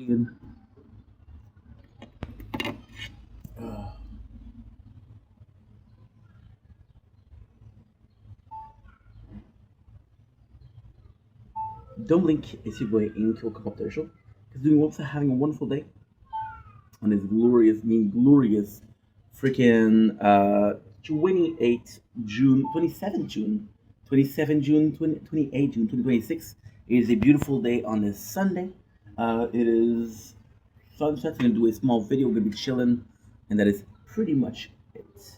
Even uh, don't blink as you go into a cup of the show because doing also having a wonderful day on this glorious freaking 28 June 27 June 28 June 2026. It is a beautiful day on this Sunday. It is sunset. I'm gonna do a small video. We're gonna be chilling, and that is pretty much it.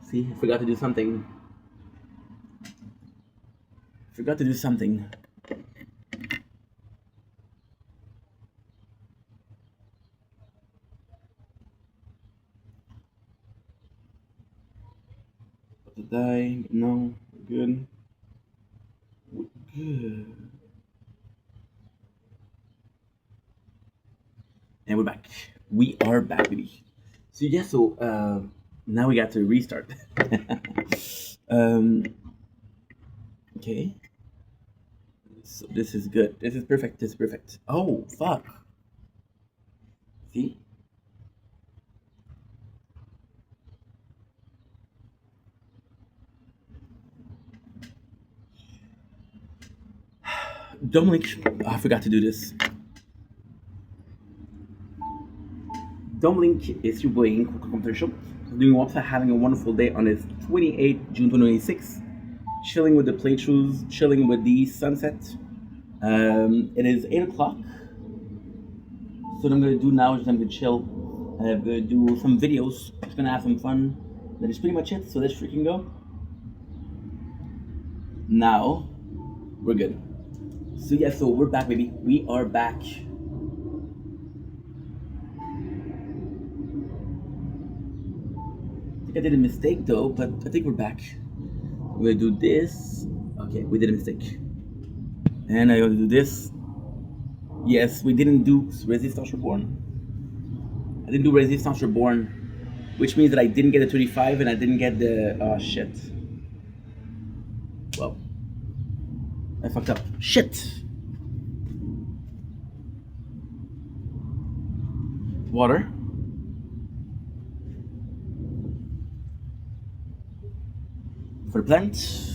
See, I forgot to do something. Forgot to do something. To die? No, we're good. We're good. And we're back. We are back, baby. So yeah, now we got to restart. um, okay. So this is good. This is perfect. This is perfect. Oh fuck. See? Dominic, I forgot to do this. Dominic is your boy in Computer doing also having a wonderful day on this 28th June 2026. Chilling with the playthroughs, chilling with the sunset. It is 8 o'clock. So what I'm gonna do now is I'm gonna chill. I'm gonna do some videos. Just gonna have some fun. That is pretty much it. So let's freaking go. Now we're good. So yeah, so we're back, baby. We are back. I think I did a mistake though, but I think we're back. We're gonna do this. Okay, we did a mistake. And I'm gonna do this. Yes, we didn't do Resistance Reborn. I didn't do Resistance Reborn, which means that I didn't get the 35 and I didn't get the oh shit. Well, I fucked up. Shit. Water. For the plant.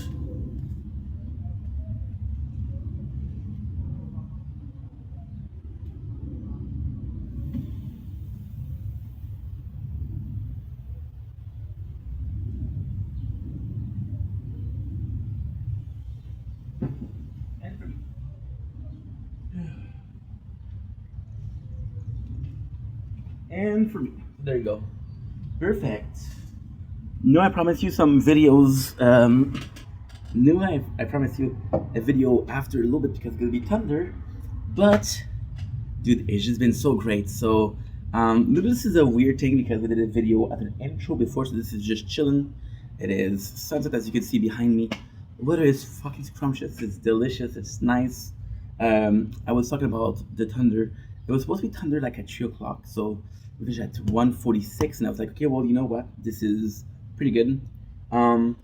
And for me. There you go. Perfect. No, I promise you some videos. No, I promise you a video after a little bit because it's gonna be thunder. But dude, it's just been so great. So this is a weird thing because we did a video at an intro before, so this is just chilling. It is sunset as you can see behind me. The weather is fucking scrumptious. It's delicious. It's nice. I was talking about the thunder. It was supposed to be thunder like at 3 o'clock, so we finished at 1:46, and I was like, okay, well, you know what? This is pretty good. Um,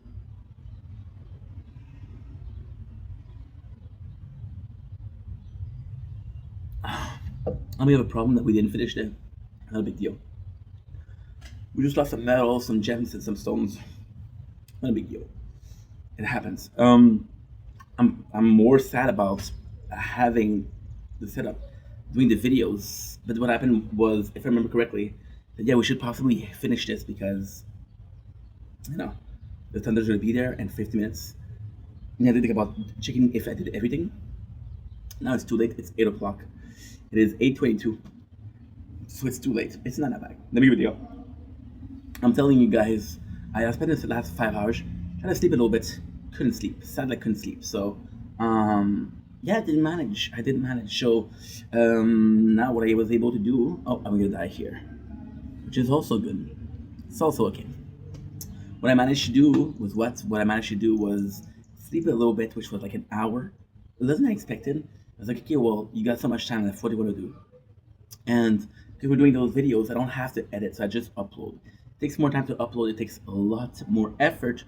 and we have a problem that we didn't finish it. Not a big deal. We just lost some metal, some gems, and some stones. Not a big deal. It happens. I'm more sad about having the setup, doing the videos. But what happened was, if I remember correctly, that yeah, we should possibly finish this because you know the thunder's gonna be there in 50 minutes. And I did think about checking if I did everything. Now it's too late. It's 8 o'clock. It is 8:22, so it's too late. It's not that bad. Let me video. I'm telling you guys, I spent this the last 5 hours trying to sleep a little bit. Couldn't sleep. Sadly, I couldn't sleep. So, yeah, I didn't manage. I didn't manage. So, now what I was able to do. Oh, I'm gonna die here, which is also good. It's also okay. What I managed to do was what? What I managed to do was sleep a little bit, which was like an hour. It wasn't expected. I was like, okay, well, you got so much time left. What do you want to do? And because we're doing those videos, I don't have to edit, so I just upload. It takes more time to upload. It takes a lot more effort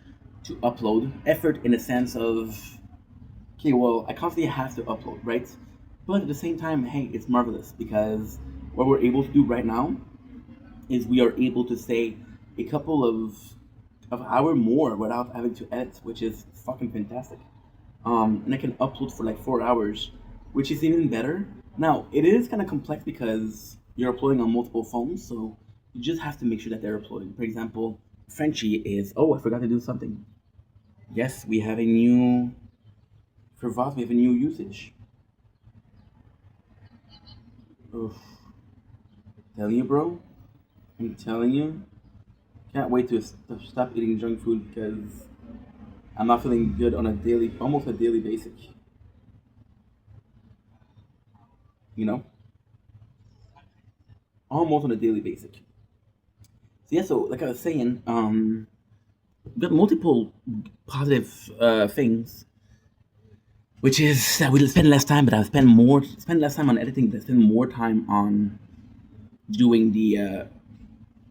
to upload. Effort in the sense of, okay, well, I constantly have to upload, right? But at the same time, hey, it's marvelous because what we're able to do right now is we are able to stay a couple of hour more without having to edit, which is fucking fantastic. And I can upload for like 4 hours, which is even better. Now it is kind of complex because you're uploading on multiple phones, so you just have to make sure that they're uploading. For example, Frenchie is. Oh, I forgot to do something. Yes, we have a new for VOS. We have a new usage. Oof. Telling you, bro. I'm telling you. Can't wait to stop eating junk food because I'm not feeling good on a daily, almost a daily basis. You know, almost on a daily basis. So yeah, so like I was saying, we got multiple positive things, which is that we spend less time, but I spend less time on editing, but I spend more time on doing the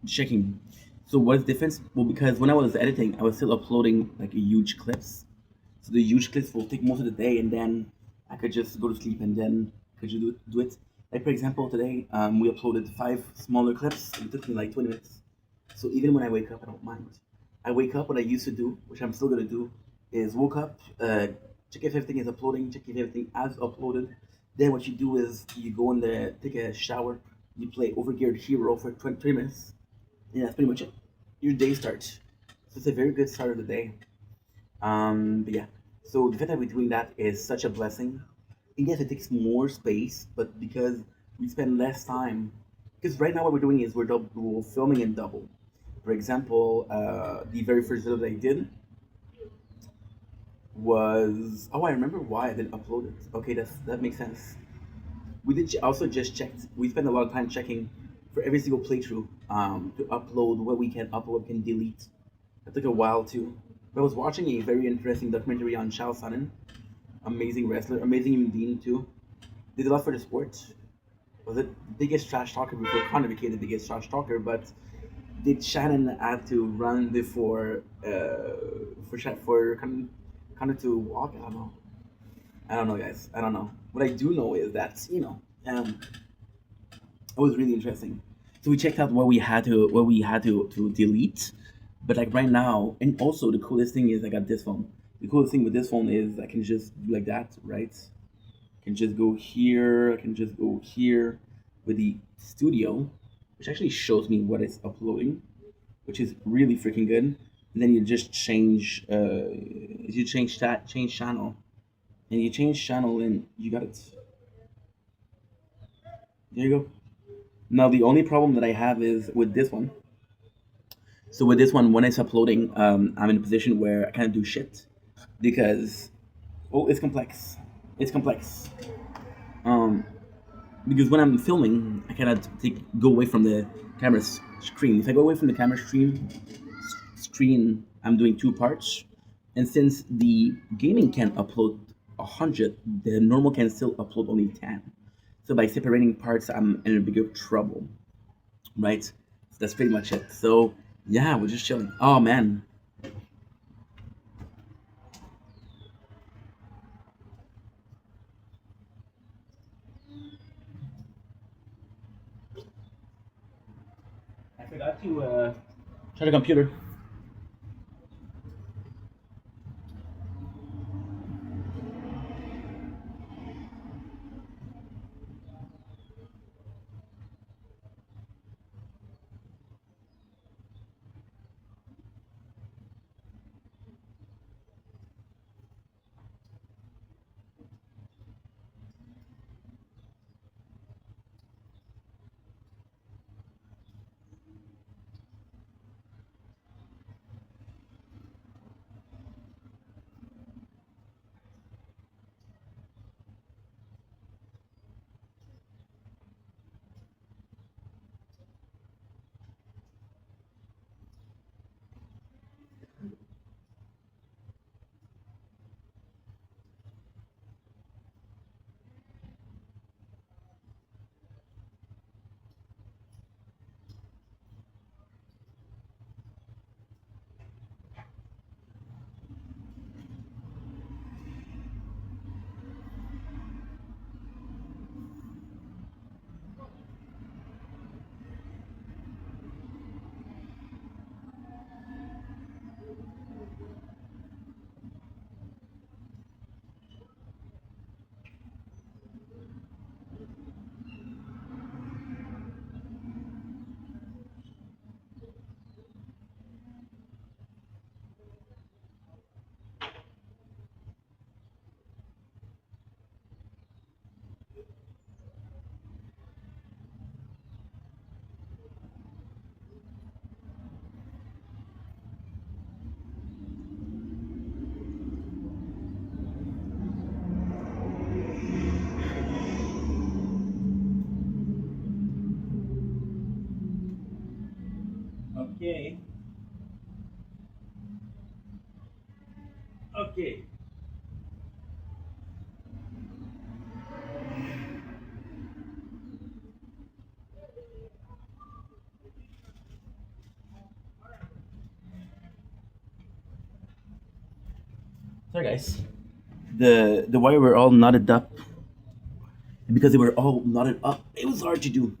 checking. So what's the difference? Well, because when I was editing, I was still uploading like a huge clips. So the huge clips will take most of the day, and then I could just go to sleep, and then could you do it? Like for example, today we uploaded 5 smaller clips. And it took me like 20 minutes. So even when I wake up, I don't mind. I wake up. What I used to do, which I'm still gonna do, is woke up, check if everything is uploading, check if everything has uploaded. Then what you do is you go in there, take a shower, you play Overgeared Hero for 20 minutes, and that's pretty much it. Your day starts. So it's a very good start of the day. But yeah, so the fact that we're doing that is such a blessing. And yes, it takes more space, but because we spend less time, because right now what we're doing is we're filming in double. For example, the very first video that I did was I remember why I didn't upload it. Okay, that makes sense. We did also just checked. We spent a lot of time checking for every single playthrough to upload what we can upload, what we can delete. It took a while too. But I was watching a very interesting documentary on Charles Sonnen, amazing wrestler, amazing human being too. Did a lot for the sport. Was it the biggest trash talker before Conor became the biggest trash talker? But did Shannon had to run before for Conor to walk? I don't know. I don't know, guys. I don't know. What I do know is that it was really interesting. So we checked out what we had to delete, but like right now, and also the coolest thing is I got this phone. The coolest thing with this phone is I can just do like that, right? I can just go here. I can just go here with the studio, which actually shows me what it's uploading, which is really freaking good. And then you just change channel, and you change channel, and you got it. There you go. Now the only problem that I have is with this one. So with this one, when it's uploading, I'm in a position where I can't do shit because it's complex. It's complex. Um, because when I'm filming, I cannot go away from the camera screen. If I go away from the camera screen, I'm doing 2 parts, and since the gaming can upload 100, the normal can still upload only 10. So by separating parts, I'm in a bigger trouble, right? So that's pretty much it. So yeah, we're just chilling. Oh man, I forgot to try the computer. Okay. Okay. Sorry, guys. The wire were all knotted up, and because they were all knotted up, it was hard to do.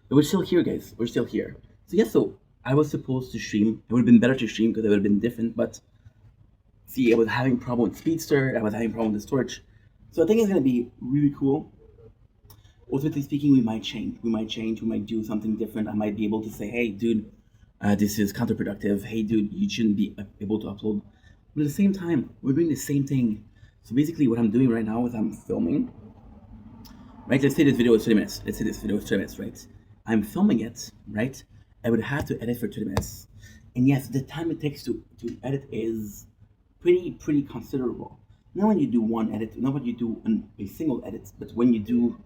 But we're still here, guys. We're still here. So yeah, so I was supposed to stream. It would have been better to stream because it would have been different. But see, I was having problem with Speedster. I was having problem with the storage. So I think it's gonna be really cool. Ultimately speaking, we might change. We might change. We might do something different. I might be able to say, "Hey, dude, this is counterproductive. Hey, dude, you shouldn't be able to upload." But at the same time, we're doing the same thing. So basically, what I'm doing right now is I'm filming. Right? Let's say this video is 20 minutes. Let's say this video is 20 minutes, right? I'm filming it, right? I would have to edit for 20 minutes. And yes, the time it takes to edit is pretty considerable. Not when you do one edit, not when you do a single edit, but when you do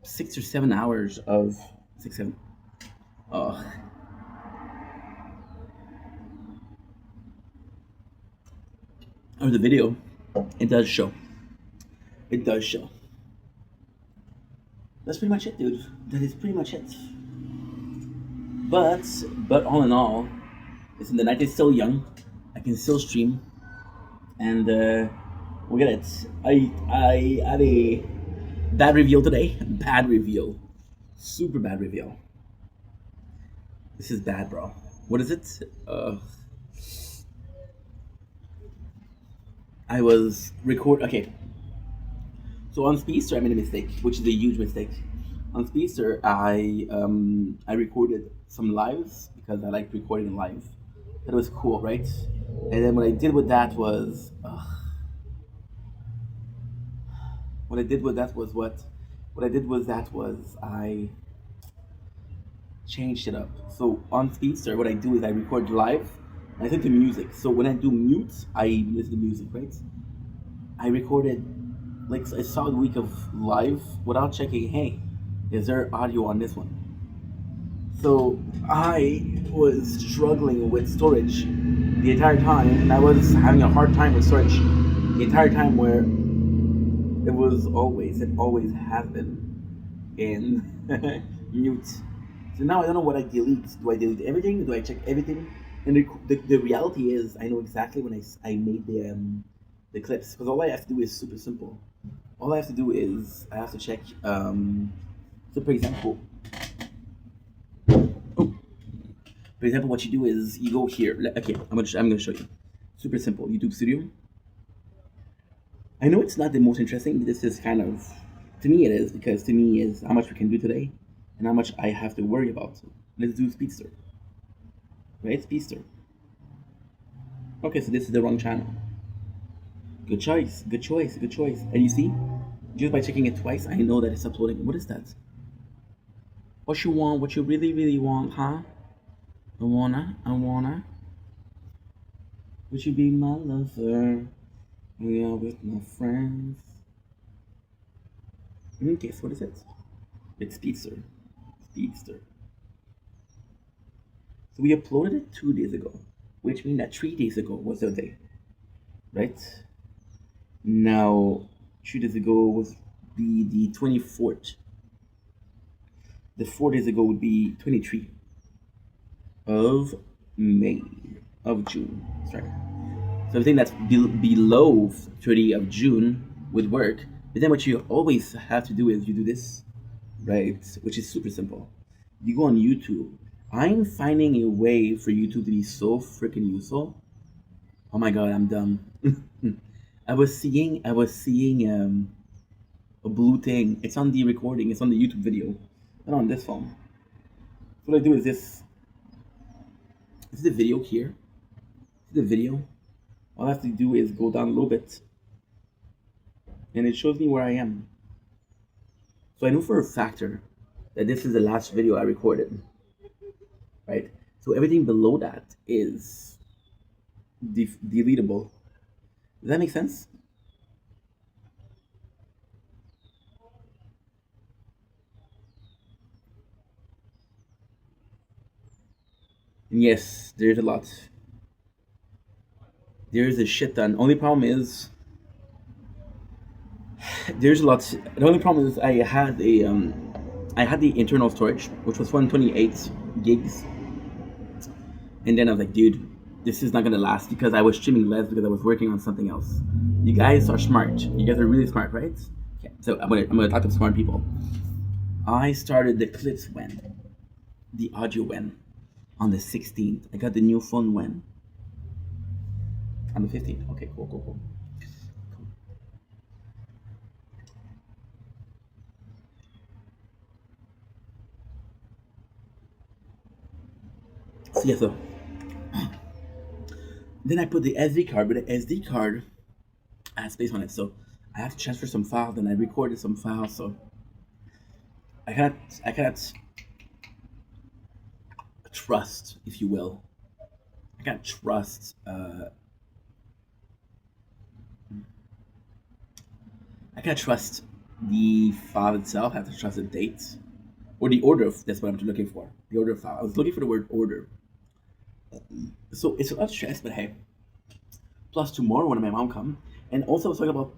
6 or 7 hours of 6, 7. Uh, of the video, it does show. It does show. That's pretty much it, dude. That is pretty much it. But all in all, listen, the night is still young. I can still stream, and we'll get it. I had a bad reveal today. Bad reveal. Super bad reveal. This is bad, bro. What is it? I was record. Okay, so on Speedster, I made a mistake, which is a huge mistake. On Speedster, I recorded some lives because I like recording live. That was cool, right? And then what I did with that was, what I did with that was what? What I did with that was I changed it up. So on Speedster, what I do is I record live and I set the music. So when I do mute, I listen to music, right? I recorded like a solid week of live without checking, hey, is there audio on this one? So I was struggling with storage the entire time, and I was having a hard time with storage the entire time where it always has been in mute. So now I don't know what I delete. Do I delete everything? Do I check everything? And the reality is, I know exactly when I made the clips because all I have to do is super simple. All I have to do is I have to check. So for example, oh, for example, what you do is you go here. Okay, I'm gonna show you. Super simple. YouTube Studio. I know it's not the most interesting. This is kind of, to me it is because to me is how much we can do today, and how much I have to worry about. Let's do Speedster. Right, Speedster. Okay, so this is the wrong channel. Good choice. Good choice. Good choice. And you see, just by checking it twice, I know that it's uploading. What is that? What you want? What you really want, huh? I wanna. Would you be my lover? We are with my friends. Okay, so what is it? It's Speedster. Speedster. So we uploaded it 2 days ago, which means that 3 days ago was the day, right? Now, 3 days ago would be the 24th. The 4 days ago would be 23 of May, of June. Sorry. So everything that's below 30 of June would work. But then what you always have to do is you do this, right? Which is super simple. You go on YouTube. I'm finding a way for YouTube to be so freaking useful. Oh my god, I'm dumb. I was seeing a blue thing. It's on the recording. It's on the YouTube video, not on this phone. So what I do is this. This is the video here. This is the video. All I have to do is go down a little bit, and it shows me where I am. So I know for a factor that this is the last video I recorded, right? So everything below that is deletable. Does that make sense? Yes, there's a lot. There's a shit ton. Only problem is there's a lot. The only problem is I had the internal storage, which was 128 gigs, and then I was like, dude, this is not gonna last because I was streaming less because I was working on something else. You guys are smart. You guys are really smart, right? Okay, so I'm gonna talk to smart people. I started the clips when the audio when on the 16th. I got the new phone when on the 15th. Okay, cool, cool, cool. So yeah, so then I put the SD card, but the SD card has space on it, so I have to transfer some files. Then I recorded some files, so I cannot trust, if you will. I can't trust. I can't trust the file itself. I have to trust the date or the order. That's what I'm looking for. The order of file. I was looking for the word order. So it's a lot of stress, but hey. Plus tomorrow when my mom come, and also I was talking about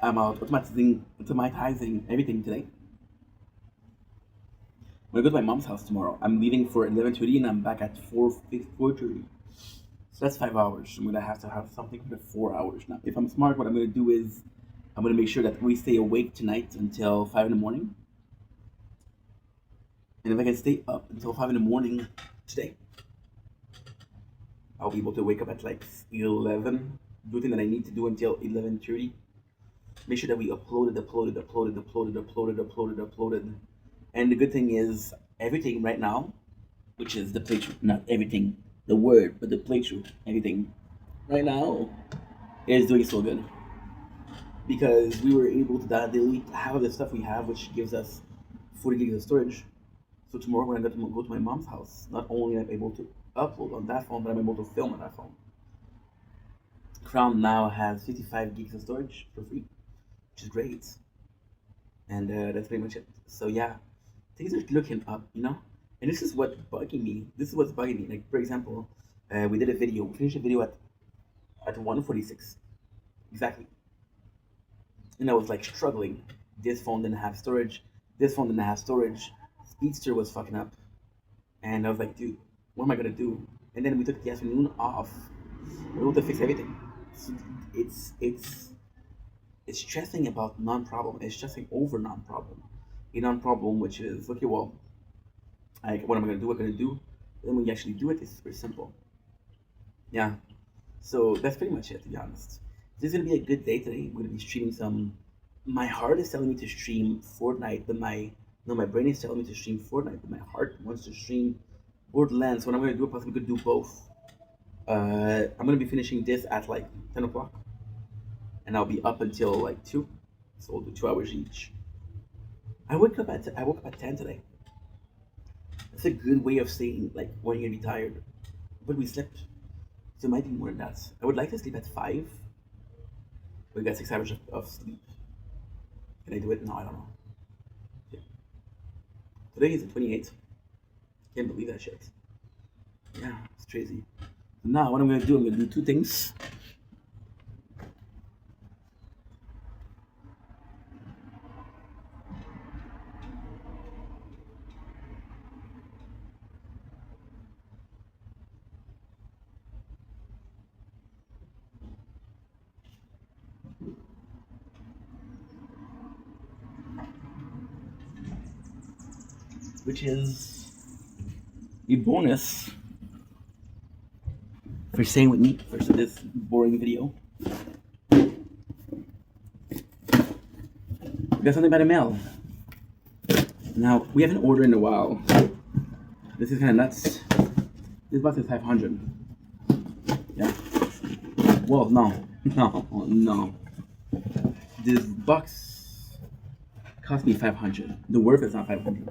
automatizing everything today. When I go to my mom's house tomorrow, I'm leaving for 11:30 and I'm back at 4:30. So that's 5 hours. I'm gonna have to have something for the 4 hours. Now, if I'm smart, what I'm gonna do is I'm gonna make sure that we stay awake tonight until 5 in the morning. And if I can stay up until 5 in the morning today, I'll be able to wake up at like 11, do everything that I need to do until 11:30. Make sure that we uploaded. And the good thing is everything right now, which is the playthrough, not everything, the word, but the playthrough, everything right now is doing so good because we were able to delete half of the stuff we have, which gives us 40 gigs of storage. So tomorrow when I go to my mom's house, not only am I able to upload on that phone, but I'm able to film on that phone. Crown now has 55 gigs of storage for free, which is great. And that's pretty much it. So yeah, things are looking up, you know. And this is what's bugging me. This is what's bugging me. Like for example, we did a video. We finished a video at 146 exactly, and I was like struggling. This phone didn't have storage. This phone didn't have storage. Speedster was fucking up, and I was like, dude, what am I gonna do? And then we took the afternoon off. We were able to fix everything. So it's stressing about non-problem. It's stressing over non-problem. A non-problem, which is okay. Well, what am I gonna do? What I'm gonna do? Then when you actually do it, it's super simple. Yeah. So that's pretty much it. To be honest, this is gonna be a good day today. We're gonna be streaming some. My heart is telling me to stream Fortnite, but my no, my brain is telling me to stream Fortnite, but my heart wants to stream Borderlands. What I'm gonna do, possibly could do both. I'm gonna be finishing this at like 10 o'clock, and I'll be up until like 2. So we'll do 2 hours each. I woke up at 10 today. That's a good way of saying like when you're gonna be tired. But we slept, so it might be more than that. I would like to sleep at 5. We got 6 hours of sleep. Can I do it? No, I don't know. Yeah. Today is the 28th. Can't believe that shit. Yeah, it's crazy. So now what I'm gonna do, I'm gonna do two things. Which is a bonus for staying with me for this boring video. We got something by the mail. Now, we haven't ordered in a while. This is kind of nuts. This box is 500. Yeah. Well, no. This box cost me 500. The worth is not 500.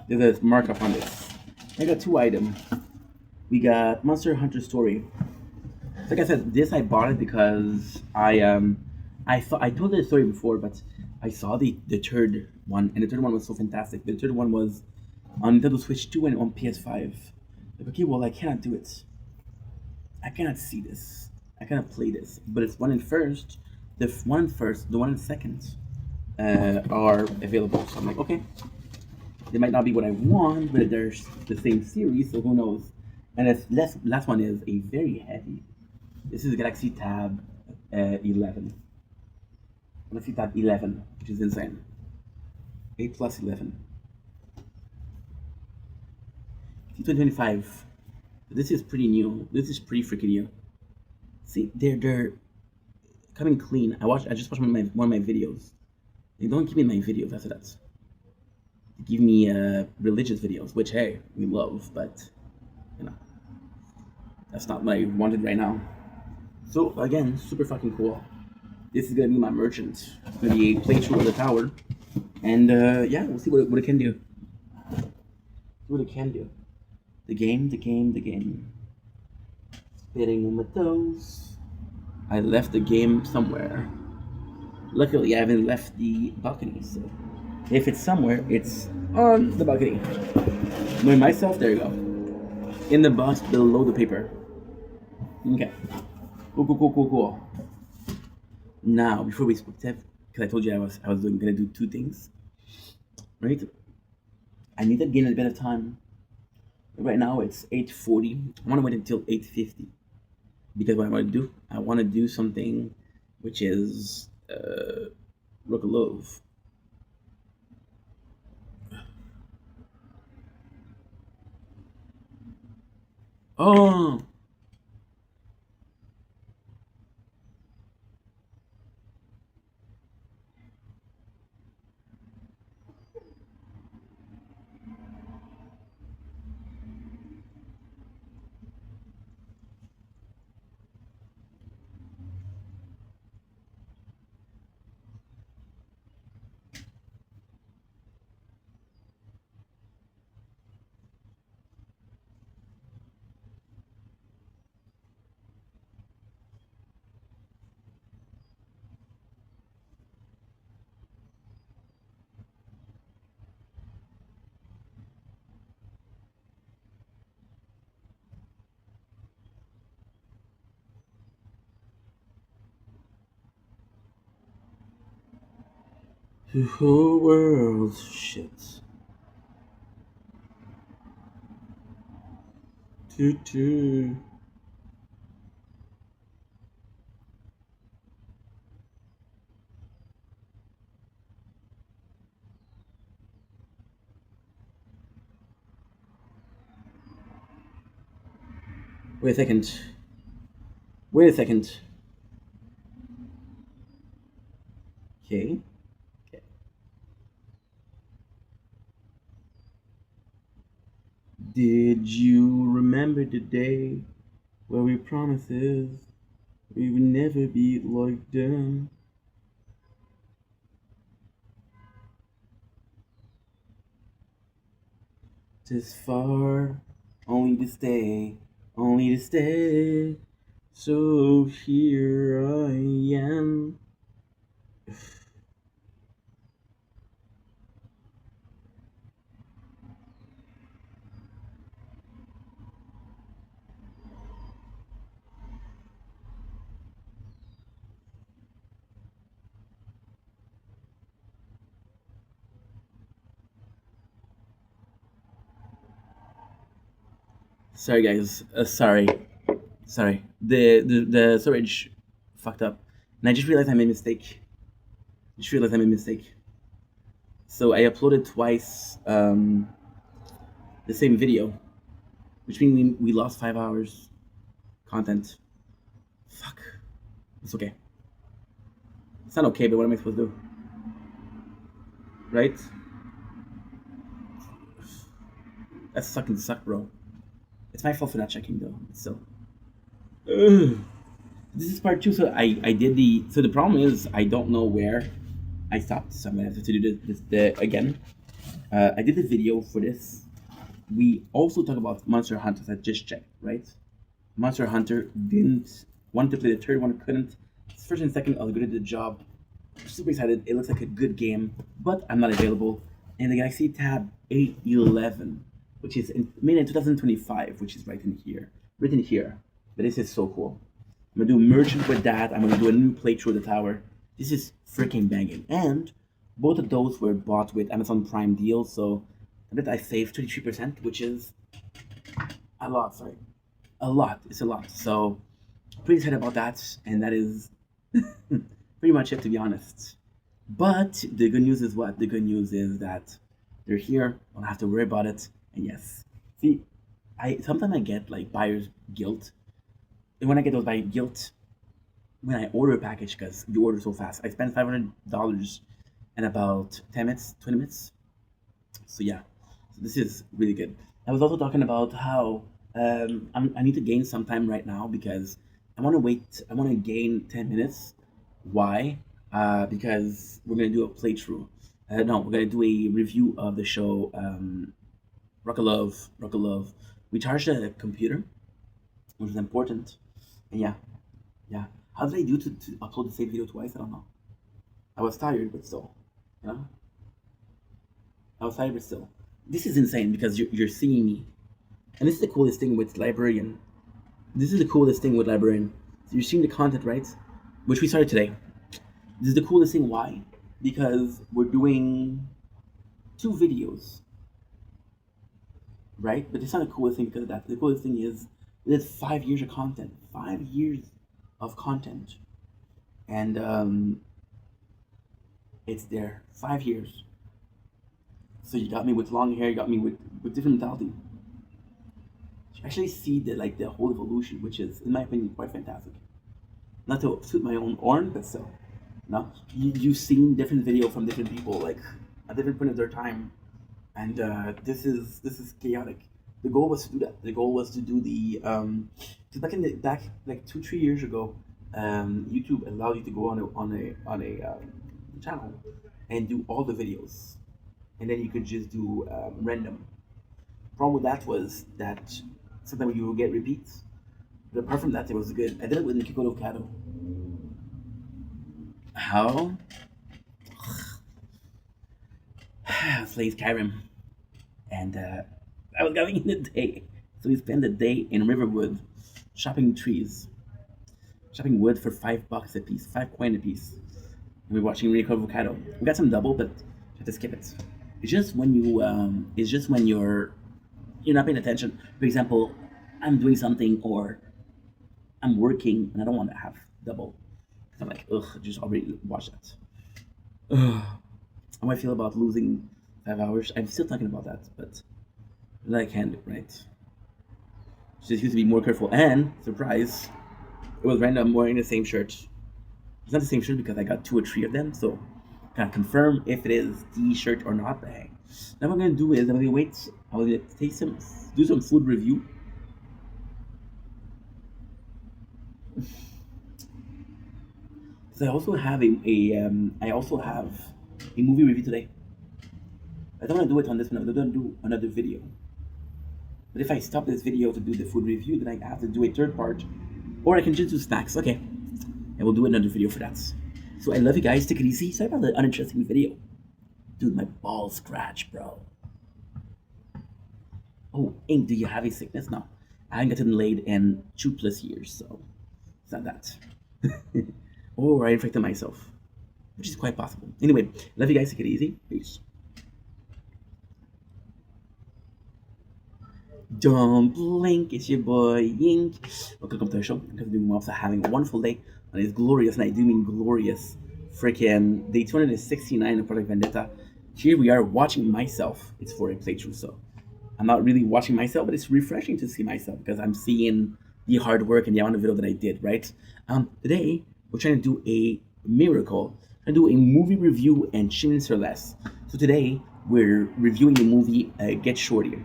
There's a markup on this. I got 2 items. We got Monster Hunter Story. Like I said, this I bought it because I thought I told the story before, but I saw the third one, and the third one was so fantastic. The third one was on Nintendo Switch 2 and on PS5. Like, okay, well, I cannot do it. I cannot see this. I cannot play this. But it's one in first. One in first, the one in second are available. So I'm like, okay, they might not be what I want, but there's the same series, so who knows? And this last one is a very heavy. This is Galaxy Tab 11. Galaxy Tab 11, which is insane. 8 plus 11. 2025. This is pretty new. This is pretty freaking new. See, they're coming clean. I just watched one of my videos. They don't give me my videos after that. They give me religious videos, which hey, we love, but you know, that's not what I wanted right now. So again, super fucking cool. This is gonna be my merchant. It's gonna be a playthrough of the tower, and yeah, we'll see what it can do. What it can do. The game. Spitting on my toes. I left the game somewhere. Luckily, I haven't left the balcony, so if it's somewhere, it's on the balcony. Knowing myself, there you go. In the box below the paper. Okay. Cool. Now, before we split tip, because I told you I was gonna do two things, right? I need to gain a bit of time. Right now it's 8:40. I want to wait until 8:50 because what I want to do, I want to do something, which is Rokolov. Oh. The whole world shit. Toot. Wait a second. Okay. Did you remember the day where we promises we would never be like them? This far, only to stay. So here I am. Sorry, guys. Sorry. The storage fucked up, and I just realized I made a mistake. So I uploaded twice the same video, which means we lost 5 hours content. Fuck. It's okay. It's not okay, but what am I supposed to do? Right? That's fucking suck, bro. It's my fault for not checking though. So, this is part two. So I did the. So the problem is I don't know where I stopped. So I'm gonna have to do this again. I did the video for this. We also talk about Monster Hunters. I just checked, right? Monster Hunter didn't want to play the third one, couldn't. First and second, I was good at the job. Super excited. It looks like a good game, but I'm not available. And the Galaxy Tab 811 which is made in 2025, which is right in here, written here. But this is so cool. I'm gonna do merchant with that. I'm gonna do a new playthrough of the tower. This is freaking banging. And both of those were bought with Amazon Prime deal, so I bet I saved 33%, which is a lot. Sorry, a lot. It's a lot. So pretty excited about that, and that is pretty much it, to be honest. But the good news is what? The good news is that they're here. I don't have to worry about it. And yes, see, I sometimes I get like buyer's guilt, and when I get those buyer guilt, when I order a package because you order so fast, I spend $500 in about 10 minutes, 20 minutes. So yeah, so this is really good. I was also talking about how I need to gain some time right now because I want to wait. I want to gain 10 minutes. Why? Because we're gonna do a playthrough. No, we're gonna do a review of the show Rock of Love. Rock of Love. We charged a computer, which is important. And yeah, yeah. How did I do to upload the same video twice? I don't know. I was tired, but still, you know, I was tired, but still. This is insane because you're seeing me, and this is the coolest thing with Librarian. This is the coolest thing with Librarian. So you're seeing the content, right? Which we started today. This is the coolest thing. Why? Because we're doing two videos, right? But it's not the coolest thing because of that. The coolest thing is we did 5 years of content. 5 years of content. And it's there. 5 years. So you got me with long hair, you got me with different mentality. You actually see the whole evolution, which is, in my opinion, quite fantastic. Not to toot my own horn, but still. No, you've seen different video from different people, like at different point of their time, and this is chaotic. The goal was to do that. The goal was to do the because back like 2 3 years ago, YouTube allowed you to go on a channel and do all the videos, and then you could just do random. Problem with that was that sometimes you will get repeats, but apart from that, it was good. I did it with Nikiko Kado. How? I was playing Skyrim, and I was going in the day, so we spent the day in Riverwood, chopping trees, chopping wood for $5 a piece, 5 coin a piece. And we were watching Rico Avocado. We got some double, but you have to skip it. It's just when it's just when you're not paying attention. For example, I'm doing something or I'm working and I don't want to have double. I'm like, ugh, just already watch that. Ugh. How I feel about losing 5 hours. I'm still talking about that, but I can do, right? Just used to be more careful. And surprise, it was random. I'm wearing the same shirt. It's not the same shirt because I got two or three of them, so can't confirm if it is the shirt or not. But hey, now what I'm gonna do is I'm gonna wait. I'm gonna do some food review. Because I also have a movie review today. I don't want to do it on this one. I'm going to do another video. But if I stop this video to do the food review, then I have to do a third part, or I can just do snacks. Okay, and we'll do another video for that. So I love you guys. Take it easy. Sorry about the uninteresting video. Dude, my balls scratch, bro. Oh, Ink, do you have a sickness? No, I haven't gotten laid in 2+ years, so it's not that. Or I infected myself, which is quite possible. Anyway, love you guys. Take it easy. Peace. Don't blink, it's your boy Yink. Welcome to the show. Because we're also having a wonderful day on this glorious, and I do mean glorious, freaking day 269 of Project Vendetta. Here we are watching myself. It's for a playthrough, so I'm not really watching myself, but it's refreshing to see myself because I'm seeing the hard work and the amount of video that I did, right? Today, we're trying to do a miracle. We're trying to do a movie review and 2 minutes or less. So today, we're reviewing the movie Get Shorty.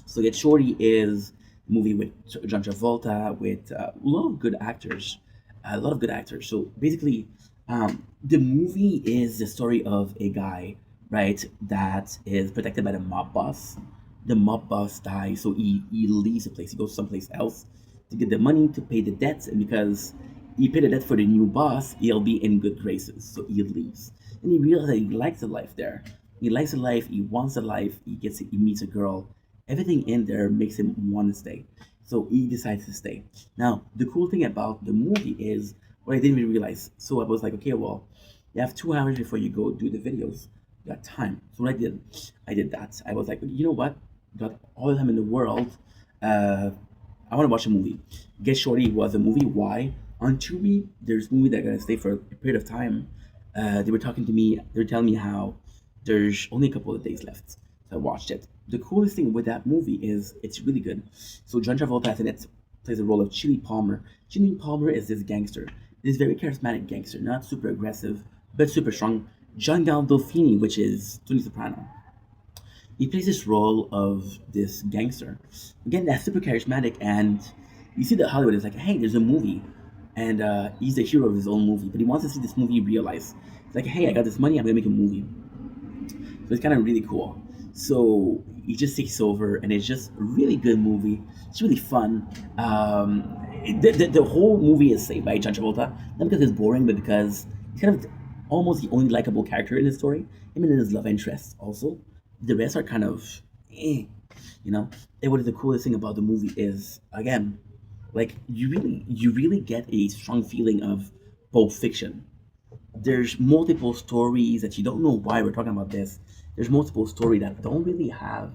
So Get Shorty is a movie with John Travolta, with a lot of good actors. A lot of good actors. So basically, the movie is the story of a guy, right, that is protected by the mob boss. The mob boss dies, so he leaves the place. He goes someplace else to get the money to pay the debts, and because he paid the debt for the new boss, he'll be in good graces. So he leaves, and he realizes that he likes the life there. He likes the life. He wants the life. He meets a girl, Everything in there makes him want to stay. So he decides to stay. Now, the cool thing about the movie is what I didn't even realize. So I was like, okay, well, you have 2 hours before you go do the videos. You got time. So what I did that. I was like, you know what? Got all the time in the world. Uh, I want to watch a movie. Get Shorty was a movie. Why? On Tubi, there's a movie that are gonna stay for a period of time. They were talking to me. They were telling me how there's only a couple of days left. So I watched it. The coolest thing with that movie is it's really good. So John Travolta in it plays the role of Chili Palmer. Chili Palmer is this gangster, this very charismatic gangster, not super aggressive but super strong. John Gandolfini, which is Tony Soprano, he plays this role of this gangster. Again, that's super charismatic, and you see that Hollywood is like, hey, there's a movie, and he's the hero of his own movie, but he wants to see this movie realized. It's like, hey, I got this money, I'm gonna make a movie. So it's kind of really cool. So he just takes over, and it's just a really good movie. It's really fun. The whole movie is saved by John Travolta, not because it's boring, but because he's kind of almost the only likable character in the story. Him and his love interest also. The rest are kind of, you know. And what is the coolest thing about the movie is again, like you really get a strong feeling of Pulp Fiction. There's multiple stories that you don't know why we're talking about this. There's multiple stories that don't really have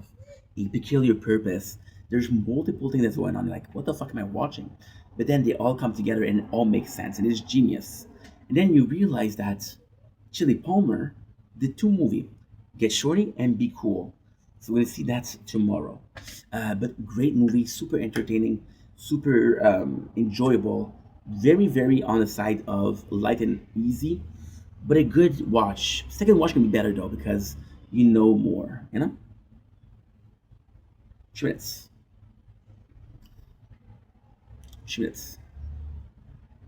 a peculiar purpose. There's multiple things that's going on. You're like, what the fuck am I watching? But then they all come together and it all makes sense and it's genius. And then you realize that Chili Palmer did two movies, Get Shorty and Be Cool. So we're gonna see that tomorrow. But great movie, super entertaining, super enjoyable, very very on the side of light and easy, but a good watch. Second watch can be better though because you know more. You know, Schmitz, Schmitz.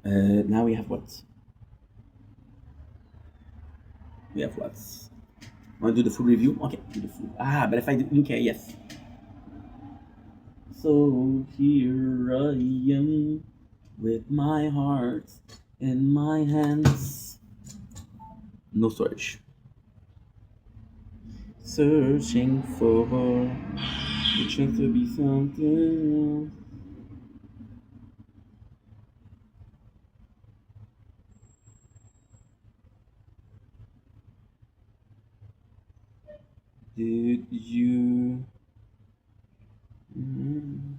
Now we have what? We have what? Want to do the food review? Okay, do the food. But if I do, okay, yes. So here I am with my heart in my hands. No storage. Searching for the chance to be something else. Did you? Mm,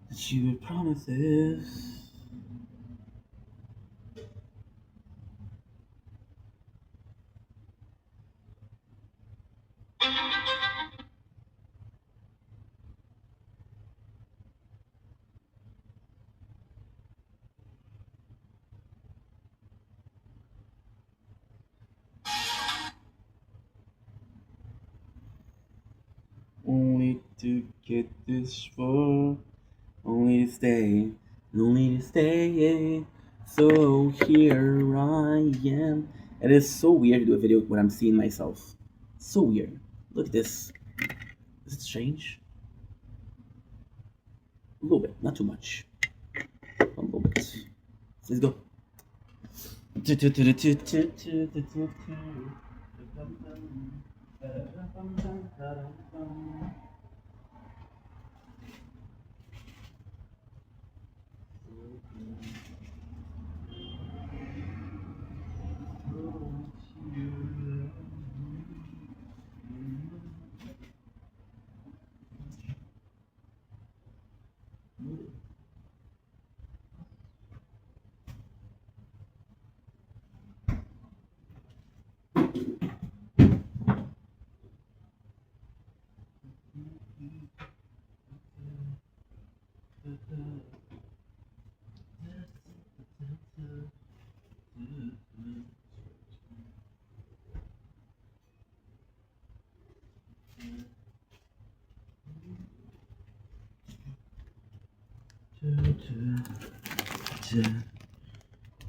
Did you promise this? Only to get this far, only to stay, only to stay. So here I am. It is so weird to do a video when I'm seeing myself. So weird. Look at this. Is it strange? A little bit, not too much. A little bit. Let's go.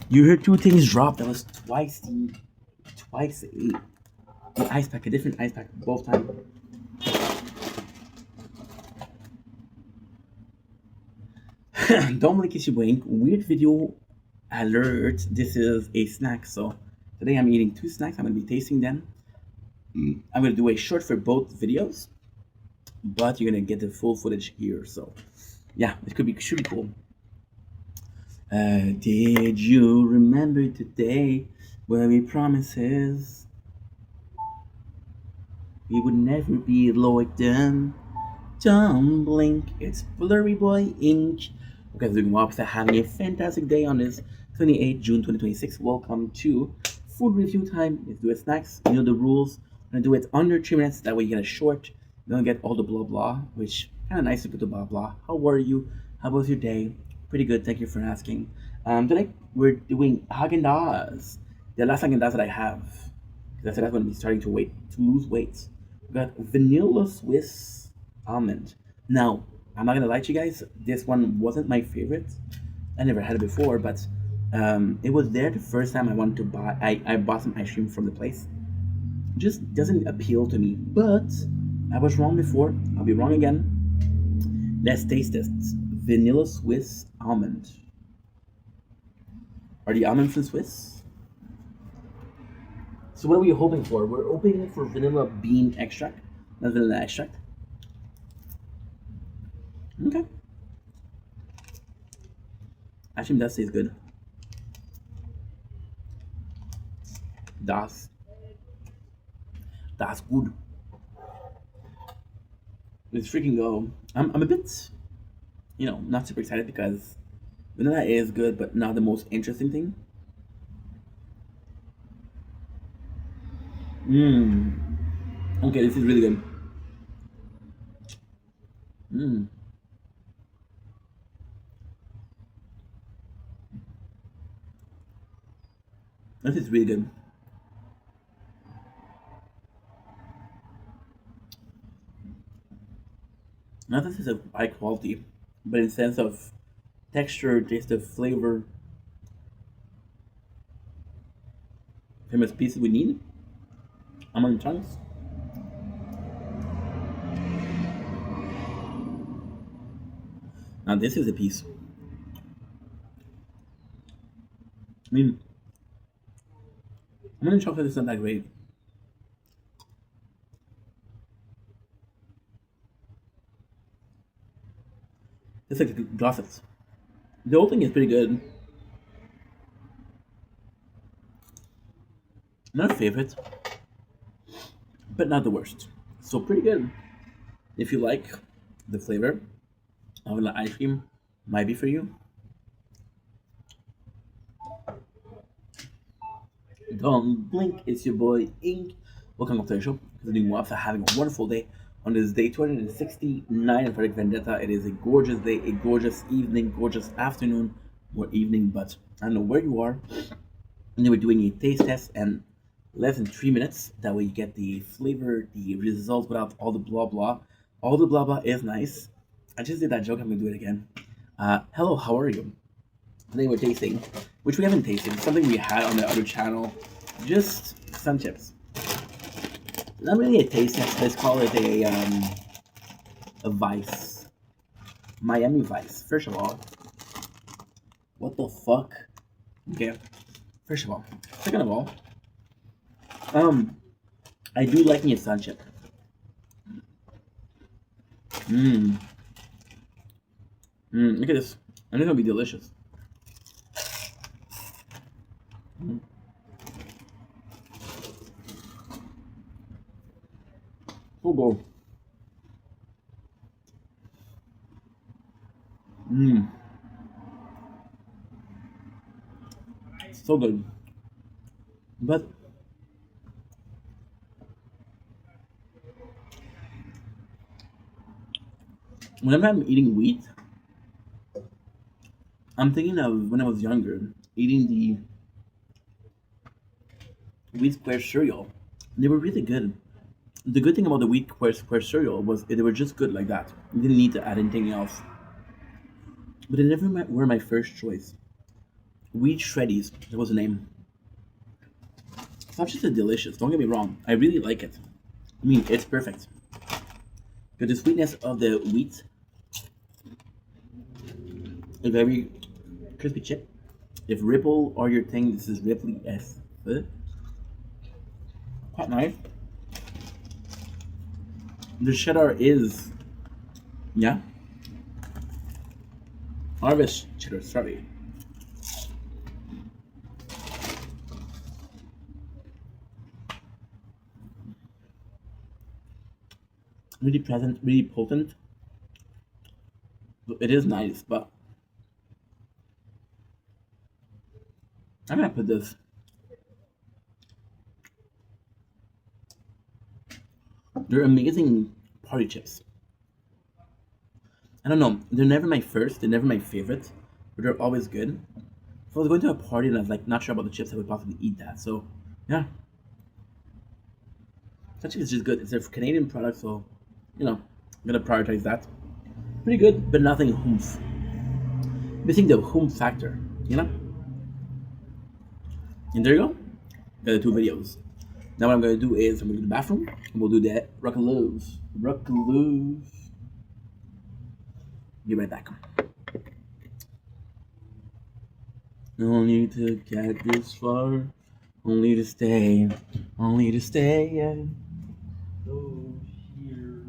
You heard two things drop. That was twice the ice pack, a different ice pack both times. Don't blink if you blink. Weird video alert. This is a snack. So today I'm eating two snacks. I'm gonna be tasting them. I'm gonna do a short for both videos, but you're gonna get the full footage here. So yeah, it should be cool. Did you remember today when we promises we would never be like them? Don't blink, it's Blurry Boy Inc. You guys are doing well because I'm having a fantastic day on this 28th June 2026. Welcome to food review time. Let's do it snacks. You know the rules. I'm gonna do it under 3 minutes. That way you get a short. You don't get all the blah blah, which kind of nice to put the blah blah. How are you? How was your day? Pretty good. Thank you for asking. Today we're doing Haagen Dazs. The last Haagen Dazs that I have. Because I said I'm going to be starting to lose weight. We got vanilla Swiss almond. Now, I'm not gonna lie to you guys, this one wasn't my favorite. I never had it before, but it was there the first time I wanted to buy. I bought some ice cream from the place. Just doesn't appeal to me, but I was wrong before. I'll be wrong again. Let's taste this. Vanilla Swiss almond. Are the almonds from Swiss? So what are we hoping for? We're hoping for vanilla bean extract, not vanilla extract. Okay. Actually, that tastes good. Das. That's good. Let's freaking go. I'm a bit, not super excited because vanilla is good, but not the most interesting thing. Mmm. Okay, this is really good. Mmm. This is really good. Now this is a high quality, but in sense of texture, taste of flavor, famous pieces we need. Almond chunks. Now this is a piece. I mean, almond chocolate is not that great. It's like gossets. The whole thing is pretty good. Not a favorite, but not the worst. So pretty good. If you like the flavor of vanilla ice cream, might be for you. Don't blink, it's your boy Ink. Welcome back to the show. Because doing well, having a wonderful day on this day 269 of Project Vendetta. It is a gorgeous day, a gorgeous evening, gorgeous afternoon or evening, but I don't know where you are. And then we're doing a taste test and less than 3 minutes. That way you get the flavor, the results without all the blah blah. All the blah blah is nice. I just did that joke, I'm gonna do it again. Hello, how are you? Today we're tasting, which we haven't tasted, something we had on the other channel, just sun chips. Not really a taste test, let's call it a Vice. Miami Vice. First of all, what the fuck? Okay, first of all. Second of all, I do like me a sun chip. Look at this. I think it'll be delicious. We'll go. So good. But whenever I'm eating wheat, I'm thinking of when I was younger, eating the wheat square cereal. They were really good. The good thing about the wheat square cereal was they were just good like that. You didn't need to add anything else. But they never were my first choice. Wheat Shreddies, that was the name. It's not just delicious, don't get me wrong. I really like it. I mean, it's perfect. But the sweetness of the wheat A very crispy chip. If Ripple are your thing, this is Ripley S. Quite nice. The cheddar is, yeah, harvest cheddar. Sorry. Really present, really potent. It is nice, but I'm gonna put this. They're amazing party chips. I don't know. They're never my first. They're never my favorite, but they're always good. If I was going to a party and I was like not sure about the chips, I would possibly eat that. So yeah, that chip is just good. It's a Canadian product, so I'm gonna prioritize that. Pretty good, but nothing oomph. Missing the oomph factor, you know. And there you go. Got the two videos. Now what I'm gonna do is I'm gonna go to the bathroom and we'll do that Ruckaloo's. Ruckaloo's. Be right back. No need to get this far. Only to stay. Only to stay. Yeah. Oh, here.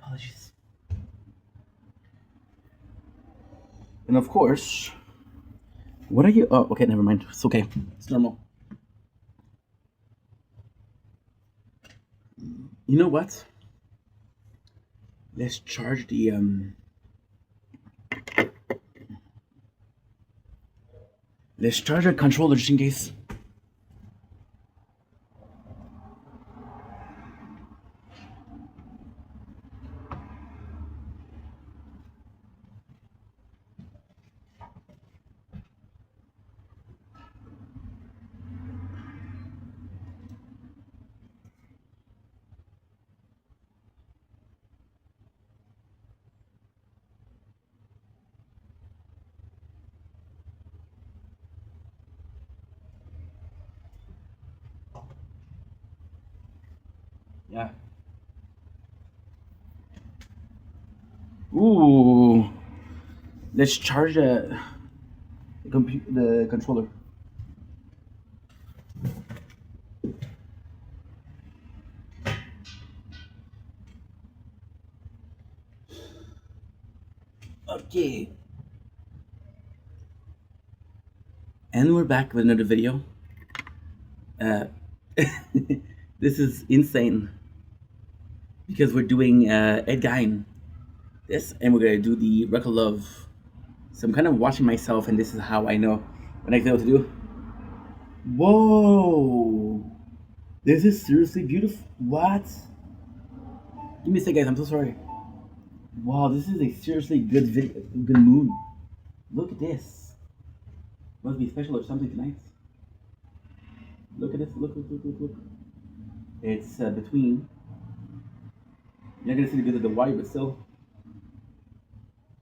apologies. And of course, what are you? Oh, okay, never mind. It's okay. It's normal. You know what? Let's charge the Let's charge our controller just in case. Yeah. Ooh. Let's charge the controller. Okay. And we're back with another video. Uh, this is insane because we're doing Ed Gein. This, and we're gonna do the Record Love. So I'm kind of watching myself, and this is how I know when I know what to do. Whoa! This is seriously beautiful. What? Give me a sec, guys. I'm so sorry. Wow, this is a seriously good video, good moon. Look at this. Must be special or something tonight. Look at this. Look, look, look, look, look. It's between. You're not gonna see the good of the white, but still.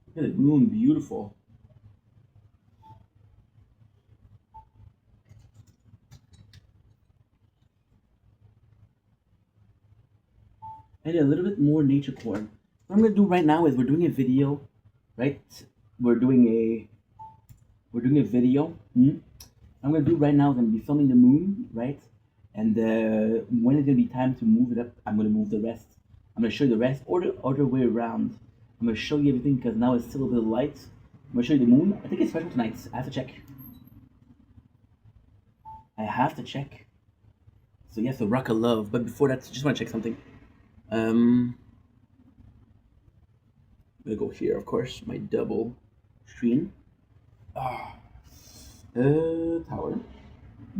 Look at the moon, beautiful. And a little bit more nature corn. What I'm gonna do right now is we're doing a video, right? We're doing a video. I'm gonna do right now is I'm gonna be filming the moon, right? And when it's gonna be time to move it up, I'm gonna move the rest. I'm gonna show you the rest, or the other way around. I'm gonna show you everything because now it's still a bit light. I'm gonna show you the moon. I think it's special tonight. I have to check. I have to check. So yes, the rock of love. But before that, just wanna check something. I'm gonna go here, of course, my double screen. Tower.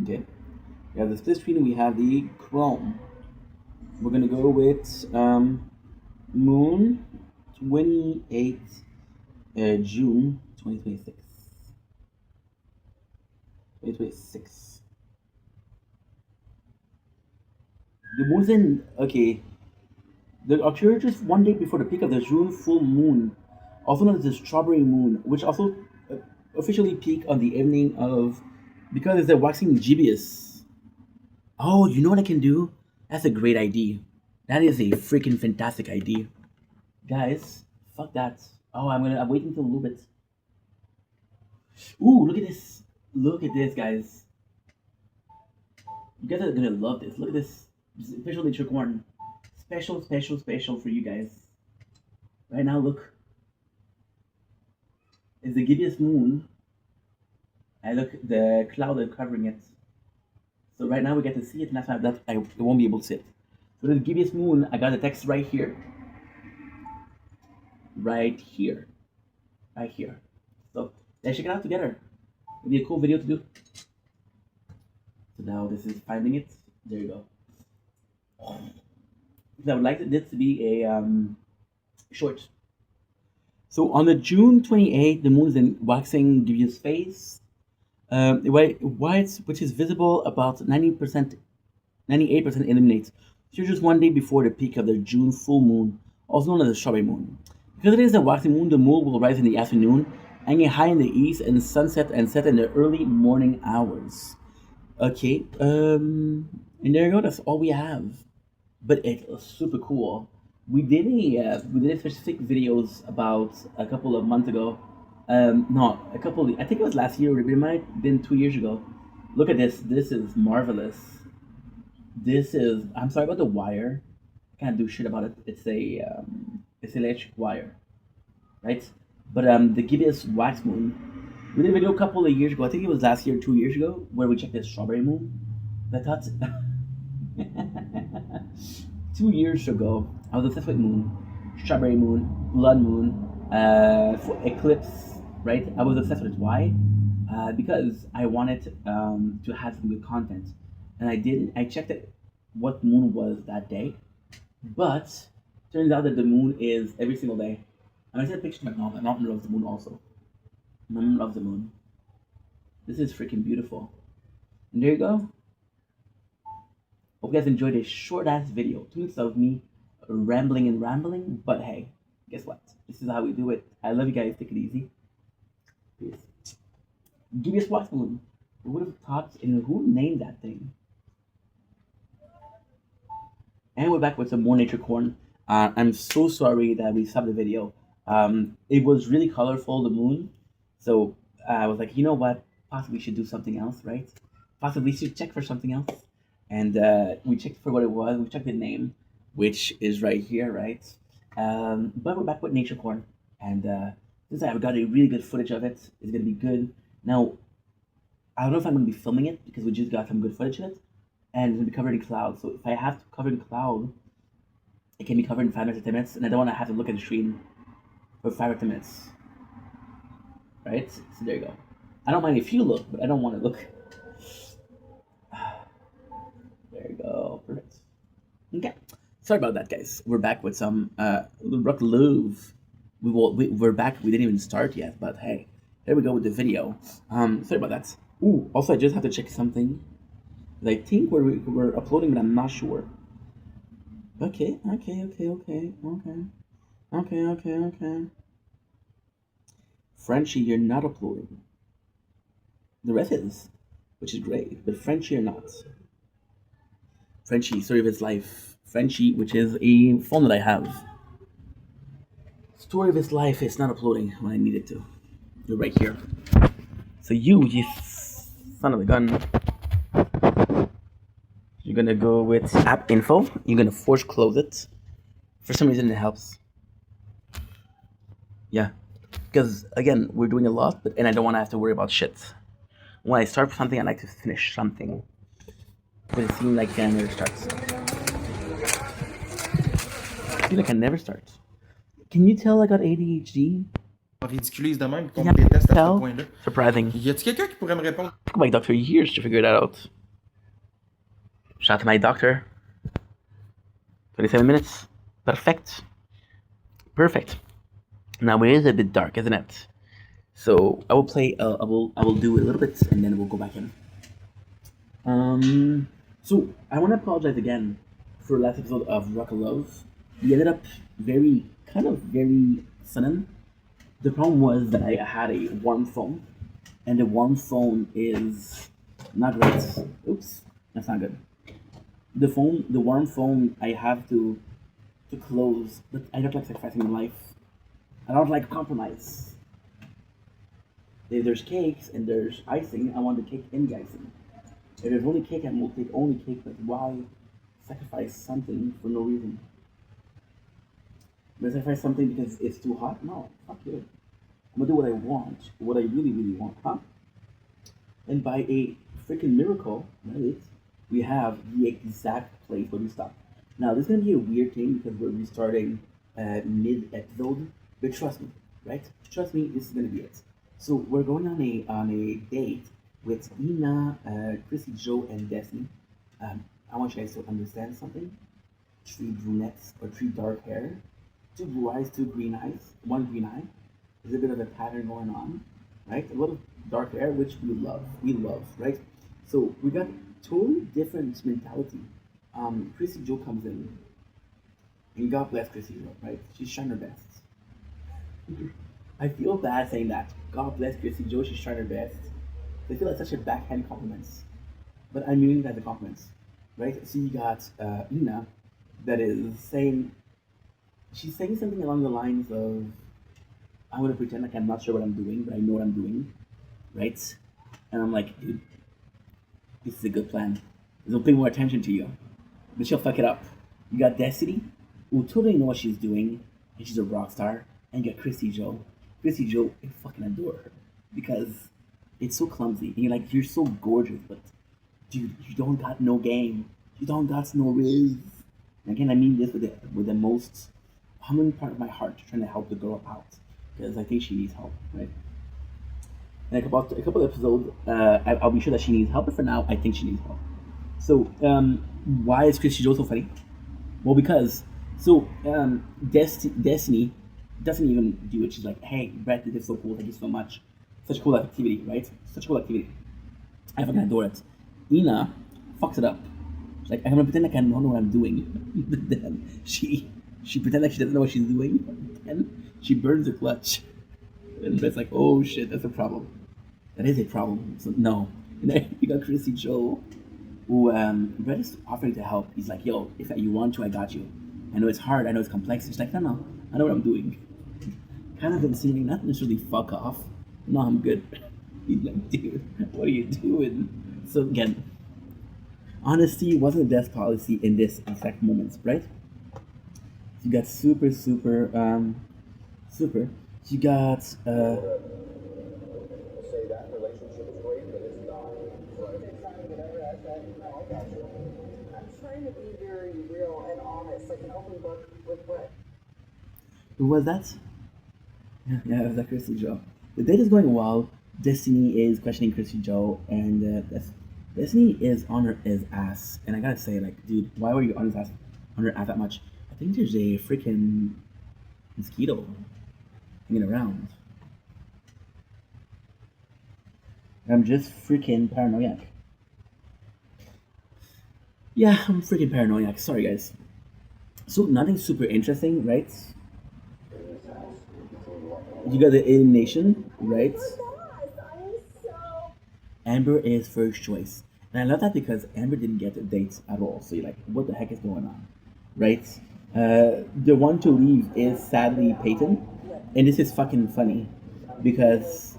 Okay. We have the split screen. We have the Chrome. We're gonna go with Moon 28 June 2026. 2026. The moon's in. Okay. The occurred just one day before the peak of the June full moon, also known as the strawberry moon, which also officially peak on the evening of, because it's a waxing gibbous. Oh, you know what I can do? That's a great idea. That is a freaking fantastic idea. Guys, fuck that. Oh, I'm waiting till a little bit. Ooh, look at this. Look at this, guys. You guys are gonna love this. Look at this. Special nature corn. Special, special, special for you guys. Right now, look. It's the gibbous moon. And look, the cloud is covering it. So right now we get to see it, and that's why I won't be able to see it. So the gibbous moon, I got the text right here. Right here. Right here. So let's check it out together. It'll be a cool video to do. So now this is finding it. There you go. So I would like this to be a short. So on the June 28th, the moon is in waxing gibbous phase. White, which is visible about 90%, 98% illuminates. So just one day before the peak of the June full moon, also known as the strawberry moon. Because it is a waxing moon, the moon will rise in the afternoon, hanging high in the east, and sunset and set in the early morning hours. Okay, and there you go. That's all we have. But it was super cool. We did a specific videos about a couple of months ago. No, I think it was last year, or it might have been 2 years ago. Look at this. This is marvelous. I'm sorry about the wire. Can't do shit about it. It's a It's electric wire, right? But the gibbous wax moon, we did a video a couple of years ago. I think it was last year, 2 years ago, where we checked the strawberry moon. I thought 2 years ago, I was obsessed with moon, strawberry moon, blood moon, for eclipse, right? I was obsessed with it. Why? Because I wanted to have some good content, and I did. I checked it, what moon was that day, but turns out that the moon is every single day. And I sent a picture to my mom. My mom loves the moon also. My mom loves the moon. This is freaking beautiful. And there you go. Hope you guys enjoyed this short ass video. 2 minutes of me rambling and rambling. But hey, guess what? This is how we do it. I love you guys. Take it easy. Peace. Give me a squat moon. Who would have thought? And who named that thing? And we're back with some more nature corn. I'm so sorry that we stopped the video. It was really colorful, the moon. So I was like, you know what? Possibly we should do something else, right? Possibly we should check for something else. And we checked for what it was. We checked the name, which is right here, right? But we're back with nature corn. And since I've got a really good footage of it, it's going to be good. Now, I don't know if I'm going to be filming it because we just got some good footage of it. And it's going to be covered in cloud. So if I have to cover in cloud, it can be covered in 5 minutes or 10 minutes. And I don't want to have to look at the screen for 5 or 10 minutes. Right? So there you go. I don't mind if you look, but I don't want to look. There you go. Perfect. Okay. Sorry about that, guys. We're back with some Rock Louvre. We're back. We didn't even start yet, but hey, here we go with the video. Sorry about that. Ooh, also I just have to check something. I think we're uploading, but I'm not sure. Okay. Frenchie, you're not uploading. The rest is, which is great, but Frenchie you're not. Frenchie, story of his life. Frenchie, which is a phone that I have. Story of his life is not uploading when I need it to. You're right here. So you son of a gun. You're gonna go with app info. You're gonna force close it. For some reason it helps. Yeah. Because again, we're doing a lot, and I don't want to have to worry about shit. When I start something, I like to finish something. But it seems like I never starts. I feel like I never start. Can you tell I got ADHD? Ridiculise de même qu'on me déteste à ce point-là. Surprising. Y a-t-il quelqu'un qui pourrait me répondre? Took my doctor years to figure that out. Shout out to my doctor. 27 minutes. Perfect. Now it is a bit dark, isn't it? So I will play. I will do a little bit, and then we'll go back in. So I want to apologize again for last episode of Rock of Love. We ended up very sudden. The problem was that I had a warm phone, and the warm phone is not great. Oops, that's not good. The warm phone, I have to close, but I don't like sacrificing my life. I don't like compromise. If there's cakes and there's icing, I want the cake and the icing. If there's only cake, I will take only cake, but why sacrifice something for no reason? But sacrifice something because it's too hot? No, fuck you. I'm gonna do what I want, what I really want, huh? And by a freaking miracle, right, we have the exact place where we stopped. Now, this is gonna be a weird thing because we're restarting mid-episode, but trust me, right? Trust me, this is gonna be it. So we're going on a date with Ina, Chrissy, Joe, and Destiny. I want you guys to understand something. 3 brunettes or 3 dark hair, 2 blue eyes, 2 green eyes, 1 green eye. There's a bit of a pattern going on, right? A little dark hair, which we love, right? So we got totally different mentality. Chrissy Joe comes in, and God bless Chrissy Joe, right? She's trying her best. I feel bad saying that. God bless Chrissy Joe, she's trying her best. I feel like such a backhand compliments, but I'm meaning that the compliments, right? So you got Ina, that is saying, she's saying something along the lines of, I'm gonna pretend like I'm not sure what I'm doing, but I know what I'm doing, right? And I'm like, dude, this is a good plan. They'll pay more attention to you, but she'll fuck it up. You got Destiny, who totally know what she's doing, and she's a rock star. And you got Christy Joe. Christy Joe, I fucking adore her because it's so clumsy. And you're like, you're so gorgeous, but dude, you don't got no game. You don't got no riz. And again, I mean this with the most humbling part of my heart, trying to help the girl out because I think she needs help, right? And a couple episodes, I'll be sure that she needs help. But for now, I think she needs help. So, why is Christy Joe so funny? Well, because Destiny doesn't even do it. She's like, "Hey, Brett, this is so cool. Thank you so much. Such a cool activity, right? Such a cool activity. I fucking adore it." Ina fucks it up. She's like, "I'm gonna pretend like I don't know what I'm doing." But then she pretends like she doesn't know what she's doing, and she burns her clutch. And Brett's like, "Oh shit, that's a problem. That is a problem." So no. And then you got Chrissy Joe, who Brett is offering to help. He's like, "Yo, if you want to, I got you. I know it's hard. I know it's complex." She's like, "No, I know what I'm doing." Kind of insinuating, not necessarily fuck off. No, I'm good. He's like, "Dude, what are you doing?" So again, honesty wasn't the best policy in this exact moment, right? You got super. You got Say that relationship is great, but it's not. I'm trying to be very real and honest, like an open book with Brett. who was that? Yeah, it was that Christy Joe. The date is going well. Destiny is questioning Christy Joe, and Destiny is on her ass. And I gotta say, like, dude, why were you on her ass that much? I think there's a freaking mosquito hanging around. I'm just freaking paranoid. Yeah, I'm freaking paranoid. Sorry, guys. So nothing super interesting, right? You got the Alien Nation, right? Amber is first choice. And I love that because Amber didn't get a date at all. So you're like, what the heck is going on? Right? The one to leave is sadly Peyton. And this is fucking funny because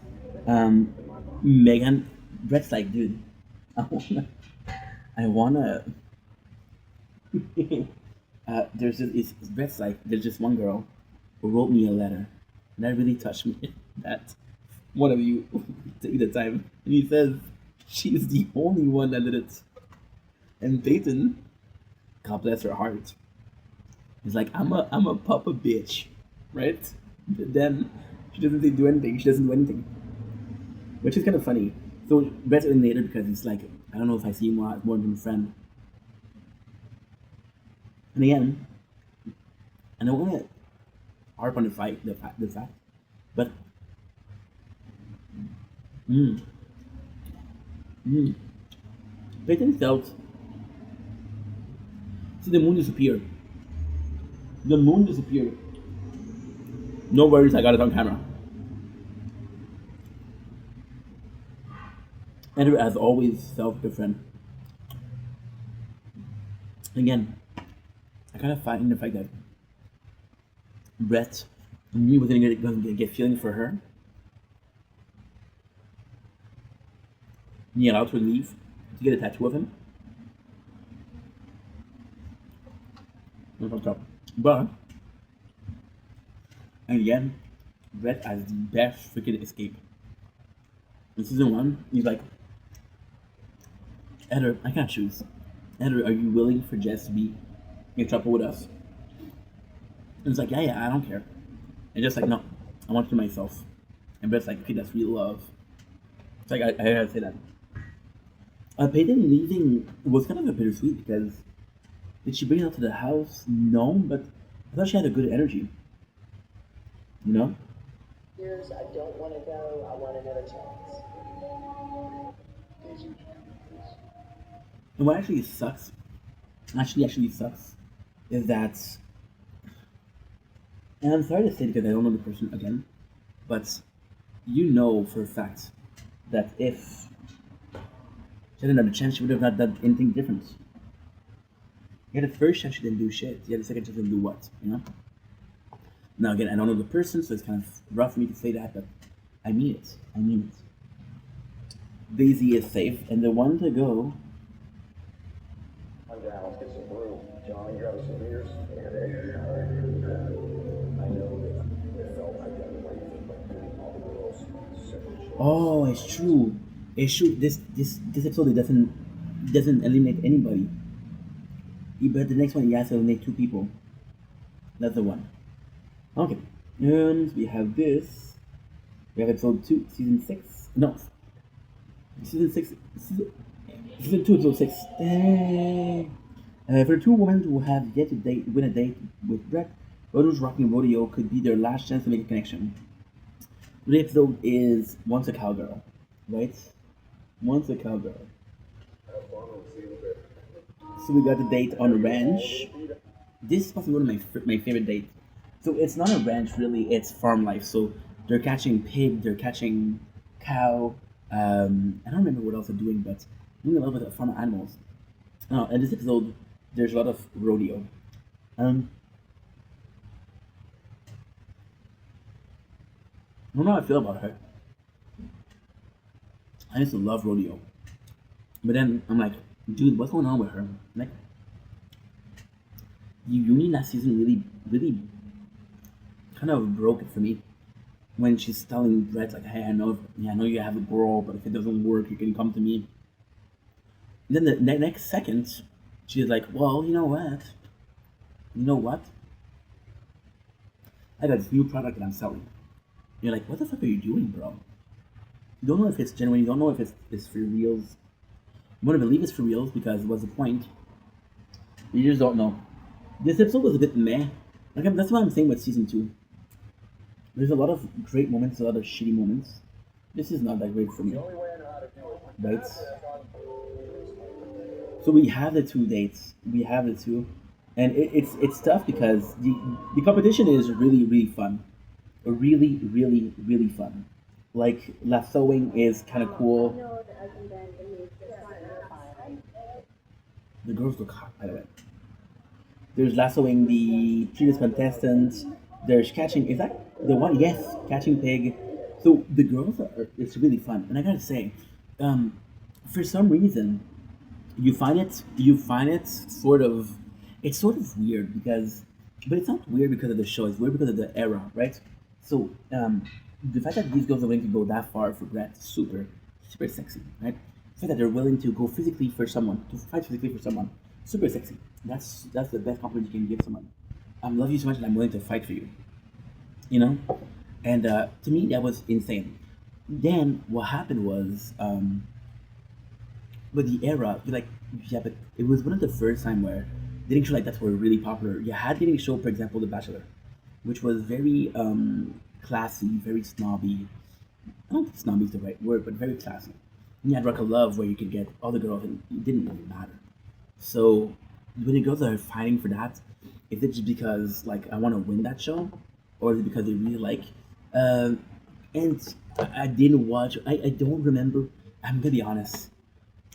Megan, Brett's like, dude, I wanna. There's just, Brett's like, there's just one girl who wrote me a letter. And that really touched me. That one of you take the time. And he says, she's the only one that did it. And Peyton, God bless her heart, he's like, I'm a papa bitch, right? But then she doesn't do anything. She doesn't do anything, which is kind of funny. So Brett's in later because it's like, I don't know if I see him more than a friend. And again, I don't want to harp on the fact, but mm, Peyton felt. See, the moon disappeared. The moon disappeared. No worries, I got it on camera. Andrew, as always, self-different. Again, I kind of find the fact that Brett knew wasn't going to get feeling for her. And he allowed her to leave to get a tattoo of him. But, and again, Brett has the best freaking escape. In season 1, he's like, Edward, I can't choose. Edward, are you willing for Jess to be in trouble with us? And it's like, yeah, I don't care. And just like, no, I want it to myself. And Brett's like, okay, that's real love. It's like, I gotta say that. Peyton leaving was kind of a bittersweet because did she bring it out to the house? No, but I thought she had a good energy. You know? Years, I don't want to go. I want another chance. And what actually sucks, is that, and I'm sorry to say because I don't know the person again, but you know for a fact that if she had another chance, she would have not done anything different. You had the first chance, she didn't do shit. You had the second chance, didn't do what, you know? Now again, I don't know the person, so it's kind of rough for me to say that, but I mean it. Daisy is safe, and the one to go. I'm down. Let's get some brew. John, you grab some beers. Oh, it's true. It's true. This episode it doesn't eliminate anybody. But the next one, he has to eliminate two people. That's the one. Okay. And we have this. We have episode 2, season 6. No. Season 6. Season 2, episode 6. Dang. For two women who have yet to win a date with Brett, Rodeo's Rocking Rodeo could be their last chance to make a connection. The episode is Once a Cowgirl. Right? Once a Cowgirl. So we got the date on a ranch. This is possibly one of my favorite dates. So it's not a ranch really, it's farm life. So they're catching pig, they're catching cow. I don't remember what else they're doing, but doing a little bit of farm animals. In this episode, there's a lot of rodeo. I don't know how I feel about her. I used to love rodeo. But then I'm like, dude, what's going on with her? Like, the union last season really kind of broke it for me. When she's telling Brett like, "Hey, I know you have a girl, but if it doesn't work, you can come to me." And then the next second, she's like, "Well, you know what? You know what? I got this new product that I'm selling." You're like, "What the fuck are you doing, bro?" You don't know if it's genuine. You don't know if it's for reals. You want to believe it's for reals because what's the point? You just don't know. This episode was a bit meh. Like that's what I'm saying with season 2. There's a lot of great moments, a lot of shitty moments. This is not that great for me, right? So we have the two dates. We have the two, and it's tough because the competition is really fun, really fun. Like lassoing is kind of cool. The girls look hot, by the way. There's lassoing the previous contestants. There's catching. Is that the one? Yes, catching pig. So the girls are. It's really fun, and I gotta say, um, for some reason, you find it sort of. It's sort of weird because, but it's not weird because of the show. It's weird because of the era, right? So the fact that these girls are willing to go that far for Brett, super sexy, right? The fact that they're willing to go physically for someone, to fight physically for someone, super sexy. That's the best compliment you can give someone. I love you so much, and I'm willing to fight for you. You know, and to me that was insane. Then what happened was, with the era, you're like, yeah, but it was one of the first time where dating shows like that were really popular. You had dating show, for example, The Bachelor, which was very classy, very snobby. I don't think snobby is the right word, but very classy. And you had Rock of Love, where you could get all the girls, and it didn't really matter. So when the girls are fighting for that, is it just because like I want to win that show, or is it because they really like? And I didn't watch. I don't remember. I'm gonna be honest.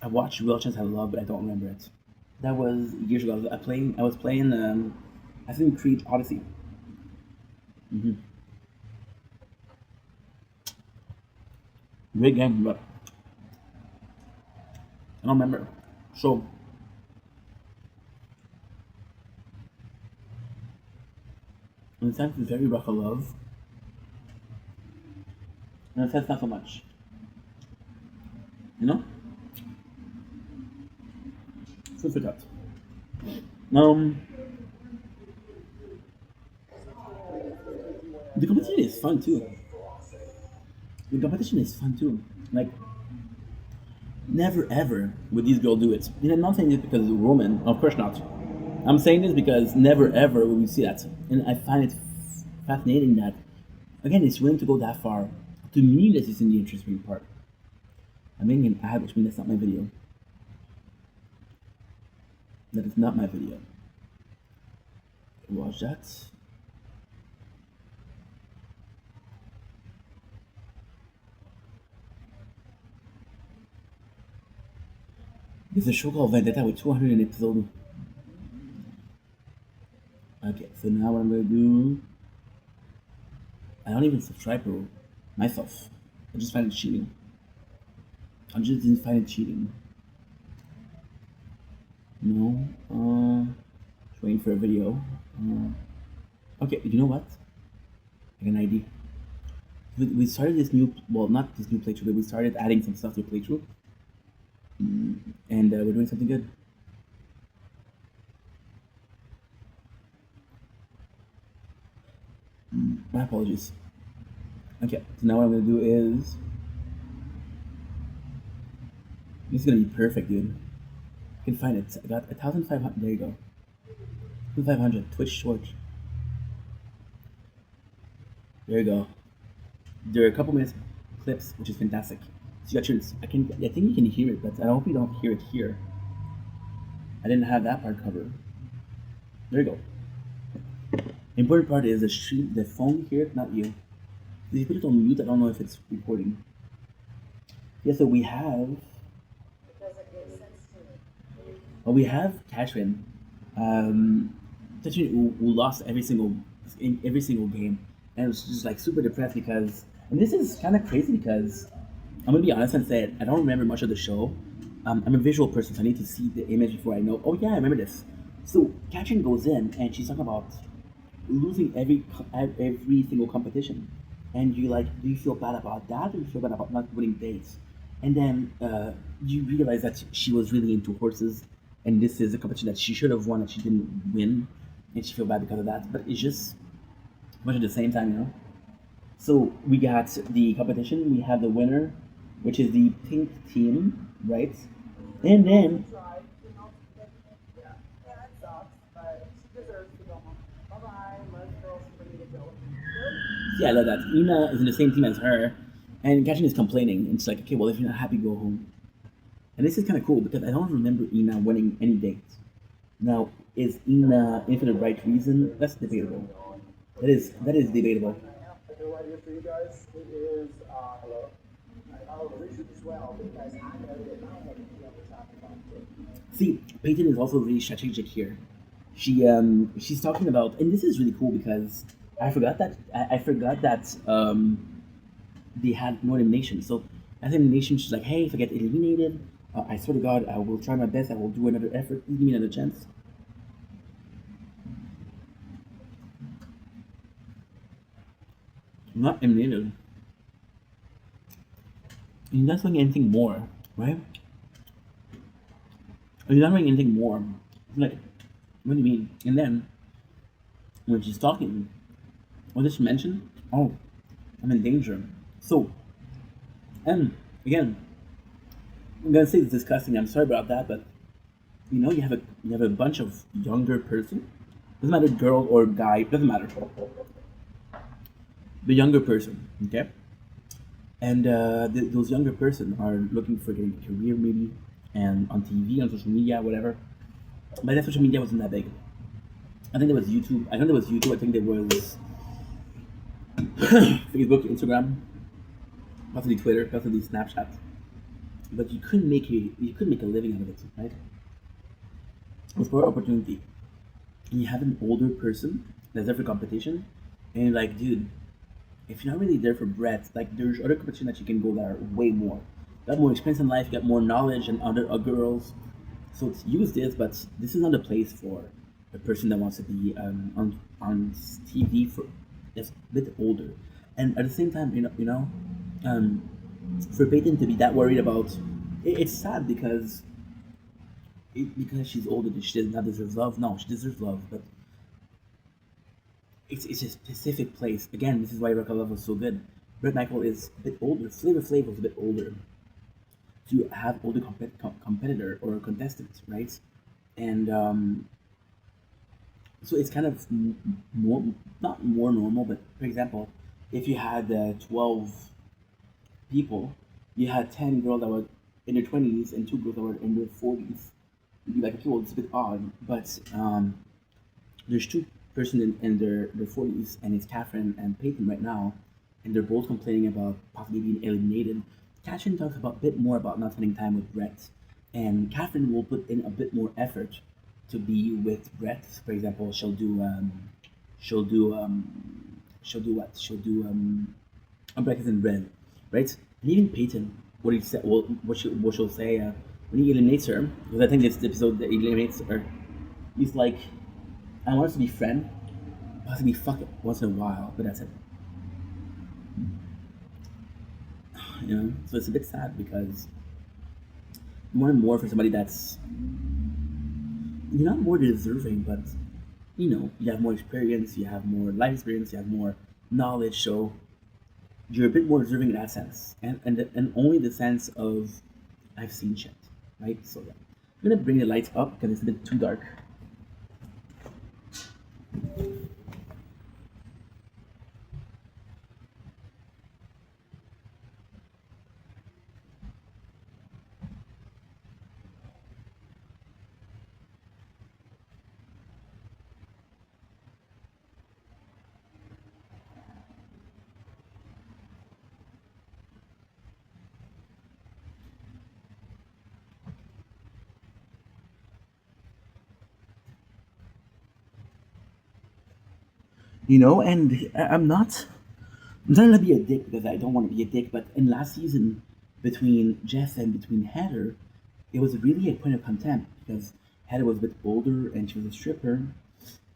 I watched Real Chance Have Love, but I don't remember it. That was years ago. I was playing. I think Creed Odyssey. hmm Great game, but I don't remember. So in a sense, it's very Rock of Love. In a sense, not so much. You know. Food for thought. Um, the competition is fun too. The competition is fun too. Like, never ever would these girls do it. And I'm not saying this because it's a woman. Of course not. I'm saying this because never ever would we see that. And I find it fascinating that, again, it's willing to go that far. To me, this is in the interesting part. I'm making an ad, which means that's not my video. That is not my video. Watch that. There's a show called Vendetta with 200 episodes. Okay, so now what I'm gonna do, I don't even subscribe to myself. I just find it cheating. I just didn't find it cheating. No, just waiting for a video. Okay, you know what? I got an idea. we started this new, well, not this new playthrough, but we started adding some stuff to the playthrough, and we're doing something good. My apologies. Okay, so now what I'm gonna do is this is gonna be perfect, dude. I can find it. I got 1,500. There you go. 2,500 Twitch short. There you go. There are a couple minutes clips, which is fantastic. So you got your. I think you can hear it, but I hope you don't hear it here. I didn't have that part covered. There you go. The important part is the phone here, not you. If you put it on mute, I don't know if it's recording. Yeah, so we have. It doesn't make sense to me. Well, we have Catherine, who lost every single game, and it was just like super depressed because, and this is kind of crazy because I'm gonna be honest and say it, I don't remember much of the show. I'm a visual person, so I need to see the image before I know. Oh yeah, I remember this. So Catherine goes in and she's talking about losing every single competition, and you like, do you feel bad about that, or do you feel bad about not winning dates? And then you realize that she was really into horses, and this is a competition that she should have won and she didn't win, and she feel bad because of that. But it's just much at the same time, you know. So we got the competition. We have the winner, which is the pink team, right? And then Tried, yeah, it sucks, but she deserves to go home. Bye-bye, let's girls ready to go. yeah, I love that. Ina is in the same team as her, and Catherine is complaining. And it's like, okay, well, if you're not happy, go home. And this is kind of cool because I don't remember Ina winning any dates. Now, is Ina in for the right reason? That's debatable. That is debatable. I feel right here for you guys. It is, hello. I'll reach it as well because I know that I have to be on the top of it. See, Peyton is also really strategic here. She's talking about, and this is really cool because I forgot that they had no elimination. So as elimination, she's like, hey, if I get eliminated, I swear to God, I will try my best. I will do another effort. Please give me another chance. I'm not eliminated. You're not doing anything more, right? You're not doing anything more. Like, what do you mean? And then, when she's talking, what did she mention? Oh, I'm in danger. So, and again, I'm gonna say it's disgusting. I'm sorry about that, but you have a bunch of younger person. Doesn't matter girl or guy. Doesn't matter. The younger person, okay? And those younger person are looking for getting a career maybe, and on TV, on social media, whatever. But that social media wasn't that big. I think there was YouTube. I know there was YouTube. I think there was Facebook, Instagram, possibly Twitter, possibly Snapchat. But you couldn't make a living out of it, right? It was for opportunity. And you have an older person that's there for competition, and you're like, dude, if you're not really there for breadth, like there's other competition that you can go that are way more. You got more experience in life, you got more knowledge than other girls. So use this, but this is not the place for a person that wants to be on TV for that's a bit older. And at the same time, for Peyton to be that worried about it's sad because she's older and she does not deserve love. No, she deserves love, but it's a specific place. Again, this is why Rebecca Love was so good. Brett Michael is a bit older. Flavor Flav was a bit older. So you have older competitor or contestant, right? And so it's kind of more, not more normal, but for example, if you had 12 people, you had 10 girls that were in their 20s and 2 girls that were in their 40s. You'd be like, okay, well, it's a bit odd, but there's 2 person in their 40s, and it's Catherine and Peyton right now, and they're both complaining about possibly being eliminated. Catherine talks about a bit more about not spending time with Brett, and Catherine will put in a bit more effort to be with Brett. For example, she'll do what? She'll do Breakfast in Red, right? And even Peyton, what she'll say when he eliminates her, because I think it's the episode that he eliminates her. He's like, I want us to be friends. I want us to be fucking once in a while, but that's it. you know. So it's a bit sad because you want more for somebody that's you're not more deserving, but you know, you have more experience, you have more life experience, you have more knowledge, so you're a bit more deserving in that sense, and only the sense of I've seen shit, right? So yeah, I'm gonna bring the lights up because it's a bit too dark. You know, and I'm trying to be a dick because I don't want to be a dick, but in last season, between Jess and between Heather, it was really a point of contempt because Heather was a bit older and she was a stripper.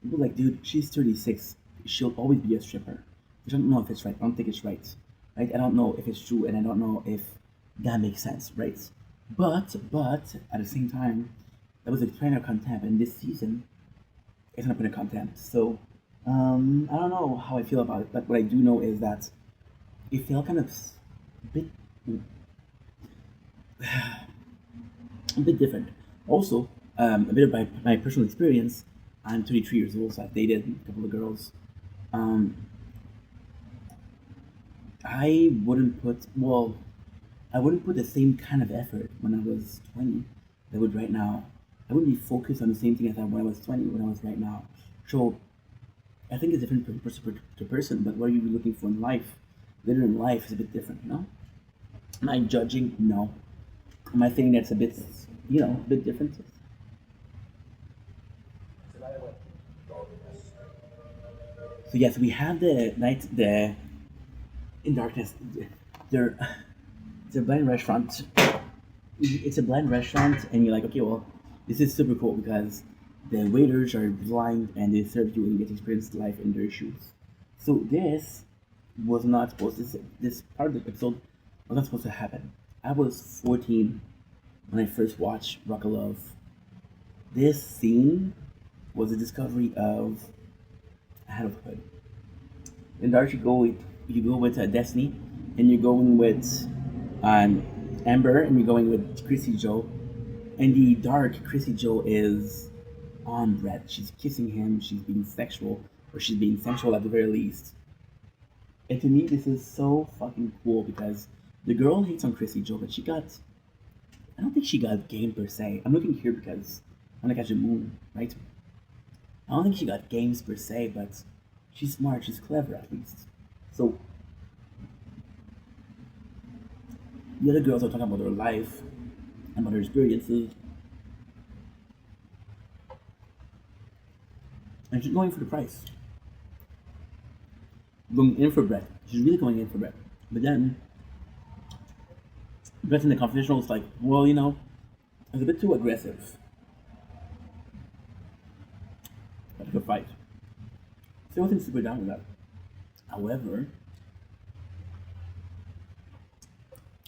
People were like, dude, she's 36. She'll always be a stripper. I don't know if it's right. I don't think it's right. Right? I don't know if it's true, and I don't know if that makes sense, right? But at the same time, that was a point of contempt, and this season, it's not a point of contempt. So, I don't know how I feel about it, but what I do know is that it felt kind of bit a bit different. Also, a bit of my personal experience. I'm 23 years old, so I've dated a couple of girls. Um, I wouldn't put well, I wouldn't put the same kind of effort when I was 20 that I would right now. I wouldn't be focused on the same thing as I when I was 20 when I was right now. So I think it's different from person to person. But what are you looking for in life? Later in life is a bit different, you know. Am I judging? No. Am I saying that's a bit, you know, a bit different? So yes, we have the night the in darkness. There, it's a blind restaurant. It's a blind restaurant, and you're like, okay, well, this is super cool because the waiters are blind and they serve you and you get to experience life in their shoes. So this was not supposed to. This part of the episode was not supposed to happen. I was 14 when I first watched Rock of Love. This scene was a discovery of adulthood. In Dark, you go with Destiny, and you're going with um, Amber, and you're going with Chrissy Joe. In the Dark, Chrissy Joe is on Brett. She's kissing him. She's being sexual, or she's being sensual at the very least. And to me, this is so fucking cool because the girl hates on Chrissy Joe, but she got. I don't think she got game per se. I'm looking here because I want to catch a moon, right? I don't think she got games per se, but she's smart, she's clever at least. So the other girls are talking about their life, about their experiences, and she's going for the price. Going in for Brett. She's really going in for Brett. But then Brett in the confidential is like, well, you know, it's a bit too aggressive. Like a fight. So I wasn't super down with that. However,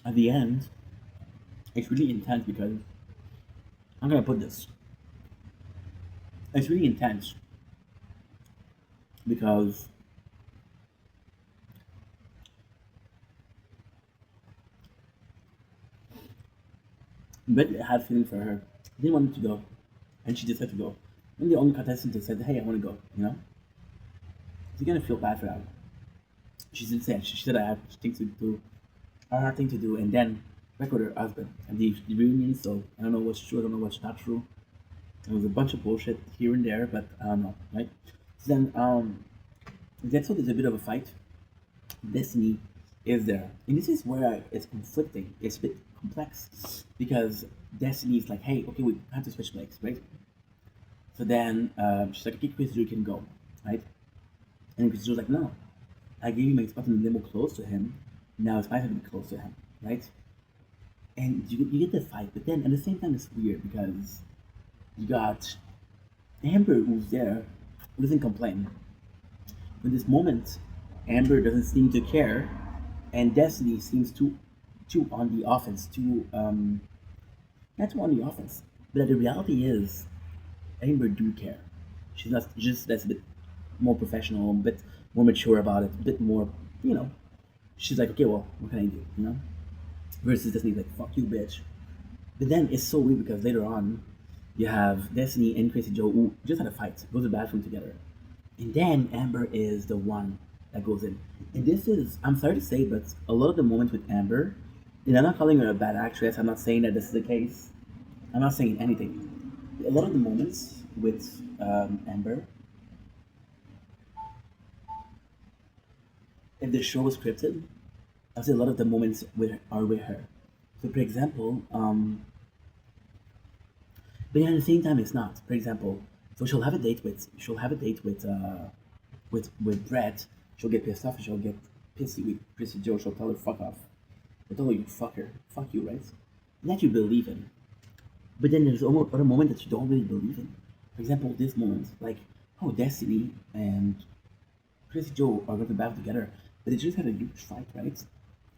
at the end, it's really intense because I'm gonna put this. It's really intense because Brett had feelings for her. Didn't want me to go, and she decided to go. And the only contestant that said, "Hey, I want to go," you know. So you're gonna feel bad for that. She didn't say it. She said I have things to do, a hard thing to do, and then back with her husband and the reunion. So I don't know what's true. I don't know what's not true. It was a bunch of bullshit here and there, but I don't know, right? So then that's why there's a bit of a fight. Destiny is there, and this is where it's conflicting. It's a bit complex because Destiny is like, hey, okay, we have to switch legs, right? So then she's like, okay, Chris, you can go, right? And Chris was like, no, I gave you my spot in the limo close to him. Now it's my time to be close to him, right? And you get the fight, but then at the same time, it's weird because you got Amber who's there, who doesn't complain. In this moment, Amber doesn't seem to care, and Destiny seems to too on the offense, not too on the offense. But the reality is, Amber do care. She's not just that's a bit more professional, a bit more mature about it, a bit more, you know. She's like, okay, well, what can I do, you know? Versus Destiny like, fuck you, bitch. But then it's so weird because later on, you have Destiny and Crazy Joe who just had a fight, go to the bathroom together. And then Amber is the one that goes in. And this is, I'm sorry to say, but a lot of the moments with Amber, and I'm not calling her a bad actress, I'm not saying that this is the case, I'm not saying anything. A lot of the moments with Amber, if the show was scripted, I'd say a lot of the moments are with her. So, for example, but at the same time, it's not. For example, so she'll have a date with Brett. She'll get pissed off and she'll get pissy with Chrissy Joe. She'll tell her fuck off. She'll tell her you fucker, fuck you, right? And that you believe in. But then there's other moments that you don't really believe in. For example, this moment, like, oh, Destiny and Chrissy Joe are going to battle together, but they just had a huge fight, right?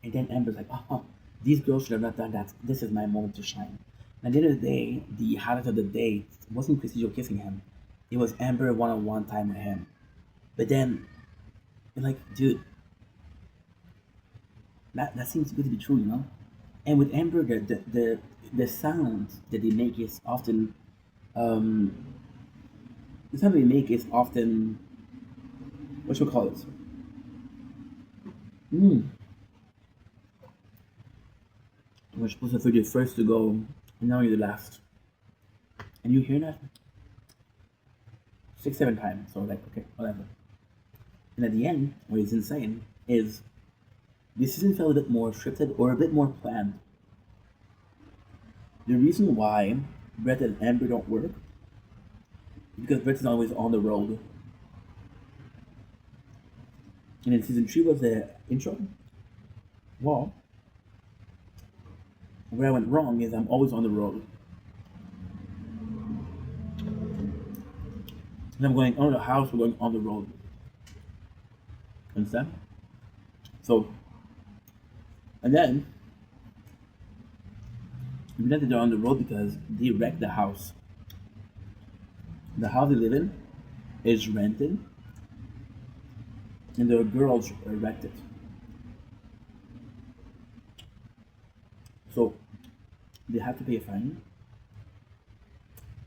And then Amber's like, oh, these girls should have not done that. This is my moment to shine. And at the end of the day, the highlight of the day wasn't Chrissy Joe kissing him. It was Amber one-on-one time with him. But then, you're like, dude, that seems good to be true, you know? And with Amber, the sound that they make is often, um, the sound they make is often, what should we call it? We're supposed to be the first to go, and now you're the last. And you hear that 6, 7 times. So like, okay, whatever. And at the end, what is insane is this season felt a bit more scripted or a bit more planned. The reason why Brett and Amber don't work is because Brett is always on the road. And in season 3 was the intro. Well, where I went wrong is I'm always on the road. And I'm going on the house, we're going on the road. Understand? So, and then we know that they're on the road because they wrecked the house. The house they live in is rented, and the girls wrecked it. So they have to pay a fine.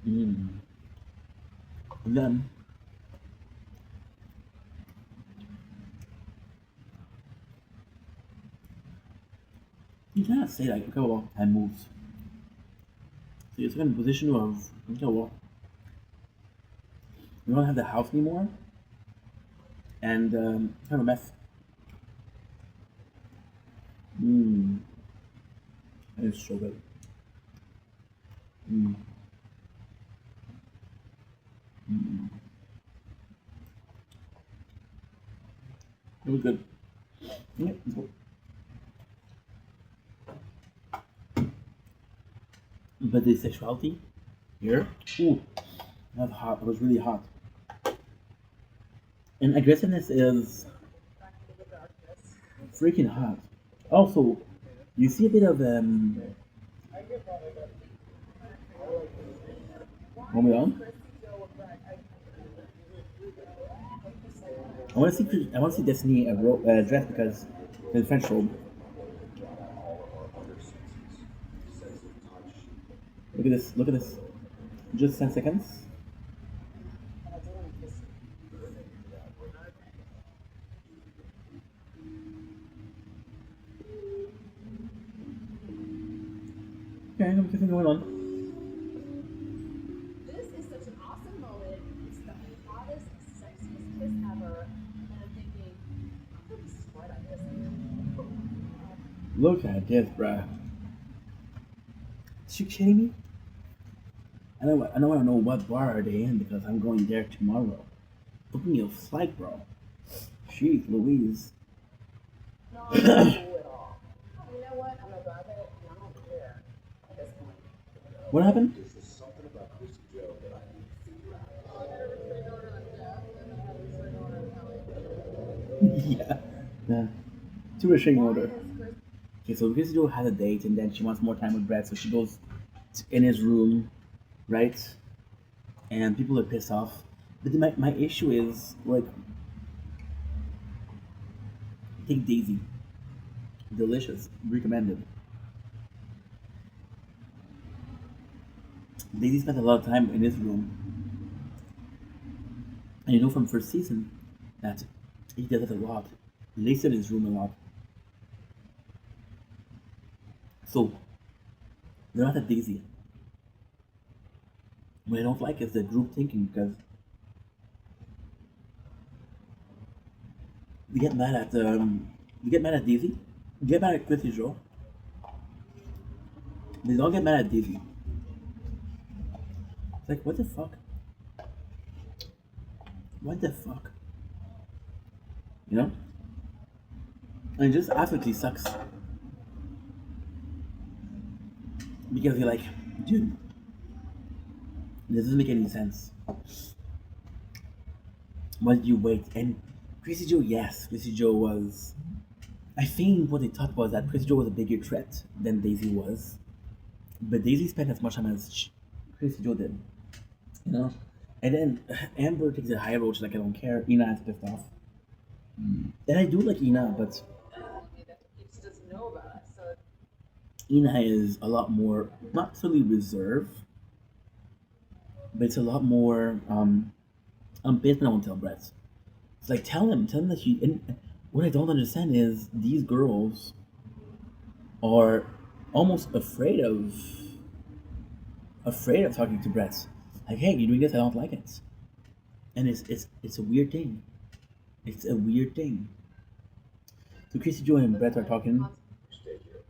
And then you cannot say like, okay, well, I moved. So you're in a position of, okay, well, we don't have the house anymore, and kind of a mess. It's so good. It was good. Yeah, it was good. But the sexuality here, ooh, that's hot. It was really hot. And aggressiveness is freaking hot. Also, you see a bit of Hold me on. I want to see Destiny dress because in the French robe. Look at this. Look at this. Just 10 seconds. Okay, I'm keeping going on. This is such an awesome moment. It's the hottest, sexiest kiss ever. And I'm thinking, I'm gonna sweat on this. Look at this, bruh. Is you kidding me? I don't want to know what bar are they in because I'm going there tomorrow. Book me a flight, bro. Jeez Louise. No, I'm not cool at all. You know what? I'm gonna drive it and I don't care at this point. What happened? Yeah. Yeah. To a restraining order. Okay, so Chrissy Joe has a date, and then she wants more time with Brett, so she goes in his room, right? And people are pissed off. But then my issue is, like, take Daisy. Delicious. Recommended. Daisy spent a lot of time in his room. And you know from first season that he does it a lot. He lays in his room a lot. So, they're not at Daisy. What I don't like is the group thinking, because they get mad at Daisy. They get mad at Chrissy Joe. They don't get mad at Daisy. It's like, what the fuck? What the fuck? You know? And it just absolutely sucks. Because you're like, dude, this doesn't make any sense. Why did you wait? And Chrissy Joe, yes, Chrissy Joe was. I think what they thought was that Chrissy Joe was a bigger threat than Daisy was. But Daisy spent as much time as Chrissy Joe did. You know? And then Amber takes a high road, she's like, I don't care. Ina is pissed off. And I do like Ina, but He just doesn't know about us, so Ina is a lot more, not fully reserved, but it's a lot more, I'm pissed and I won't tell Brett. It's like, tell him that she, and what I don't understand is these girls are almost afraid of talking to Brett. Like, hey, you're doing this, I don't like it. And it's a weird thing. It's a weird thing. So Chrissy Joe and Brett are talking. Stay here.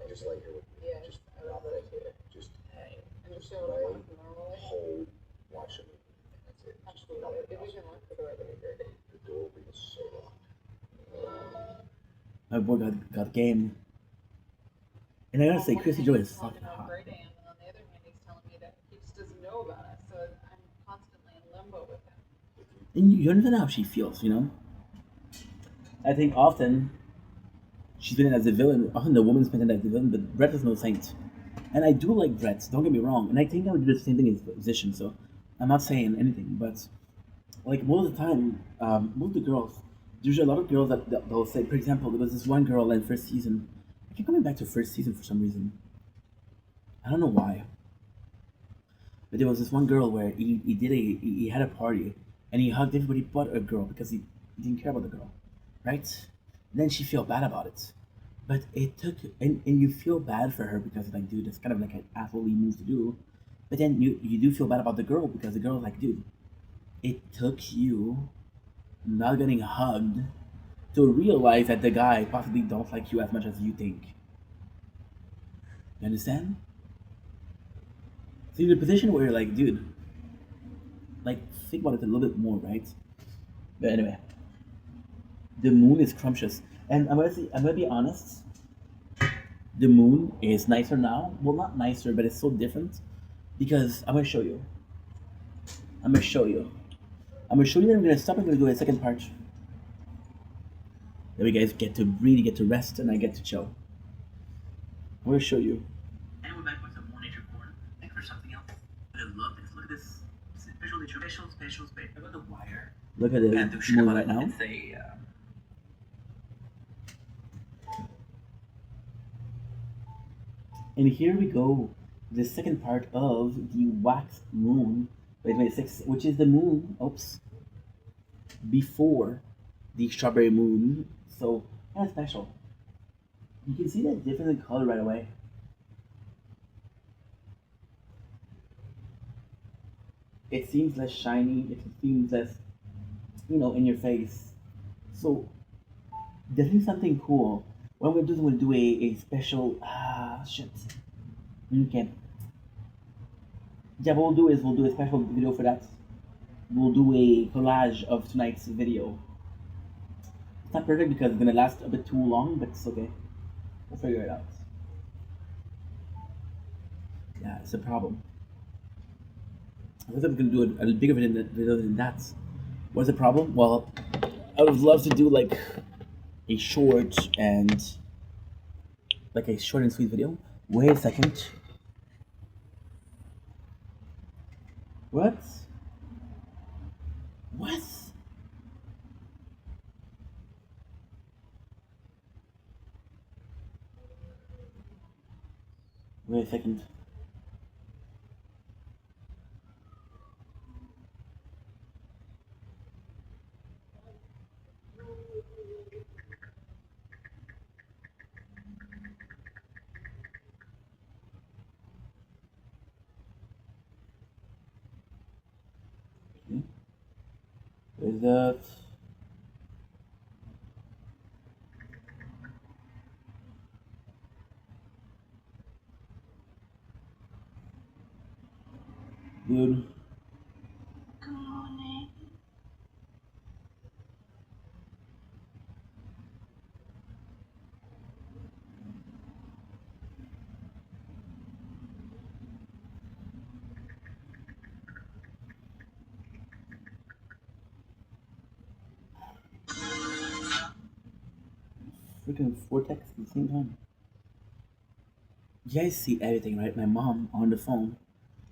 I just lay here with me. Yeah, Just I love not it. right there. Just hang. And Just show what I lay, want normally. hold, watch a movie. That's it. Just Absolutely. nothing If we else. can look for the right way. The door will be so locked. My boy got game. And I gotta say, Chrissy Joe is He's telling fucking me how hot. great I am, and on the other hand, he's telling me that he just doesn't know about us, so I'm constantly in limbo with him. And you understand how she feels, you know? I think often she's been as a villain, often the woman's been as a villain, but Brett is no saint. And I do like Brett, don't get me wrong. And I think I would do the same thing in his position, so I'm not saying anything, but like most of the time, most of the girls, there's a lot of girls that'll say, for example, there was this one girl in first season. I keep coming back to first season for some reason. I don't know why. But there was this one girl where he had a party and he hugged everybody but a girl because he didn't care about the girl, right? Then she felt bad about it, but it took and you feel bad for her because like, dude, it's kind of like an athlete move to do. But then you do feel bad about the girl because the girl's like, dude, it took you not getting hugged to realize that the guy possibly don't like you as much as you think. You understand? So you're in a position where you're like, dude, like think about it a little bit more, right? But anyway, the moon is scrumptious, and I'm gonna be honest. The moon is nicer now. Well, not nicer, but it's so different because I'm gonna show you. I'm gonna show you. I'm gonna show you. Then I'm gonna stop. I'm gonna do a second part. Then we guys get to really get to rest, and I get to chill. I'm gonna show you. And we're back with some more nature corn. Think for something else. I love this. Look at this. Special nature. Special space. Look at the wire. Look at the moon right now. It's a And here we go. The second part of the wax moon, 2026, which is the moon. Oops. Before the strawberry moon. So kind of special. You can see that difference in color right away. It seems less shiny, it seems less, in your face. So, definitely something cool. What we'll do a special, shit. Okay. Yeah, what we'll do is we'll do a special video for that. We'll do a collage of tonight's video. It's not perfect because it's gonna last a bit too long, but it's okay. We'll figure it out. Yeah, it's a problem. I thought I was gonna do a bigger video than that. What's the problem? Well, I would love to do like a short and like a short and sweet video. Wait a second. What? What? Wait a second. Okay. Is that? Dude. Freaking vortex at the same time. You guys see everything, right? My mom on the phone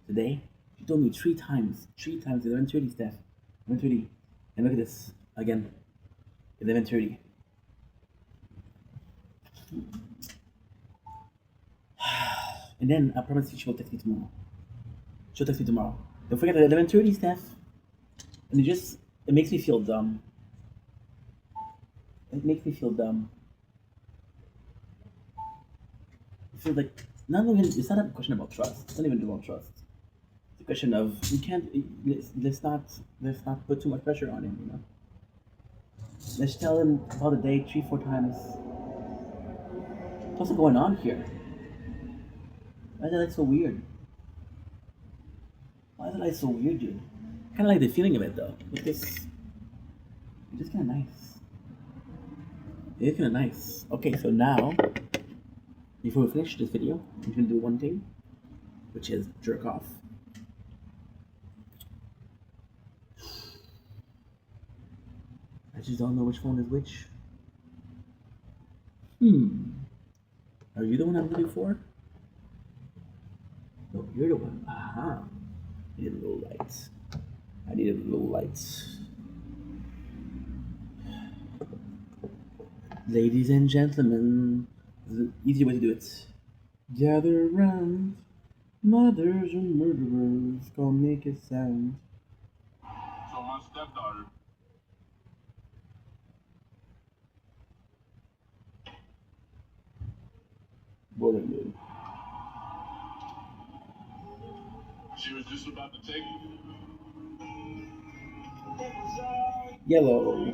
today, she told me three times, 11:30 stuff, 11:30, and look at this again, 11:30. And then I promise you she will text me tomorrow. She'll text me tomorrow. Don't forget the 11:30 stuff. And it makes me feel dumb. It makes me feel dumb. I feel like it's not a question about trust. It's not even about trust. It's a question of we can't let's not put too much pressure on him, you know. Let's tell him about the day 3-4 times. What's going on here? Why is that like so weird? Why is it like so weird, dude? Kinda like the feeling of it though. It's just kinda nice. It is kinda nice. Okay, so now before we finish this video, I'm gonna do one thing, which is jerk off. I just don't know which phone is which. Are you the one I'm looking for? No, you're the one. Aha. I need a little light. I need a little light. Ladies and gentlemen, this is an easy way to do it. Gather around, mothers and murderers, go make a sound. So my stepdaughter. Boring, dude. She was just about to take Yellow.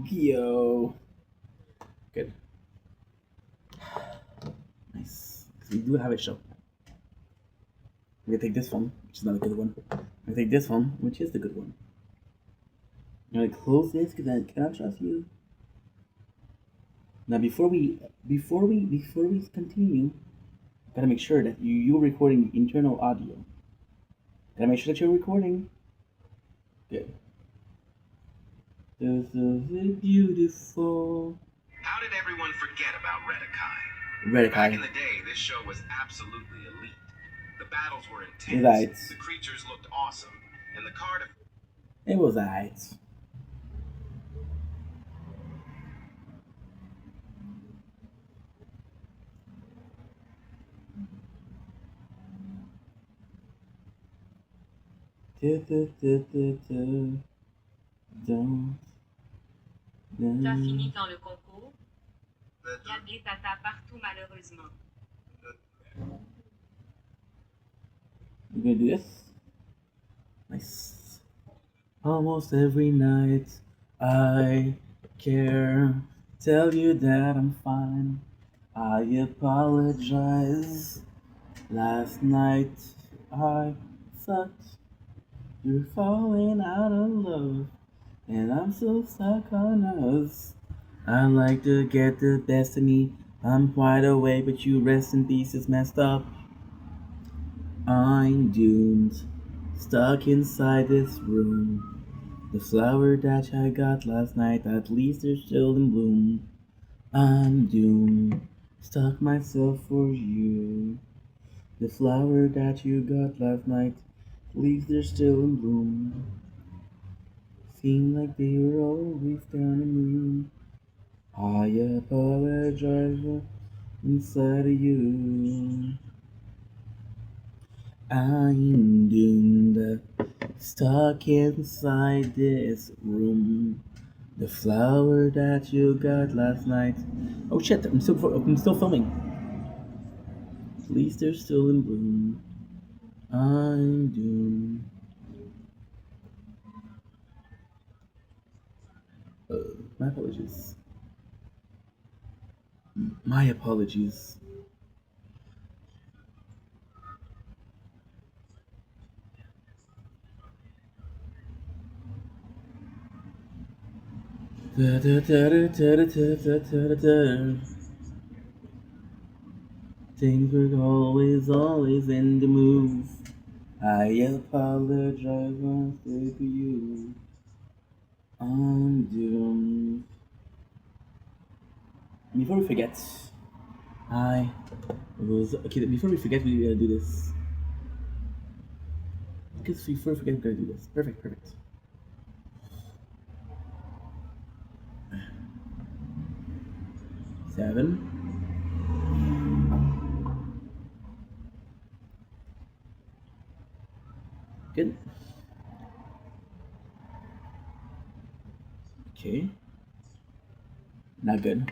Yo. Good. Nice. Because we do have a show. I'm gonna take this one, which is not a good one. I'm gonna take this one, which is the good one. I'm gonna close this because I cannot trust you. Now before we continue, gotta make sure that you're recording internal audio. Gotta make sure that you're recording. Good. This is beautiful. How did everyone forget about Redekai? Redekai. Back in the day, this show was absolutely elite. The battles were intense. Right. The creatures looked awesome, and the card. It was alright. T'as fini dans le concours? Y a des tatas partout malheureusement. You gonna do this? Nice. Almost every night I care. Tell you that I'm fine. I apologize. Last night I thought you're falling out of love. And I'm so stuck on us. I like to get the best of me. I'm wide awake, but you rest in pieces messed up. I'm doomed, stuck inside this room. The flower that I got last night, at least they're still in bloom. I'm doomed, stuck myself for you. The flower that you got last night, leaves they're still in bloom. Seem like they were always down in me. I apologize for inside of you. I'm doomed, stuck inside this room. The flower that you got last night. Oh shit! I'm still filming. At least they're still in bloom. I'm doomed. My apologies. My apologies. Da, da, da, da, da, da, da, da, da. Things were always in the move. I apologize once to you. I'm doomed. Before we forget, I was okay. Before we forget, we're gonna do this. Because before we forget, we're gonna do this. Perfect, perfect. Seven. Good. Okay. Not good.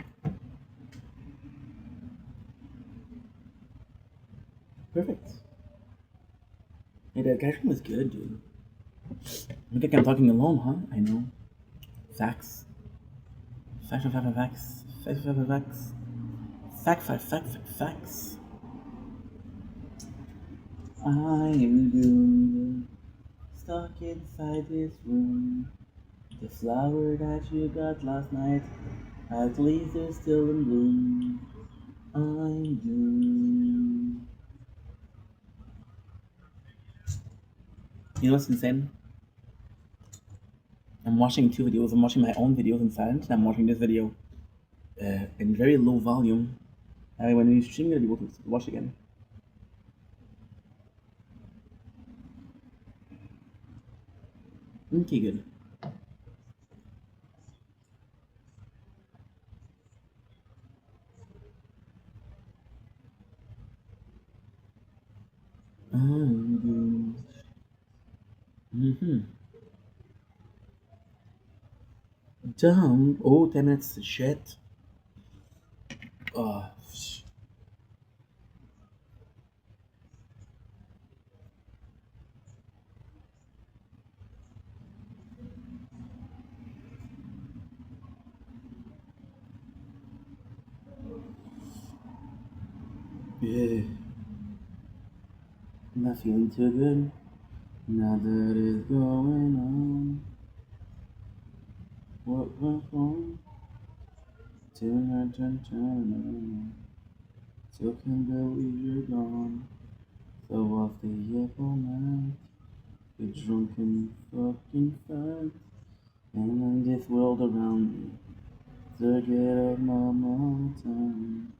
Perfect. Hey, that guy was good, dude. Look like I'm talking alone, huh? I know. Facts. Facts, facts, facts, facts. Facts, facts, facts. Facts. I'm doomed. Stuck inside this room. The flower that you got last night, at least is still in bloom. I'm doomed. You know what's insane? I'm watching two videos. I'm watching my own videos in silence, and I'm watching this video in very low volume. And when we stream, you'll be able to watch again. Okay, good. I'm doomed. Dumb. Oh, 10 minutes. Shit. Oh, yeah. Not feeling too good. Now that is going on. What went wrong? Turn. Still can't believe you're gone. So I'll stay up all night. Get drunk and fucking fight. And then this world around me. To get up my mountain.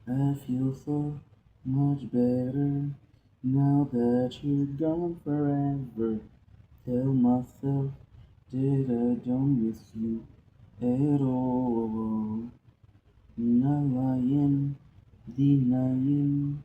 I feel so much better now that you're gone forever. Tell myself that I don't miss you at all. Not lying, denying.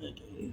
Okay.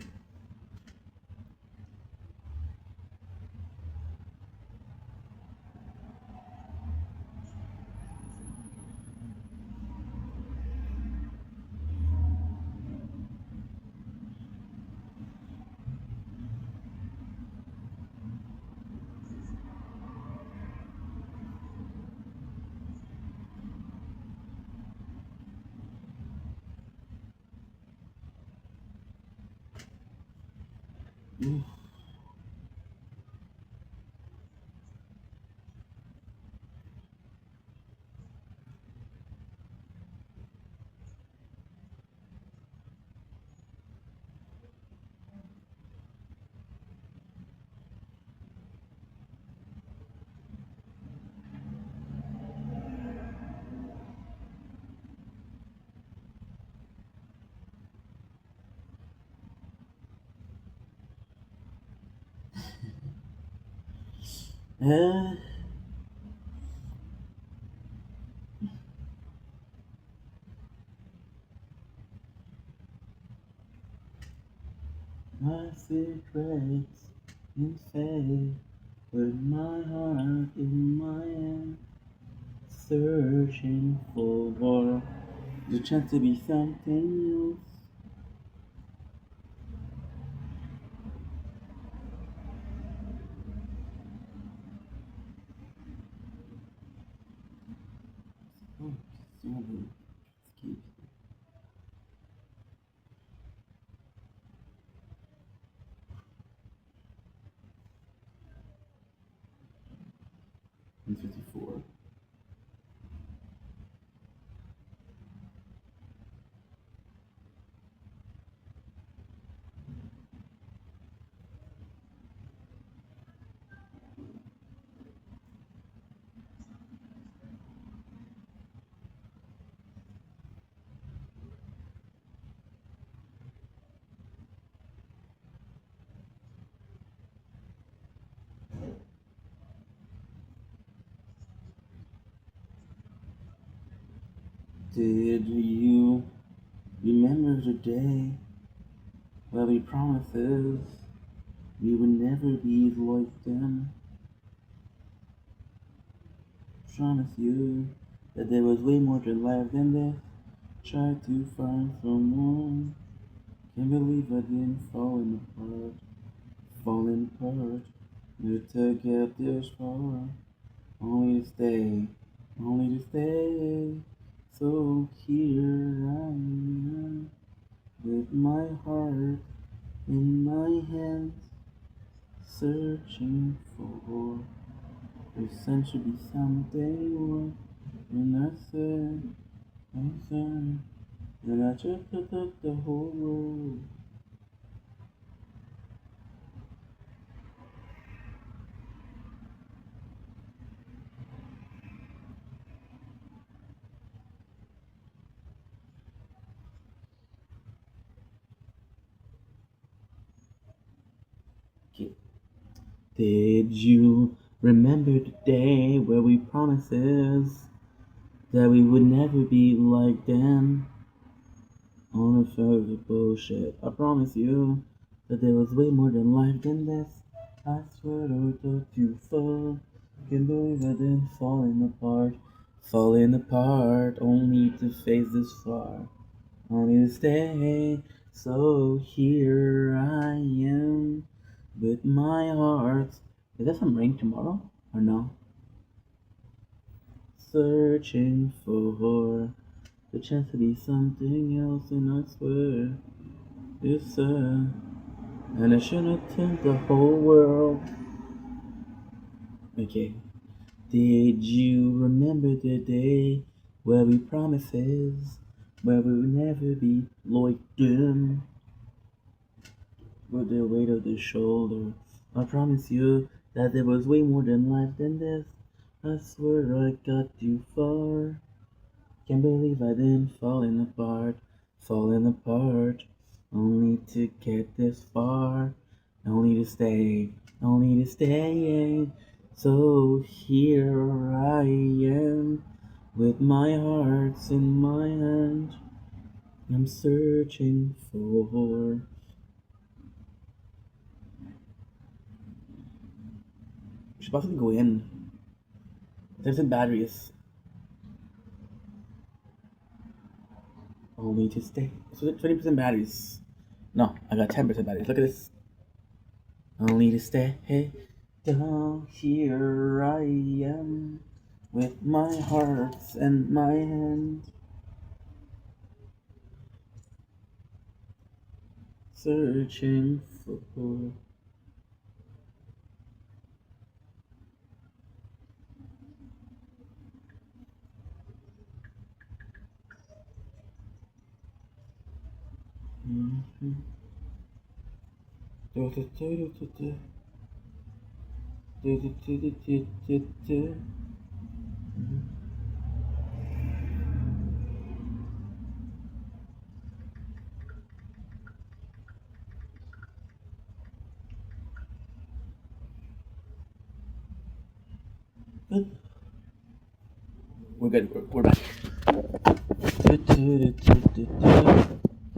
My secrets in faith, with my heart in my hand, searching for the chance to be something else. Oh, sorry. Excuse me. I'm 54. Did you remember the day where we promises we would never be like them? Promise you that there was way more to life than this. Tried to find someone. Can't believe I didn't falling apart. You took it this far, only to stay. So here I am, with my heart in my hands, searching for. There should be something more. And I said, and I just took the whole world. Okay. Did you remember the day where we promises that we would never be like them? On a further bullshit. I promise you that there was way more than life than this. I swear I thought you fall. Can't believe I didn't falling apart, only to face this far, only to stay. So here I am, with my heart. Is there some rain tomorrow or no? Searching for the chance to be something else, and I swear it's and I shouldn't tempt the whole world. Okay. Did you remember the day where we promises where we would never be like them? With the weight of the shoulder, I promise you that there was way more than life than this. I swear I got too far. Can't believe I didn't falling apart, only to get this far, only to stay. So here I am, with my heart in my hand. I'm searching for We should possibly go in. There's some batteries. Only to stay. So 20% batteries. No, I got 10% batteries. Look at this. Only to stay. Down here I am with my heart and my hand. Searching for. Mm-hmm. We're good. We're back.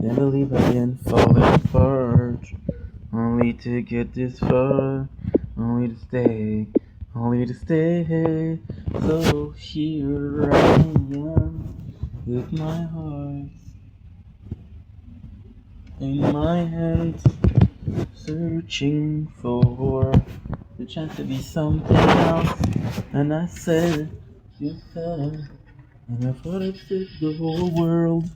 Can't believe I didn't fall apart. Only to get this far. Only to stay. Only to stay. So here I am with my heart in my hand, searching for the chance to be something else. And I said, you said, and I thought it fit the whole world.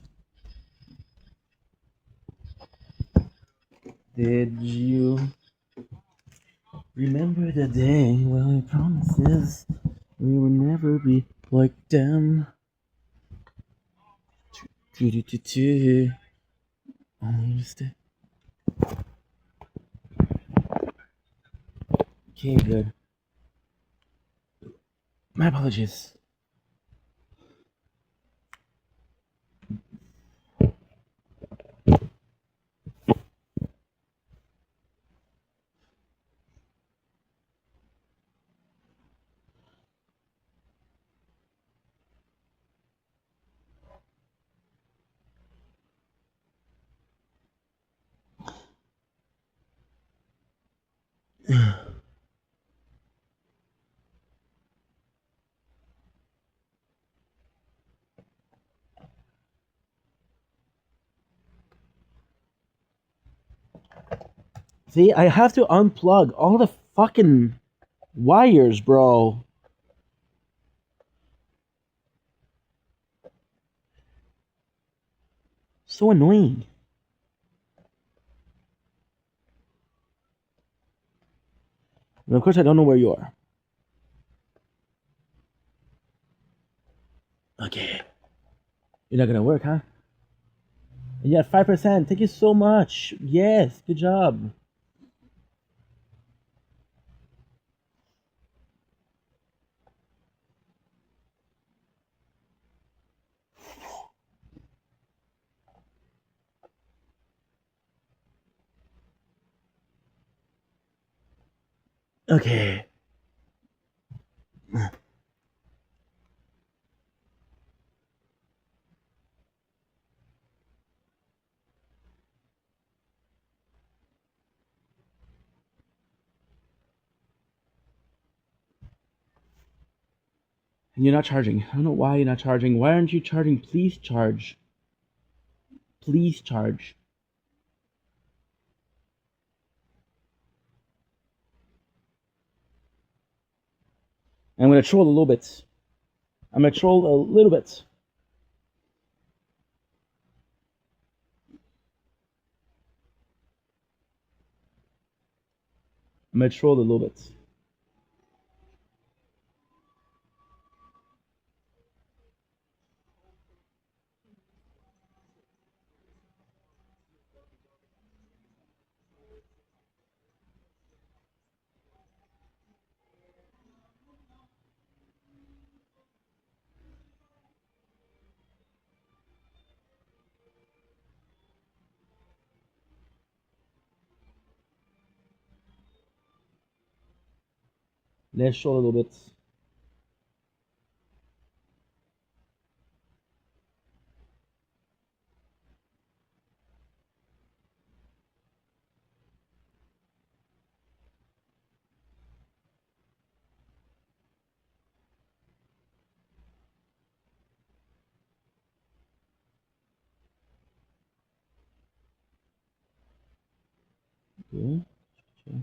Did you remember the day when we promises we would never be like them? Only to stay. Okay, good. My apologies. See, I have to unplug all the fucking wires, bro. So annoying. And of course, I don't know where you are. Okay. You're not gonna work, huh? Yeah, 5%. Thank you so much. Yes, good job. Okay. And you're not charging. I don't know why you're not charging. Why aren't you charging? Please charge. Please charge. I'm gonna troll a little bit. I'm gonna troll a little bit. I'm gonna troll a little bit. Let's troll a little bit. Okay. Okay.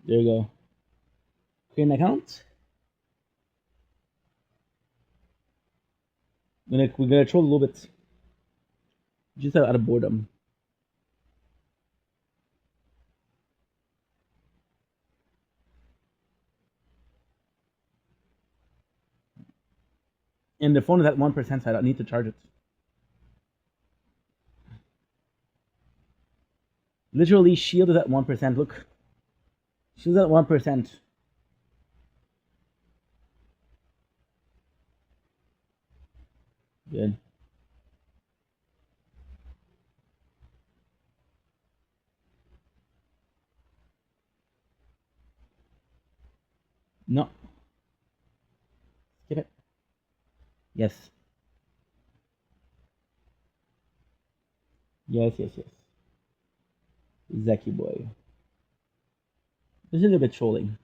There you go. Create an account. We're gonna troll a little bit. Just out of boredom. And the phone is at 1%, so I don't need to charge it. Literally, shield is at 1%. Look. Shield is at 1%. Good. No. Skip it. Yes. Yes, yes, yes. Zeki boy. This is a bit trolling.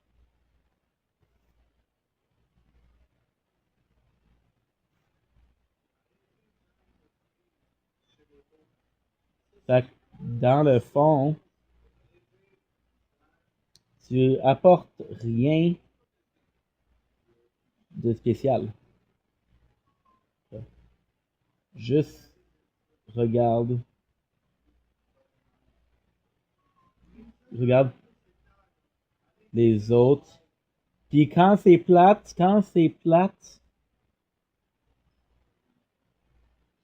Fait que dans le fond, tu apportes rien de spécial. Juste regarde. Regarde les autres. Puis quand c'est plate,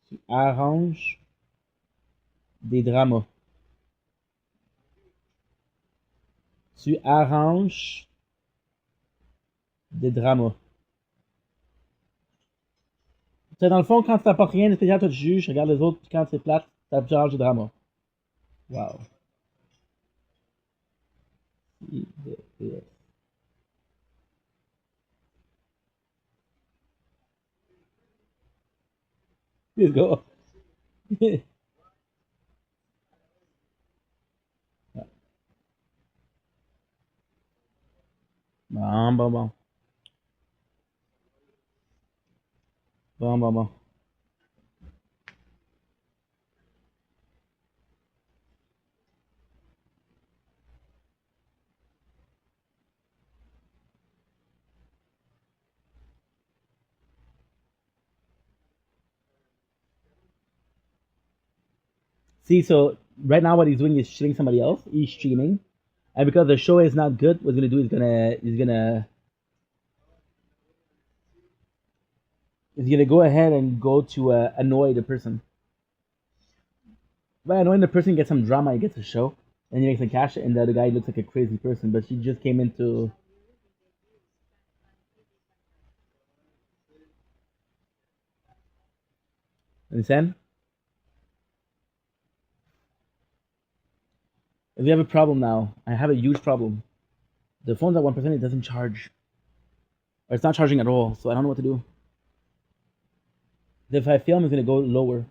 tu arranges des dramas. Tu arranges des dramas. Dans le fond, quand tu n'apportes rien de spécial, toi tu juges, regarde les autres, puis quand c'est plate, tu arranges des dramas. Wow. Let's go. Bon, bon, bon. Bon, bon, bon. See, so right now what he's doing is shitting somebody else. He's streaming, and because the show is not good, what he's gonna do is gonna go ahead and go to annoy the person. By annoying the person, gets some drama, he gets a show, and he makes some cash, and the other guy looks like a crazy person, but she just came into. Understand? If we have a problem now, I have a huge problem. The phone's at 1%, it doesn't charge. Or it's not charging at all, so I don't know what to do. If I film, it's gonna go lower.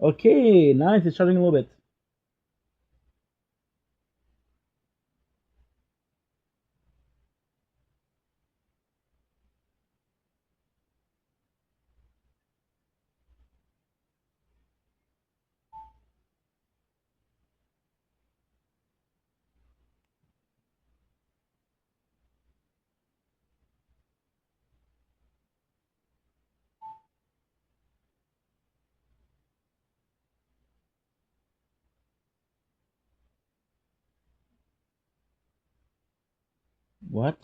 Okay, nice. It's charging a little bit. What?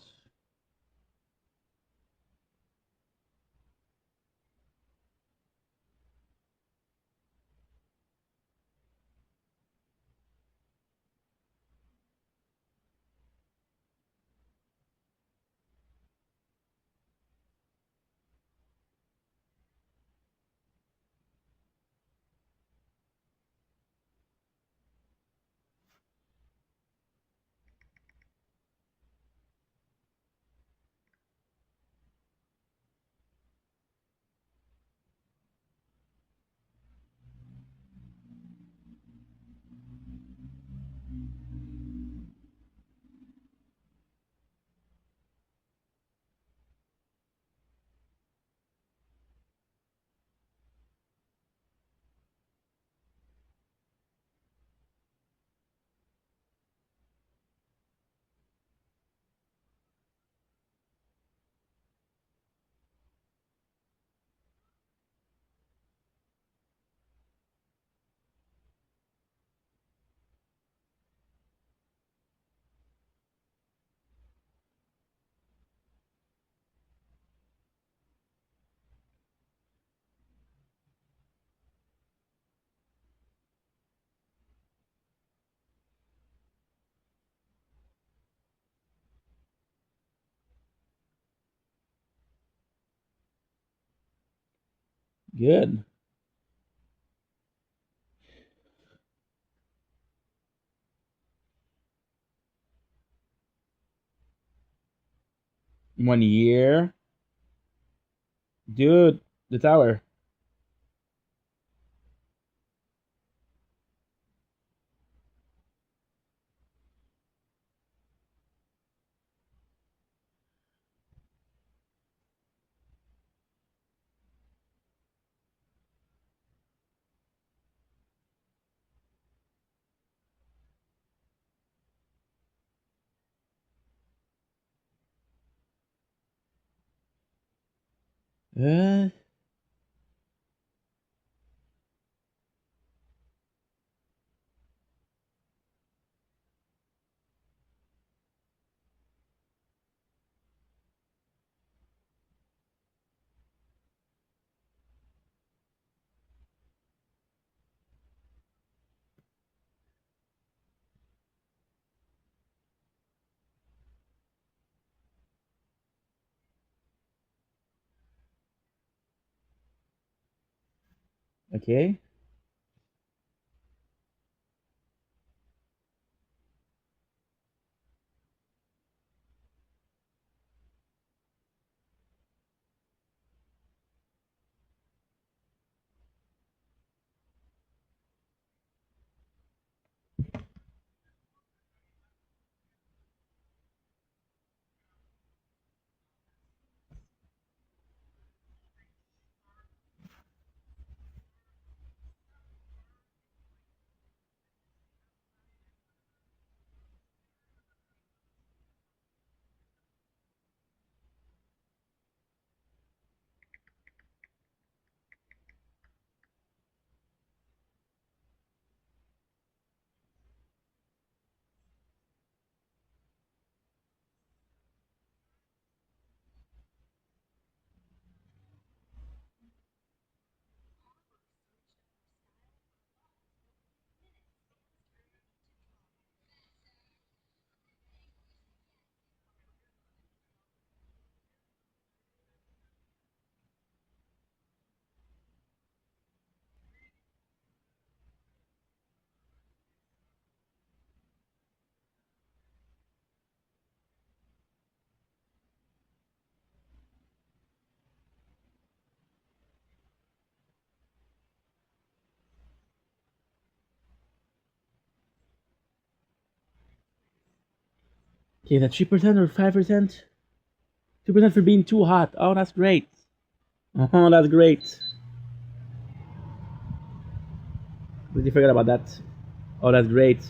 Good. One year. Dude, the tower. Uh, okay. Okay, that's 3% or 5%? 2% for being too hot. Oh, that's great. Oh, that's great. Completely forgot about that. Oh, that's great.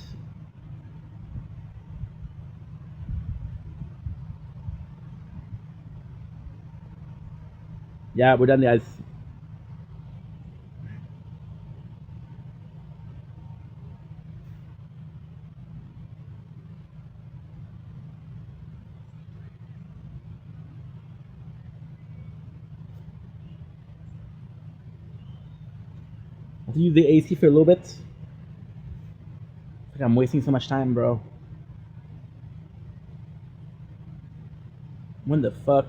Yeah, we're done, guys. I'll use the AC for a little bit. I'm wasting so much time, bro. When the fuck?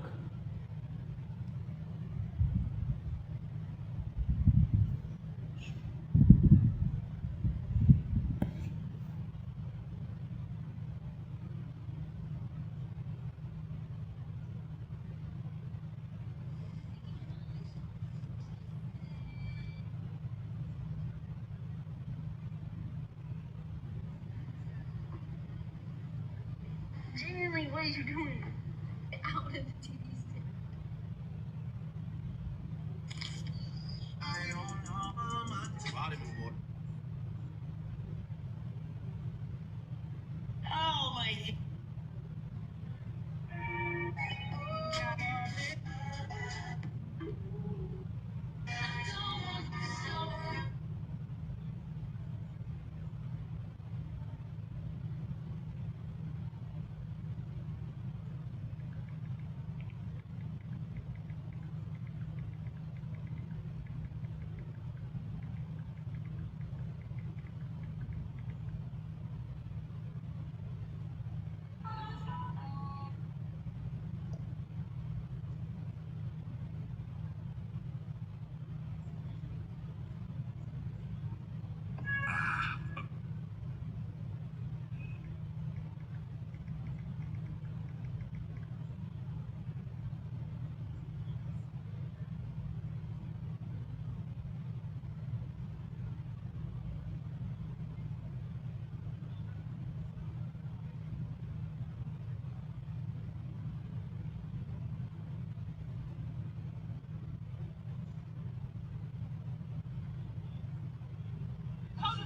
Genuinely, what are you doing? Out of the TV stand. Oh my god.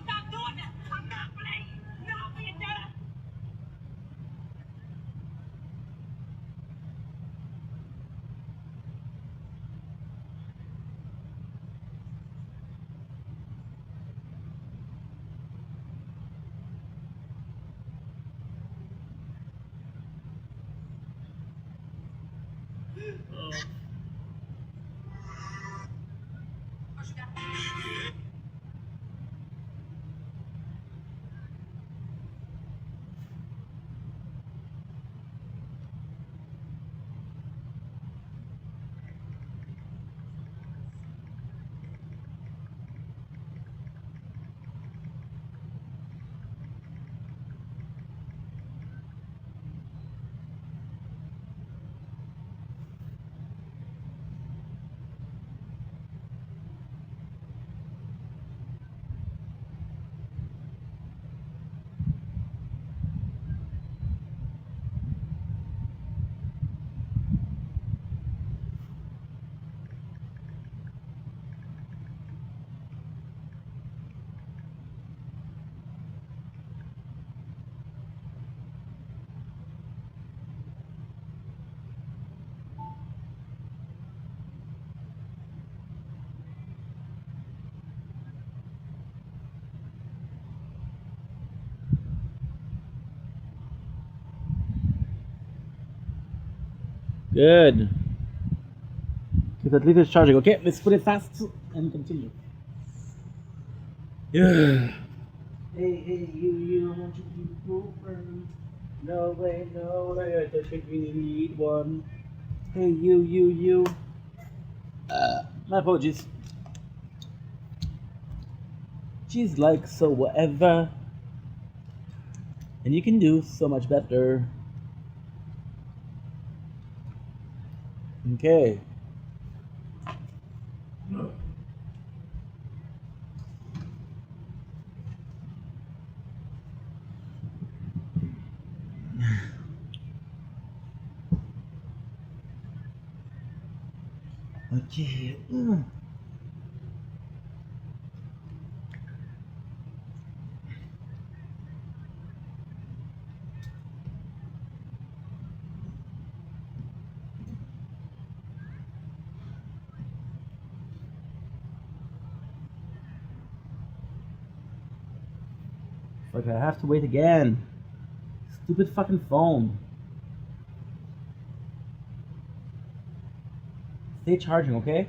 Stop doing that! I'm not playing! No, Vendetta! Good. Because at least it's charging. Okay, let's put it fast and continue. Yeah. Hey, you want you to go friend? No way, I just think we need one. Hey, you. My apologies. She's like, so whatever. And you can do so much better. Okay. Okay. Fuck, I have to wait again. Stupid fucking phone. Stay charging, okay?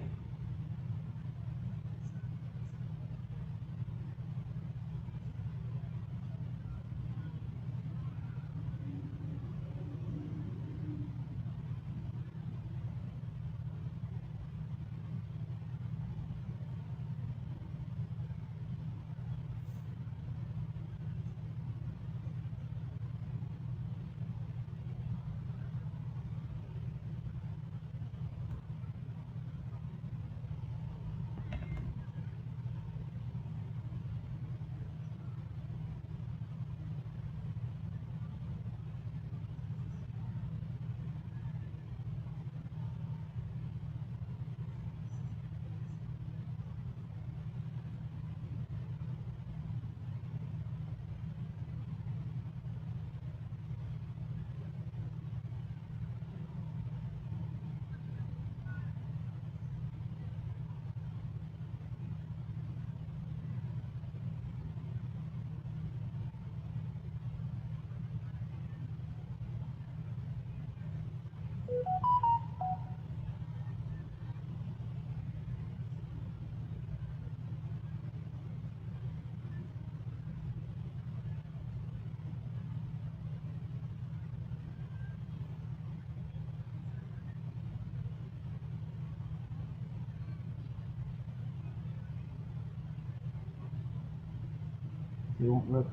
It won't work.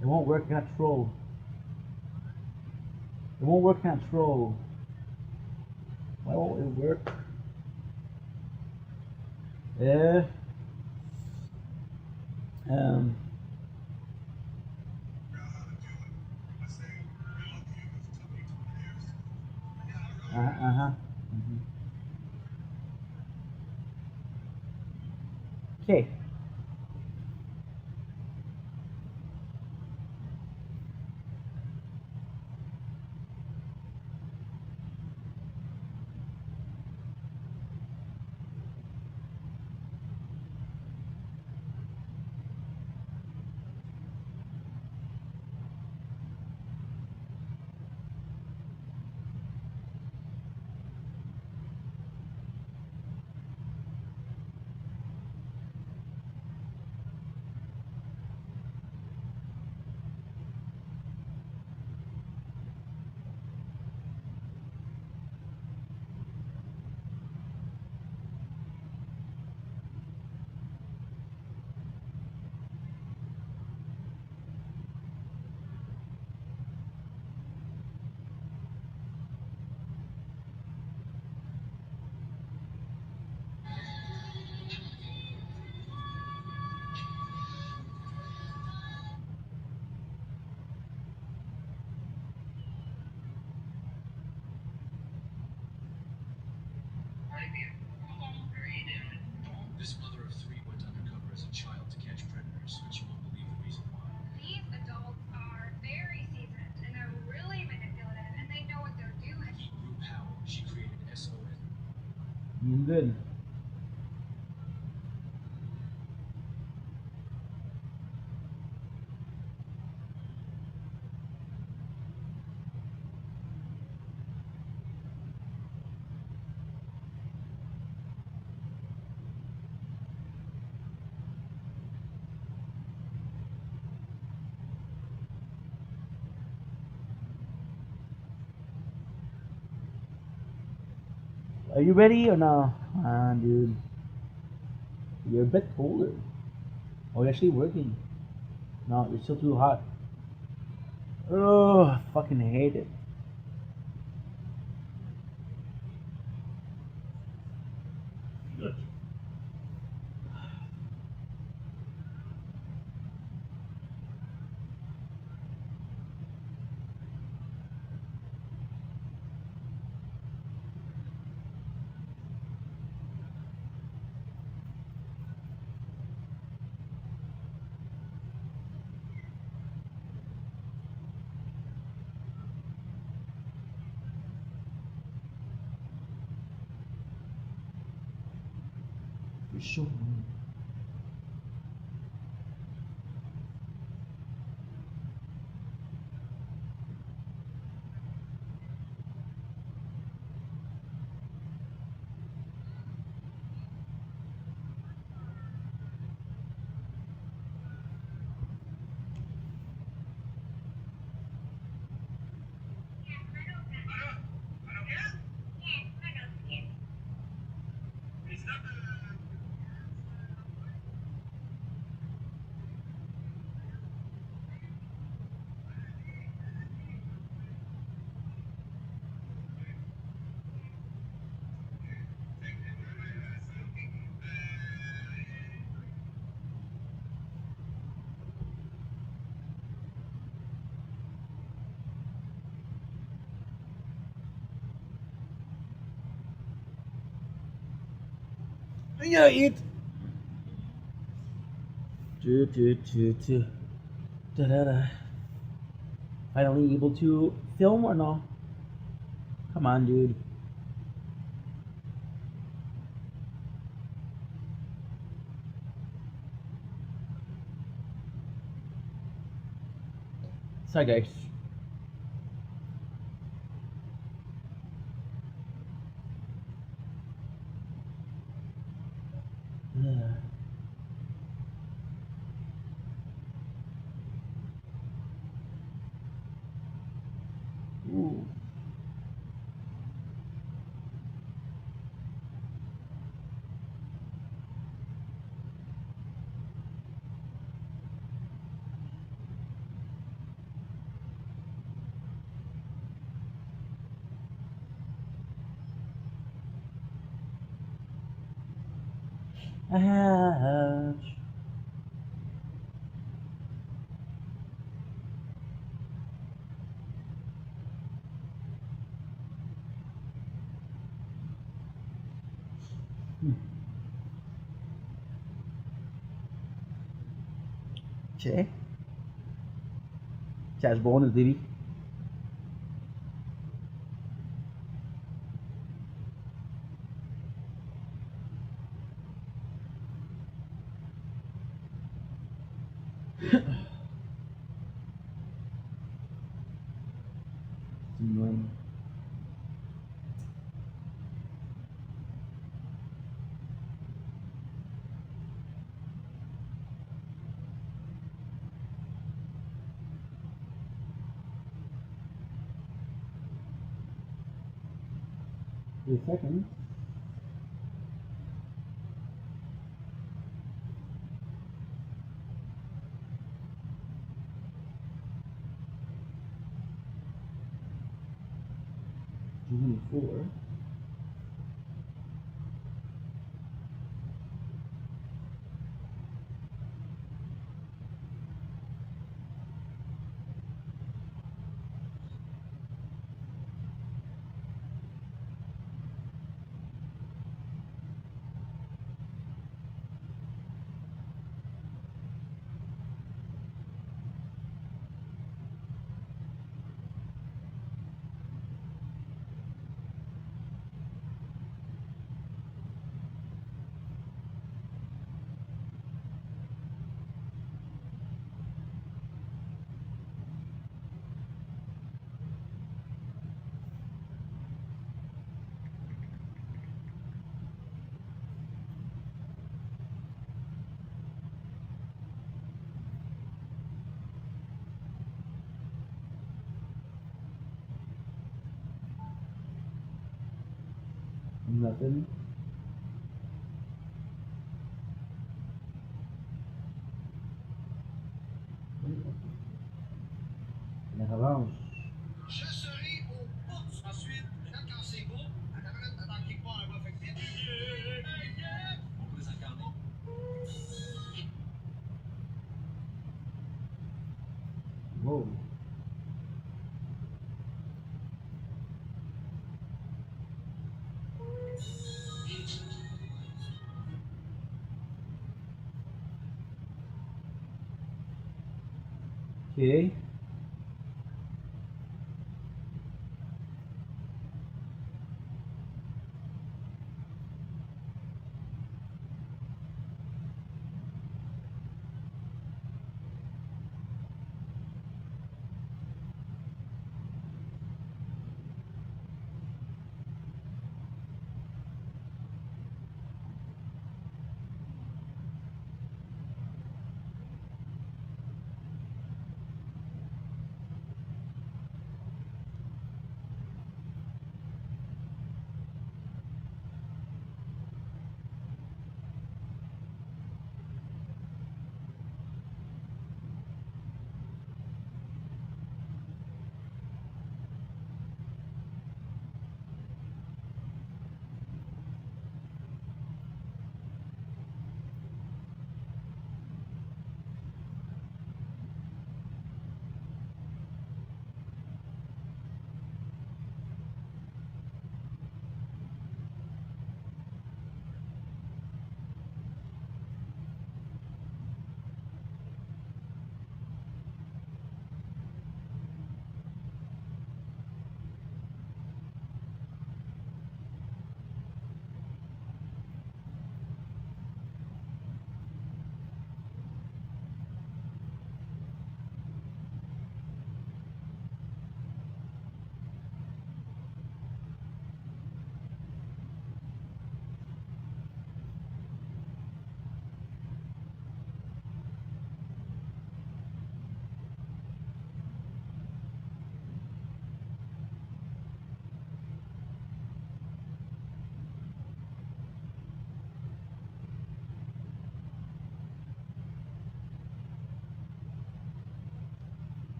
It won't work, can't troll. It won't work, can't troll. Why won't it work? Yeah. Okay. This mother of three went undercover as a child to catch predators, but you won't believe the reason why. These adults are very seasoned and they're really manipulative and they know what they're doing. Meet Rue Powell. She created SOS. Good. Are you ready or no? Dude. You're a bit colder. Oh, you're actually working. No, you're still too hot. Oh, I fucking hate it. For sure. Yeah, eat. Da-da-da. Finally able to film or no? Come on, dude. Sorry, guys. Ooh. Ouch. Okay. Cash bonus, baby. Annoying. Wait a second. June 4. Nothing. La revanche. Je serai aux portes ensuite. Quand c'est beau, attends quelque part là-bas, fait que vite. On peut les incarner. Whoa. Okay.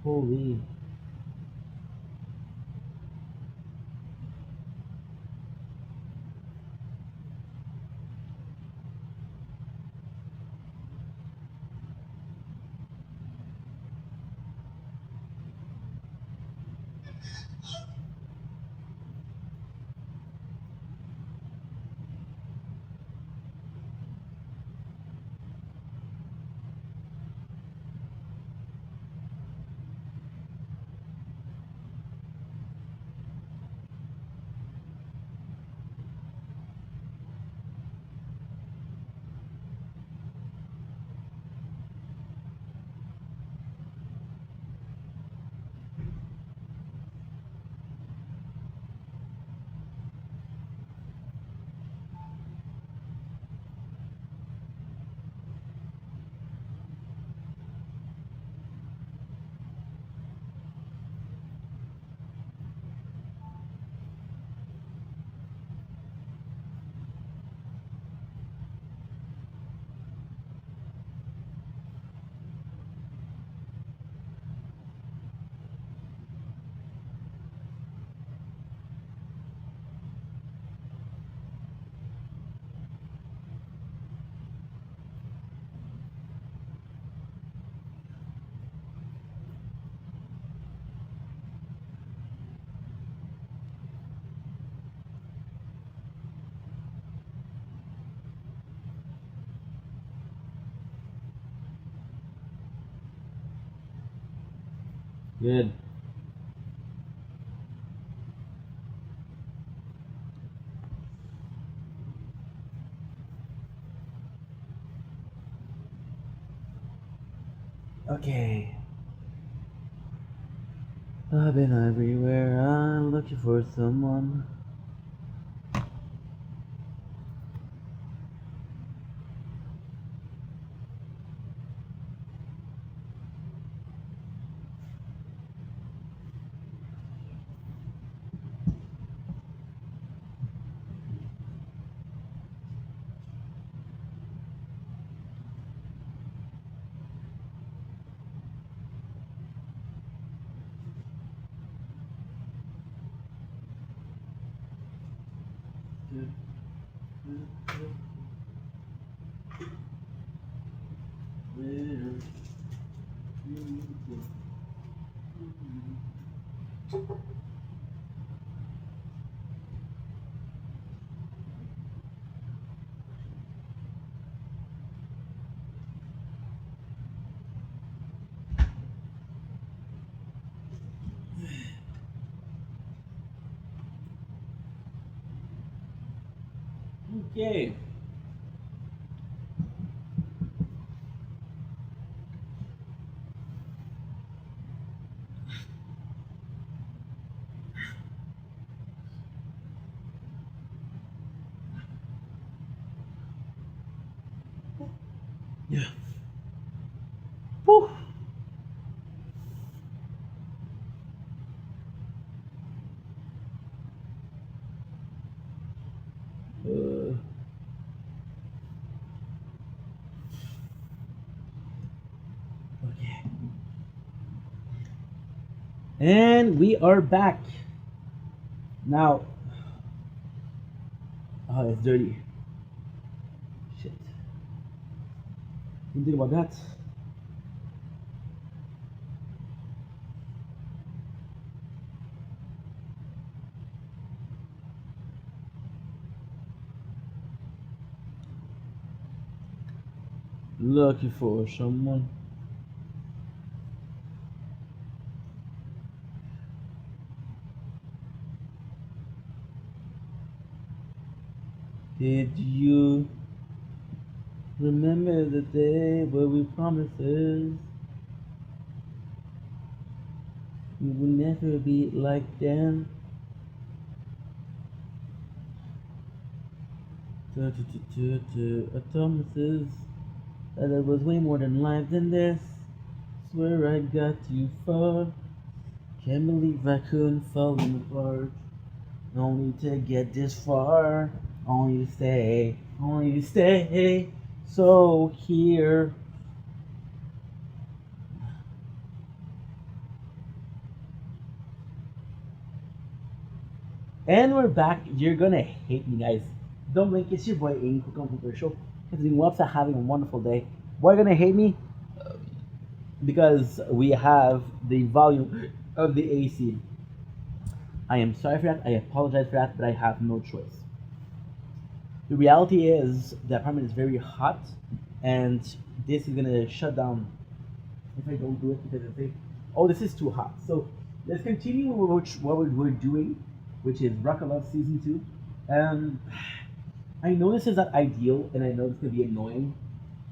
Holy. Good. Okay. I've been everywhere. I'm looking for someone. Okay. Yeah. Whew. Okay. And we are back. Now. Oh, it's dirty. Shit. Didn't think about that. Looking for someone. Did you remember the day where we promises we will never be like them? Promises that it was way more than life than this. Swear I got you far. Can't believe I couldn't fall apart. Only to get this far. Only stay. So here. And we're back. You're gonna hate me, guys. Don't blink. It's your boy Aim. Welcome to the show. Continuing website, having a wonderful day. Why are you gonna hate me? Because we have the volume of the AC. I am sorry for that. I apologize for that, but I have no choice. The reality is the apartment is very hot, and this is gonna shut down if I don't do it because I say, oh, this is too hot. So let's continue with what we're doing, which is Rock of Love Season 2. I know this is not ideal, and I know this could be annoying,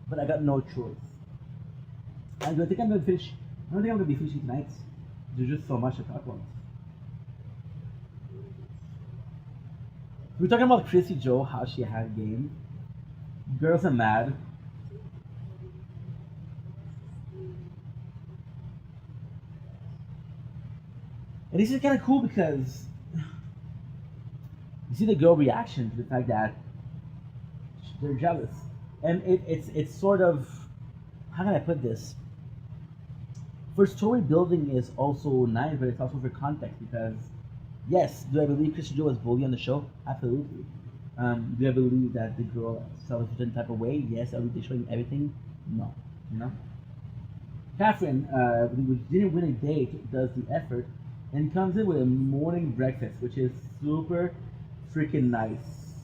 but I got no choice. I don't think I'm gonna finish. I don't think I'm gonna be finishing tonight. There's just so much to talk about. We're talking about Chrissy Joe, how she had game. Girls are mad. And this is kind of cool because you see the girl reaction to the fact that they're jealous, and it's sort of, how can I put this? For story building is also nice, but it's also for context because, yes, do I believe Christian Joe was bullied on the show? Absolutely. Do I believe that the girl felt a certain type of way? Yes. Are we showing everything? No. You know? Catherine, who didn't win a date, does the effort and comes in with a morning breakfast, which is super freaking nice.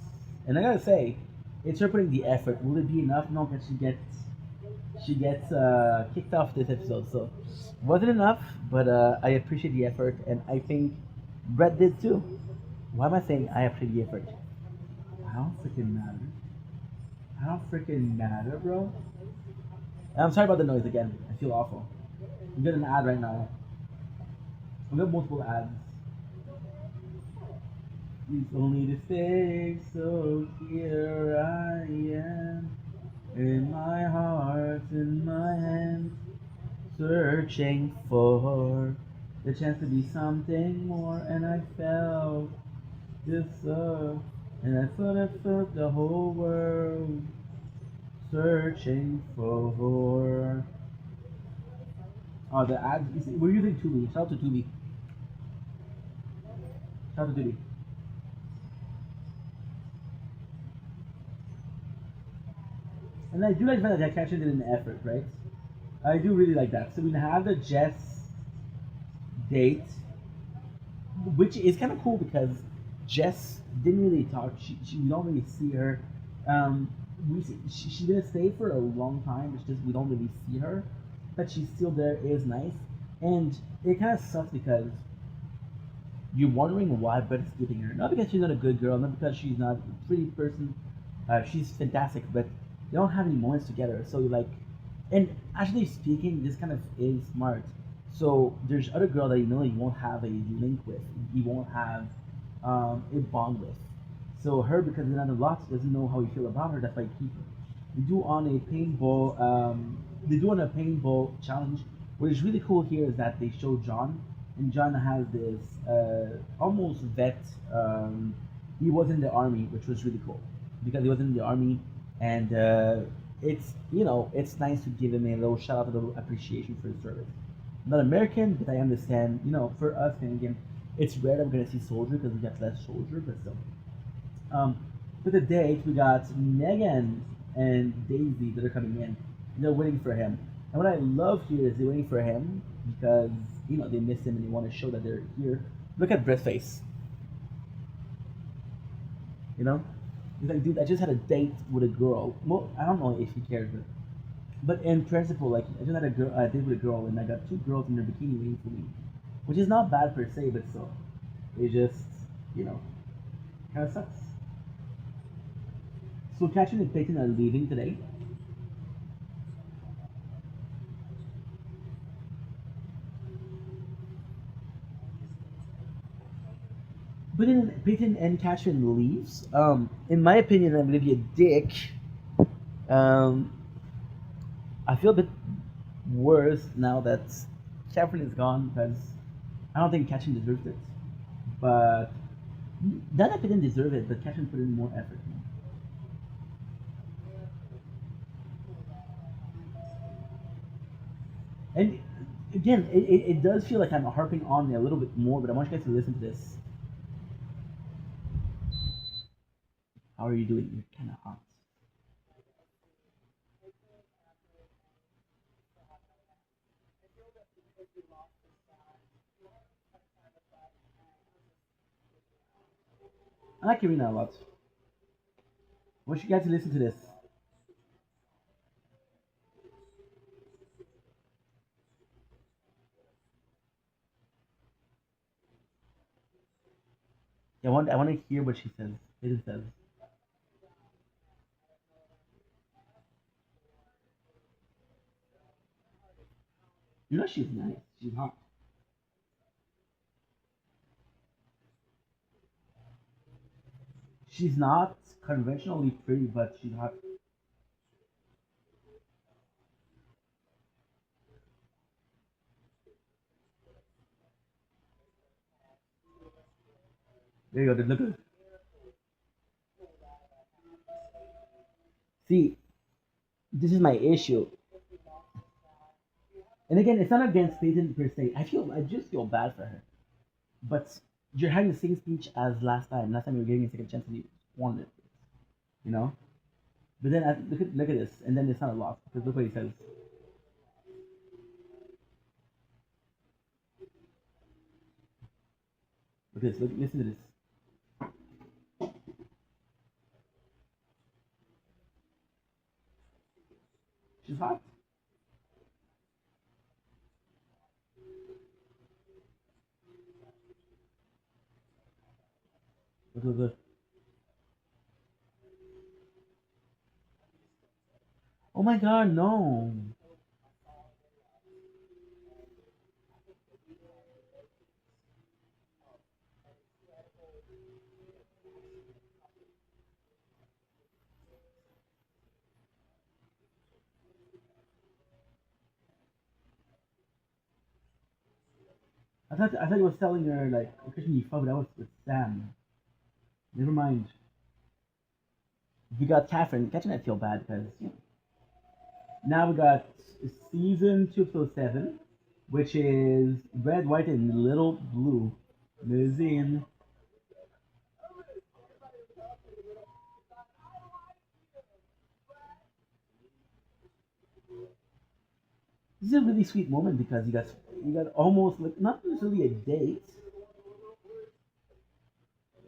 And I gotta say, it's her putting the effort. Will it be enough? No, because she gets kicked off this episode, so wasn't enough. But I appreciate the effort, and I think Brett did too. Why am I saying I appreciate the effort? I don't freaking matter. I don't freaking matter, bro. I'm sorry about the noise again. I feel awful. I'm getting an ad right now. I'm getting multiple ads. It's only the fake, so here I am. In my heart, in my hands, searching for the chance to be something more, and I felt this love, and I felt the whole world searching for. Oh, the ads. We're using Tubi. Shout out to Tubi. Shout out to Tubi. And I do like that they captured it in the effort, right? I do really like that. So we have the Jess date, which is kind of cool because Jess didn't really talk. We don't really see her. She didn't stay for a long time. It's just we don't really see her, but she's still there. Is nice, and it kind of sucks because you're wondering why Brett's giving her. Not because she's not a good girl, not because she's not a pretty person. She's fantastic, but they don't have any moments together. So you're like, and actually speaking, this kind of is smart. So there's other girl that you know you won't have a link with, you won't have a bond with. So her, because they're not a lot, doesn't know how you feel about her. That's why you keep her. They do on a paintball challenge. What is really cool here is that they show John, and John has this almost vet. He was in the army, which was really cool because he was in the army, and it's it's nice to give him a little shout out, a little appreciation for his service. I'm not American, but I understand. For us Canadian, it's rare that we're gonna see soldier because we got less soldier, but still. For the date, we got Megan and Daisy that are coming in. And they're waiting for him. And what I love here is they're waiting for him because they miss him and they want to show that they're here. Look at Brett's face. He's like, dude, I just had a date with a girl. Well, I don't know if he cares, but in principle, like, I just had a date with a girl, and I got two girls in their bikini waiting for me, which is not bad per se, but still, it just, kind of sucks. So Catherine and Peyton are leaving today. But then Peyton and Catherine leaves. In my opinion, I'm gonna be a dick. I feel a bit worse now that Catherine is gone because I don't think Catherine deserves it. But not that Peyton deserve it, but Catherine put in more effort. And again, it does feel like I'm harping on me a little bit more, but I want you guys to listen to this. How are you doing? You're kind of hot. I like Irina a lot. I want you guys to listen to this. I want to hear what she says. It says. You know she's nice. She's hot. She's not conventionally pretty, but she's hot. There you go. Look at. See, this is my issue. And again, it's not against Peyton per se. I just feel bad for her. But you're having the same speech as last time. Last time you were giving me a second chance and you wanted it. You know? But then look at this, and then it's not a loss because look what he says. Look at this. Listen to this. She's hot. Look. Oh my God, no. I thought he was telling her like, Christian, you fuck, that was with Sam. Never mind. We got Catherine. Catherine, I feel bad because now we got season 2, episode 7, which is red, white, and little blue. Lizine. This is a really sweet moment because you got almost like not necessarily a date,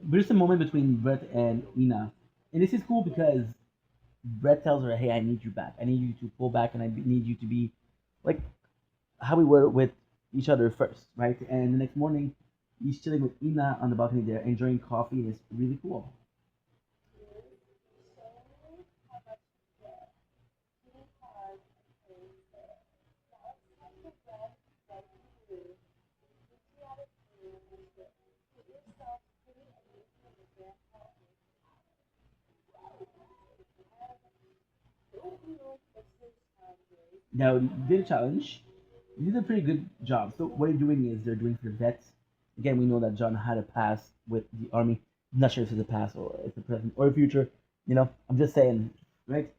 but it's a moment between Brett and Ina, and this is cool because Brett tells her, "Hey, I need you back. I need you to pull back, and I need you to be like how we were with each other first, right?" And the next morning, he's chilling with Ina on the balcony there, enjoying coffee, and it's really cool. Now, did a challenge. You did a pretty good job. So what they're doing is they're doing for the vets. Again, we know that John had a past with the army. I'm not sure if it's a past or it's a present or a future. I'm just saying, right?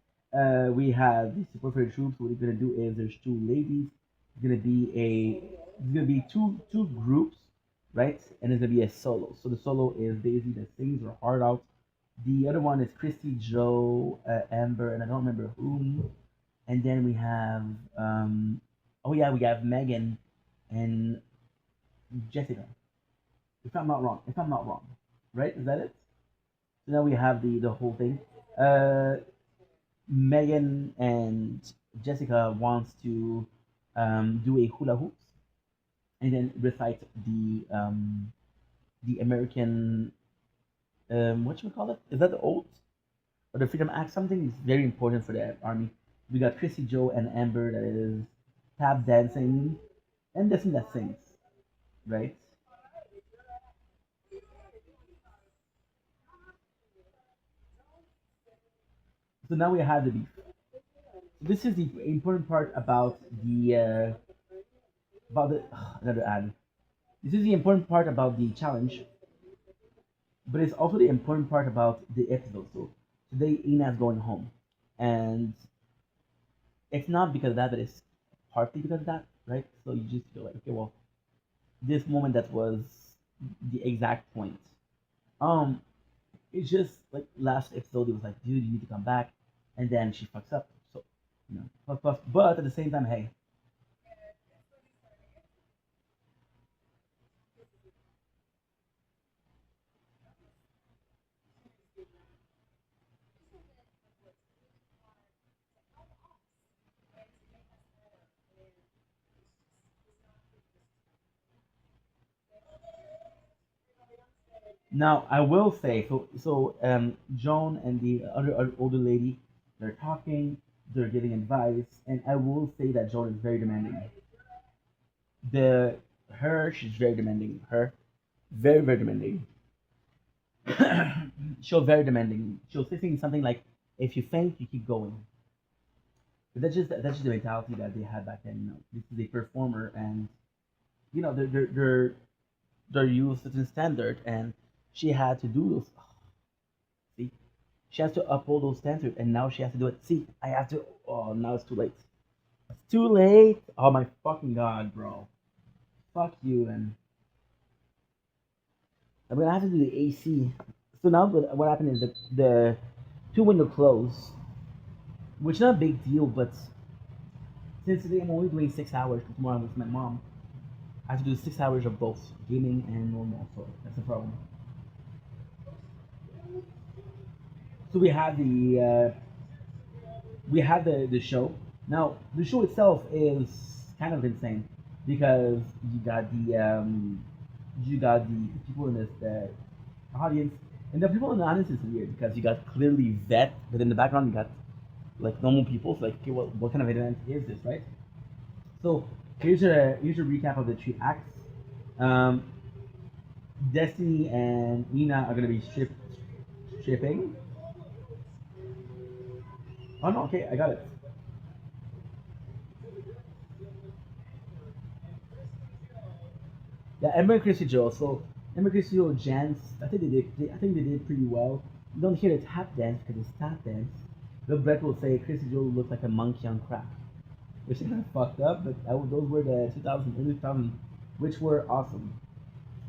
We have the support for the troops. What we're gonna do is there's two ladies. It's gonna be two groups, right? And there's gonna be a solo. So the solo is Daisy that sings her heart out. The other one is Christy, Joe, Amber, and I don't remember whom. And then we have oh yeah, we have Megan and Jessica. If I'm not wrong, right? Is that it? So now we have the whole thing. Uh, Megan and Jessica wants to do a hula hoops and then recite the American what you call it? Is that the oath or the Freedom Act? Something is very important for the army. We got Chrissy, Joe, and Amber that is tap dancing and this and that sings, right? So now we have the beef. This is the important part about the another ad. This is the important part about the challenge, but it's also the important part about the episode. So today Ina's going home, and it's not because of that, but it's partly because of that, right? So you just feel like, okay, well, this moment that was the exact point. Um, It's just like last episode, it was like, dude, you need to come back, and then she fucks up. So, but at the same time, hey, now I will say Joan and the other older lady, they're talking, they're giving advice, and I will say that Joan is very demanding. The her she's very demanding. Her very demanding. She'll very demanding. She'll say something like, "If you faint, you keep going." But that's just the mentality that they had back then. This is a performer, and they're used to the standard, and she had to do those. See, she has to uphold those standards, and now she has to do it. See, I have to. Oh, now it's too late. It's too late. Oh my fucking god, bro. Fuck you, and I'm gonna have to do the AC. So now what happened is the two window closed, which is not a big deal, but since today I'm only doing 6 hours, because tomorrow I'm with my mom, I have to do 6 hours of both gaming and normal, so that's the problem. So we have the show. Now the show itself is kind of insane because you got the people in this the audience, and the people in the audience is weird because you got clearly vet, but in the background you got like normal people. So like, okay, what kind of event is this, right? So here's a recap of the three acts. Um, Destiny and Nina are gonna be stripping. Oh no, okay, I got it. Yeah, Emma and Chrissy Joe. So Emma and Chrissy Joe, Jans. I think they did pretty well. You don't hear the tap dance because it's tap dance. But Brett will say Chrissy Joe looks like a monkey on crack, which is kind of fucked up. But those were the 2000, early 2000, which were awesome,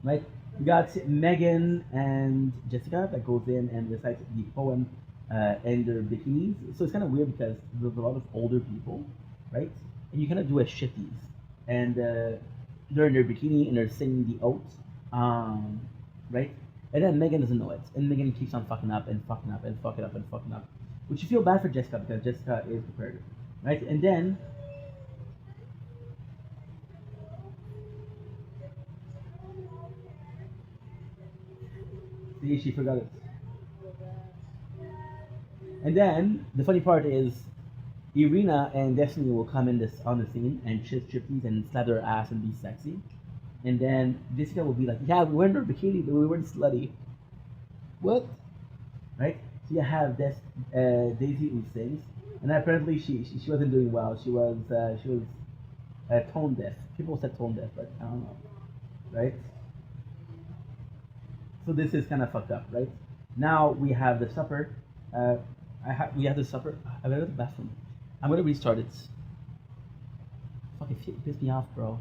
right? We got Megan and Jessica that goes in and recites the poem in their bikinis. So it's kind of weird because there's a lot of older people, right? And you kind of do a shifties, and they're in their bikini and they're singing the oath, um, right? And then Megan doesn't know it, and Megan keeps on fucking up and fucking up and fucking up and fucking up, which you feel bad for Jessica because Jessica is prepared, right? And then see, she forgot it. And then the funny part is Irina and Destiny will come in this on the scene and strip these and slap their ass and be sexy. And then Jessica will be like, "Yeah, we weren't in our bikini, but we weren't slutty." What? Right? So you have Daisy who sings, and apparently she wasn't doing well. She was tone deaf. People said tone deaf, but I don't know. Right? So this is kind of fucked up, right? Now we have the supper. Uh, we have the supper. I gotta go to the bathroom. I'm gonna restart it. Fucking piss me off, bro.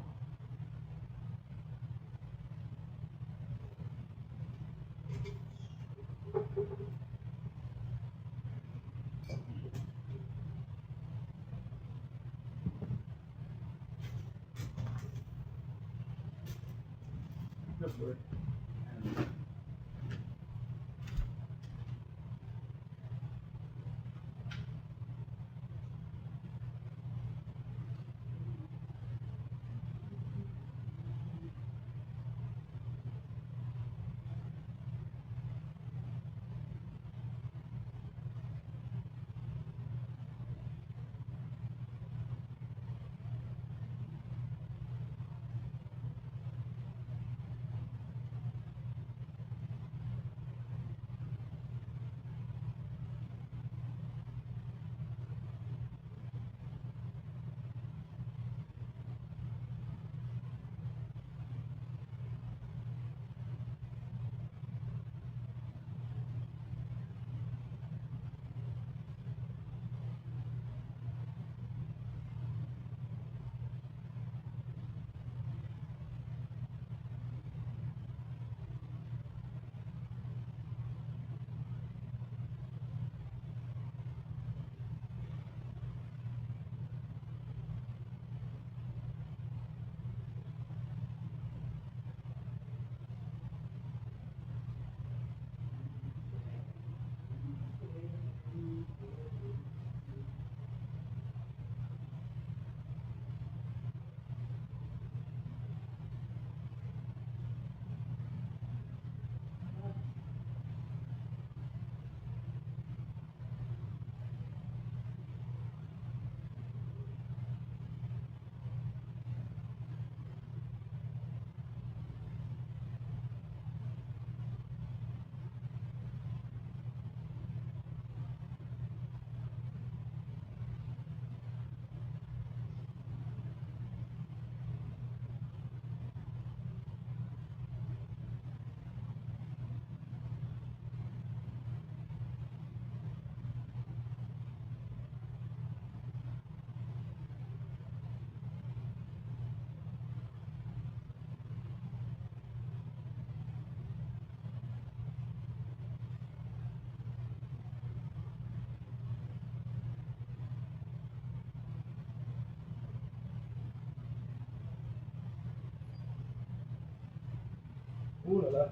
Ooh la la.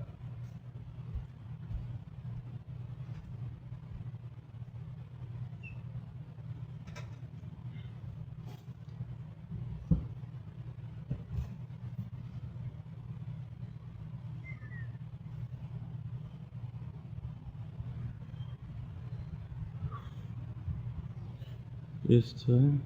This time.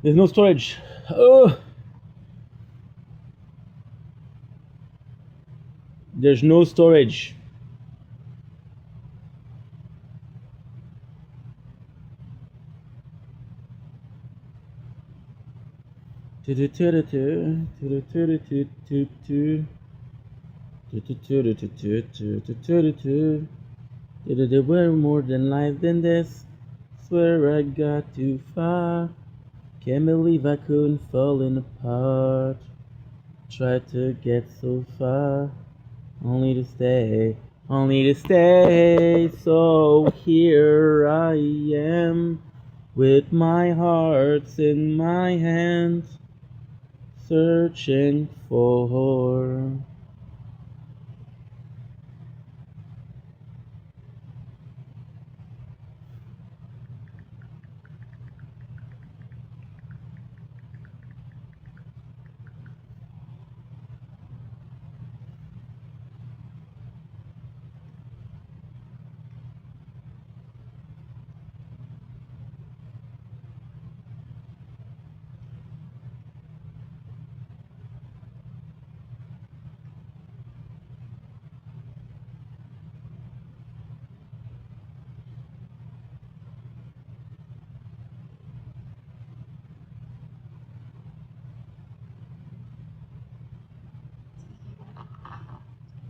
There's no storage. Oh, there's no storage. We're more than life than this. Swear I got too far. Can't believe I couldn't falling apart. Tried to get so far, only to stay, only to stay. So here I am, with my heart in my hands, searching for.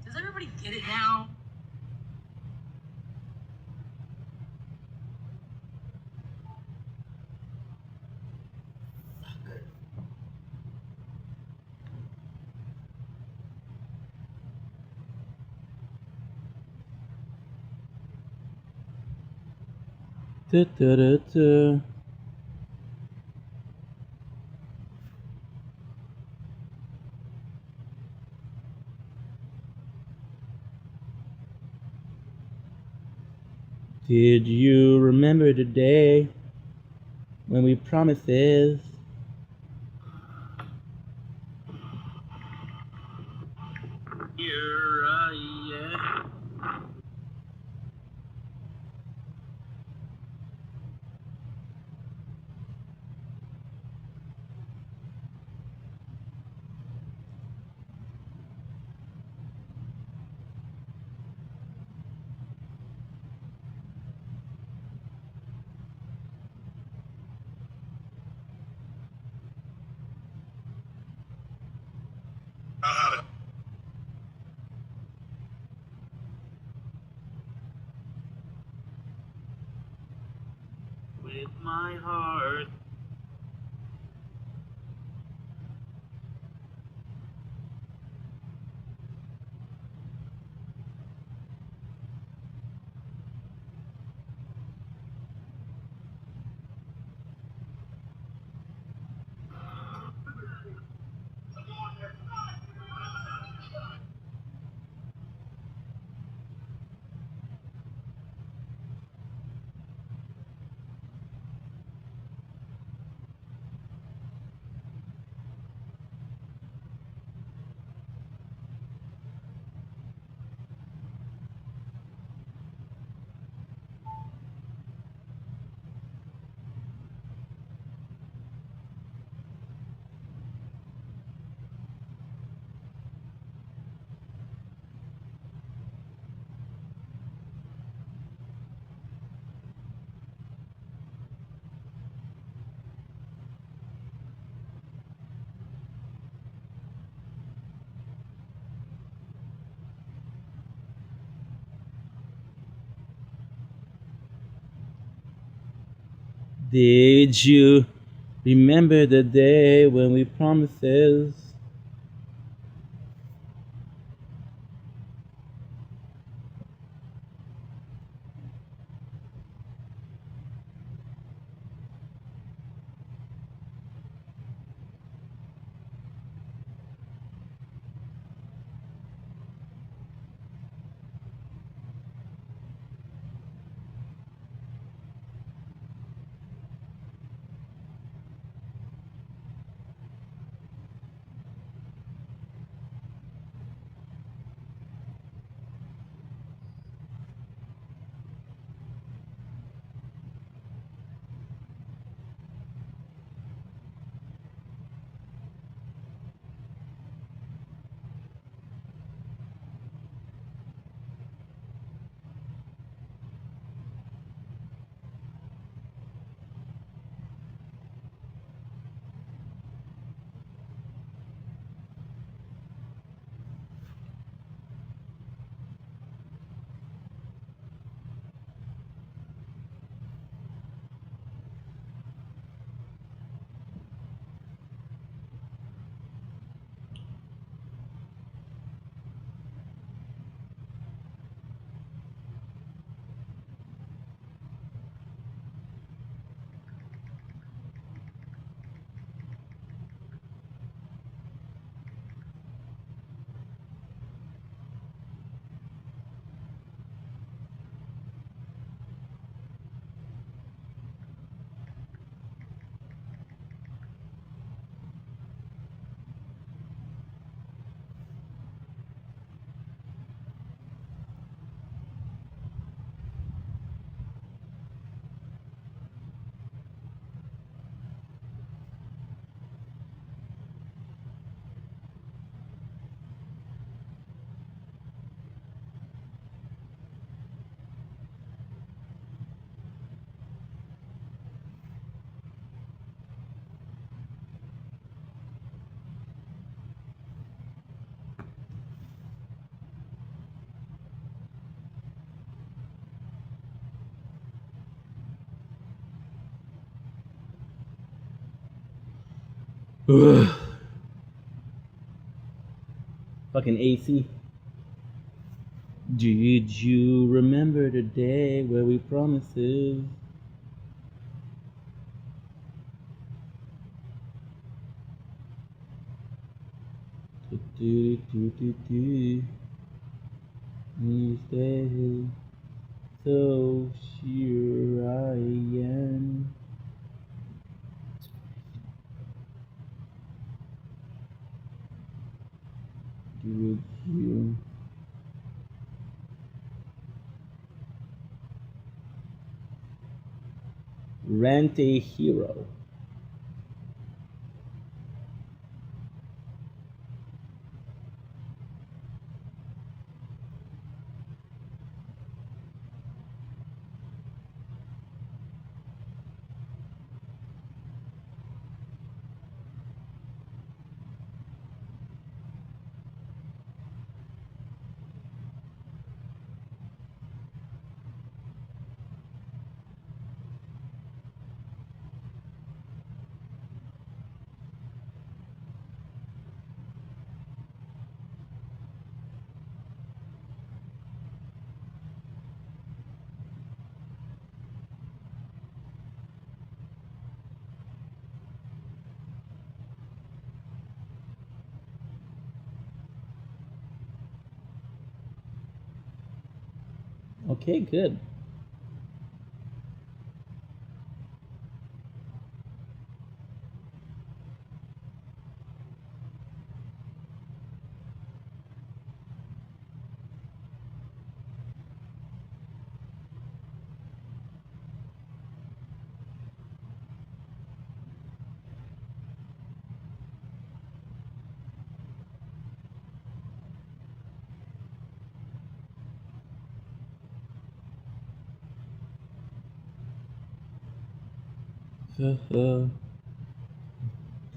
Does everybody get it now? Did you remember the day when we promised this? Here I am. with my heart. Did you remember the day when we promises? Ugh. Fucking AC. Did you remember the day where we promises? You stay so sure I am. Did you? Rent a hero. Okay, good.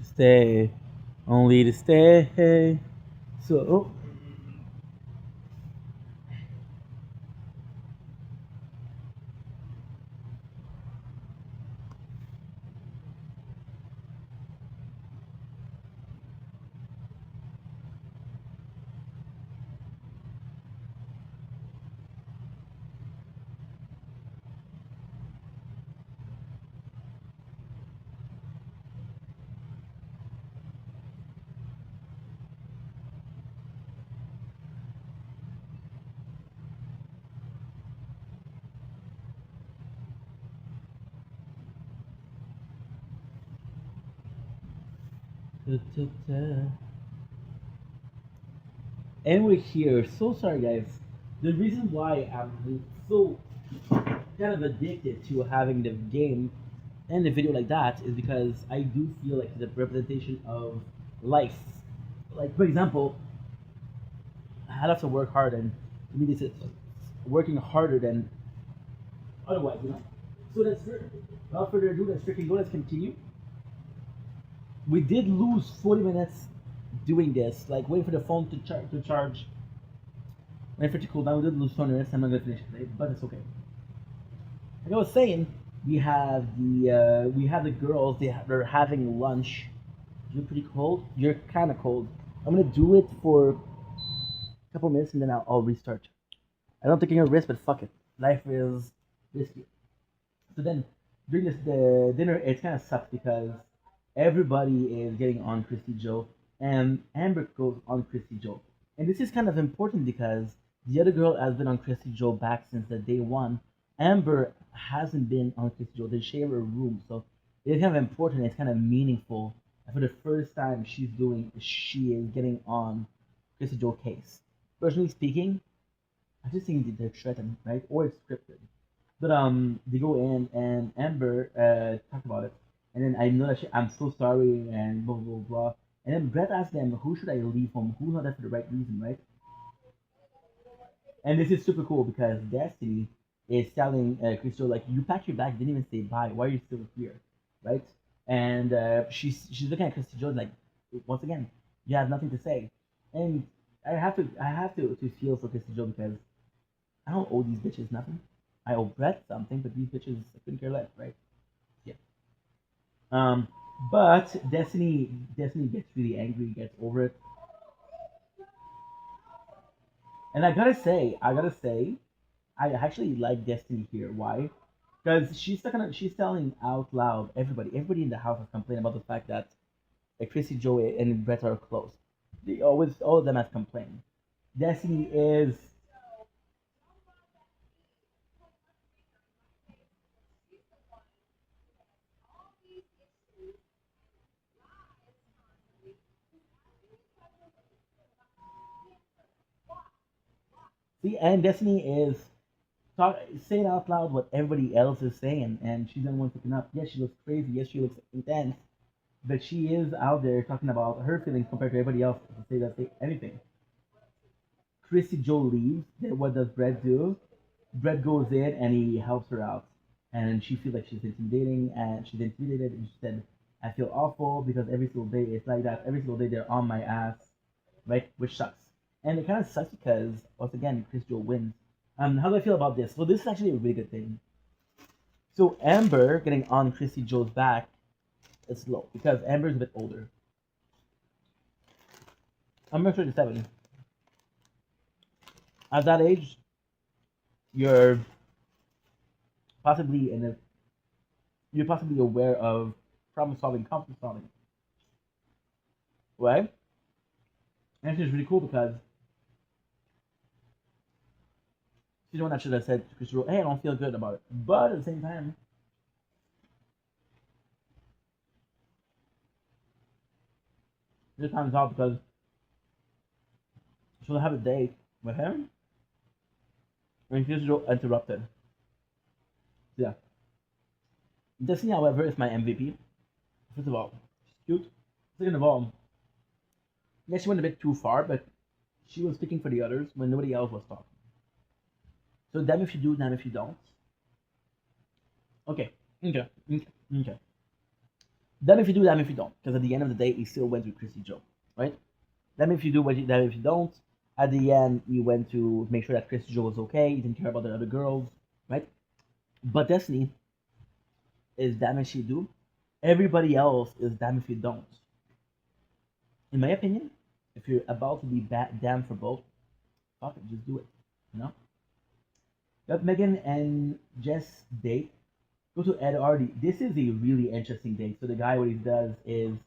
Stay, only to stay. So, and we're here. So sorry, guys. The reason why I'm so kind of addicted to having the game and the video like that is because I do feel like it's a representation of life. Like, for example, I have to work hard, and to me, this is working harder than otherwise, you know? So that's without further ado, let's freaking go. Let's continue. We did lose 40 minutes doing this, like waiting for the phone to charge, waiting for it to cool down. We did lose 20 minutes. I'm not gonna finish it today, but it's okay. Like I was saying, we have the girls. They're having lunch. You're pretty cold. You're kind of cold. I'm gonna do it for a couple minutes and then I'll restart. I don't think I'm gonna risk, but fuck it. Life is risky. So then during the dinner, it kind of sucks because everybody is getting on Christy Joe, and Amber goes on Christy Joe, and this is kind of important because the other girl has been on Christy Joe back since the day one. Amber hasn't been on Christy Joe. They share a room, so it's kind of important. It's kind of meaningful. And for the first time, she is getting on Christy Joe case. Personally speaking, I just think that they're threatened, right? Or it's scripted. But they go in and Amber talk about it, and then I know that I'm so sorry and blah blah blah. And then Brett asks them, who should I leave home? Who's not there for the right reason, right? And this is super cool because Destiny is telling Crystal like, you packed your bag, didn't even say bye. Why are you still here, right? And she's looking at Crystal Jones like, once again, you have nothing to say, and I have to feel for Crystal Jones because I don't owe these bitches nothing. I owe Brett something, but these bitches I couldn't care less, right? Yeah. Um, but Destiny gets really angry, gets over it, and I gotta say, I actually like Destiny here. Why? Because she's telling out loud everybody in the house has complained about the fact that Chrissy, Joey, and Brett are close. All of them have complained. Destiny is see, and Destiny is saying out loud what everybody else is saying, and she's the one picking up. Yes, she looks crazy. Yes, she looks intense, but she is out there talking about her feelings compared to everybody else to say anything. Chrissy Joe leaves. Then what does Brett do? Brett goes in and he helps her out, and she feels like she's intimidated, and she said, "I feel awful because every single day it's like that. Every single day they're on my ass, right?" Which sucks, and it kind of sucks because once again, Chris Joe wins. How do I feel about this? Well, this is actually a really good thing. So Amber getting on Chrissy Joe's back is low because Amber's a bit older. I'm 37. At that age, you're possibly in a you're possibly aware of problem solving, conflict solving, right? And this is really cool because She's the one that should have said to Christy Joe, hey, I don't feel good about it. But at the same time, this time's out because she'll have a date with him and Christy Joe interrupted. Yeah. Destiny, however, is my MVP. First of all, she's cute. Second of all, yeah, she went a bit too far, but she was speaking for the others when nobody else was talking. So damn if you do, damn if you don't. Okay. Damn if you do, damn if you don't. Because at the end of the day, he still went with Christy Joe, right? Damn if you do, damn if you don't. At the end, he went to make sure that Christy Joe was okay. He didn't care about the other girls, right? But Destiny is damn if you do. Everybody else is damn if you don't. In my opinion, if you're about to be damn for both, fuck it, just do it. You know? Got Megan and Jess date. Go to Ed Hardy. This is a really interesting date. So the guy, what he does is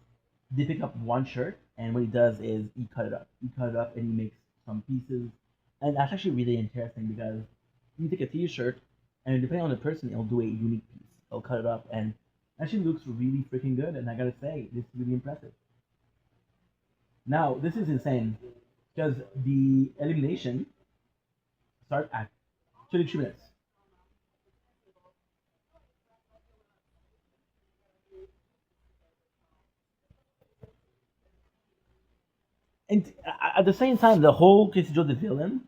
they pick up one shirt, and what he does is he cut it up. He cut it up and he makes some pieces, and that's actually really interesting because you take a T-shirt, and depending on the person, he'll do a unique piece. He'll cut it up, and actually looks really freaking good. And I gotta say, this is really impressive. Now this is insane because the elimination starts at 32 minutes. And at the same time, the whole Christy Joe the villain,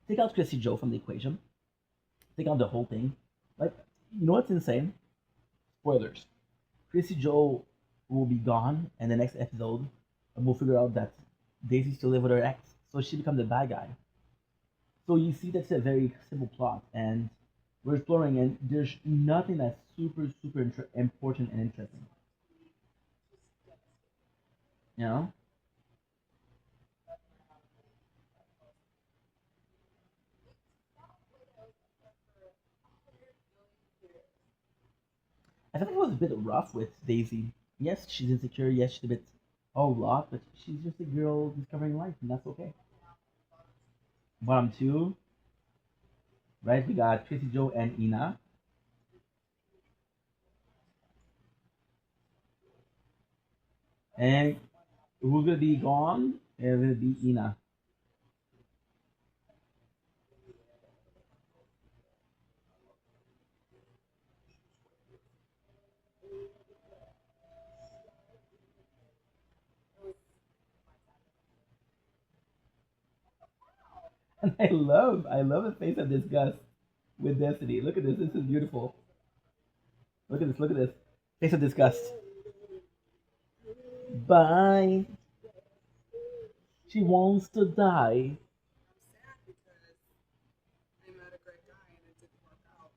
take out Christy Joe from the equation. Take out the whole thing. Like, you know what's insane? Spoilers. Christy Joe will be gone, and the next episode, we'll figure out that Daisy still lives with her ex, so she becomes the bad guy. So you see, that's a very simple plot, and we're exploring, and there's nothing that's super important and interesting. You know? I thought it was a bit rough with Daisy. Yes, she's insecure. Yes, she's a bit a lot, but she's just a girl discovering life, and that's okay. Bottom two, right? We got Christy Joe and Ina. And who's gonna be gone? It's gonna be Ina. And I love the face of disgust with Destiny. Look at this. This is beautiful. Look at this. Look at this. Face of disgust. Bye. She wants to die. sad because I met a great guy and it didn't work out,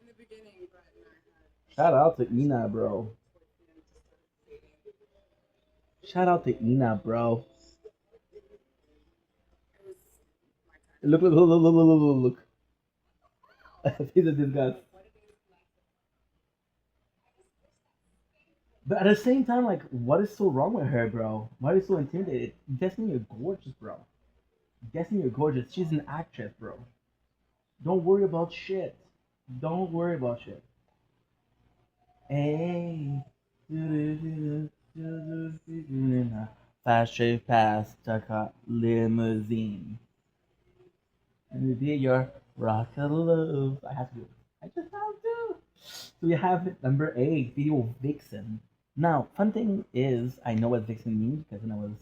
in the beginning, Brett and I had. Shout out to Ina, bro. Shout out to Ina, bro. Look. Face of disgust. But at the same time, like, what is so wrong with her, bro? Why are you so intimidated? Destiny, you're gorgeous, bro. Destiny, you're gorgeous. She's an actress, bro. Don't worry about shit. Don't worry about shit. Hey. Fast straight past the limousine. And be your rock of love. I have to do it. I just have to. So we have number 8, Video Vixen. Now, fun thing is, I know what Vixen means because when I was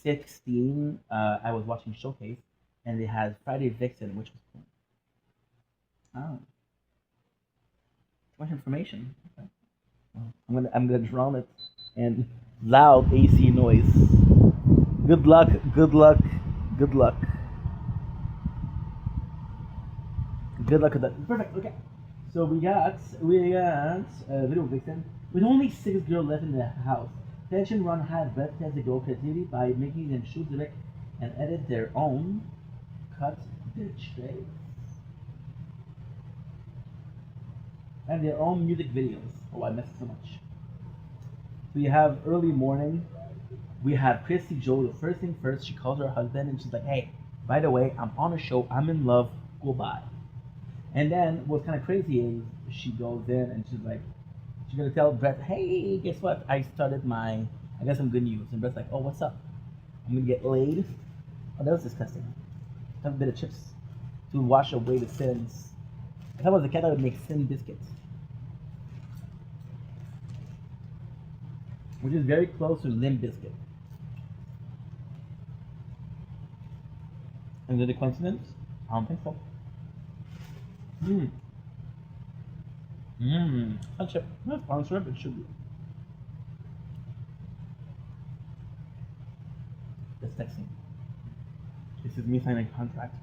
16, I was watching Showcase, and they had Friday Vixen, which was cool. Oh, too much information. Okay. Well, I'm gonna drown it and loud AC noise. Good luck. Good luck. Good luck. Good luck with that. Perfect. Okay. So we got Video Vixen with only 6 girls left in the house. Tension Run had Brett test the girl creativity by making them shoot, direct, and edit their own cut their trades and their own music videos. Oh, I missed so much. So you have early morning. We have Christy Joe. The first thing first, she calls her husband and she's like, "Hey, by the way, I'm on a show. I'm in love goodbye. And then what's kind of crazy is she goes in and she's gonna tell Brett, hey, guess what? I got some good news. And Brett's like, oh, what's up? I'm gonna get laid. Oh, that was disgusting. Have a bit of chips to wash away the sins. If I was a cat, I would make sin biscuits, which is very close to Limp Biscuit. Is it a coincidence? I don't think so. Mmm. Mmm. A chip. Not sponsored, but it should be. That's texting. This is me signing a contract.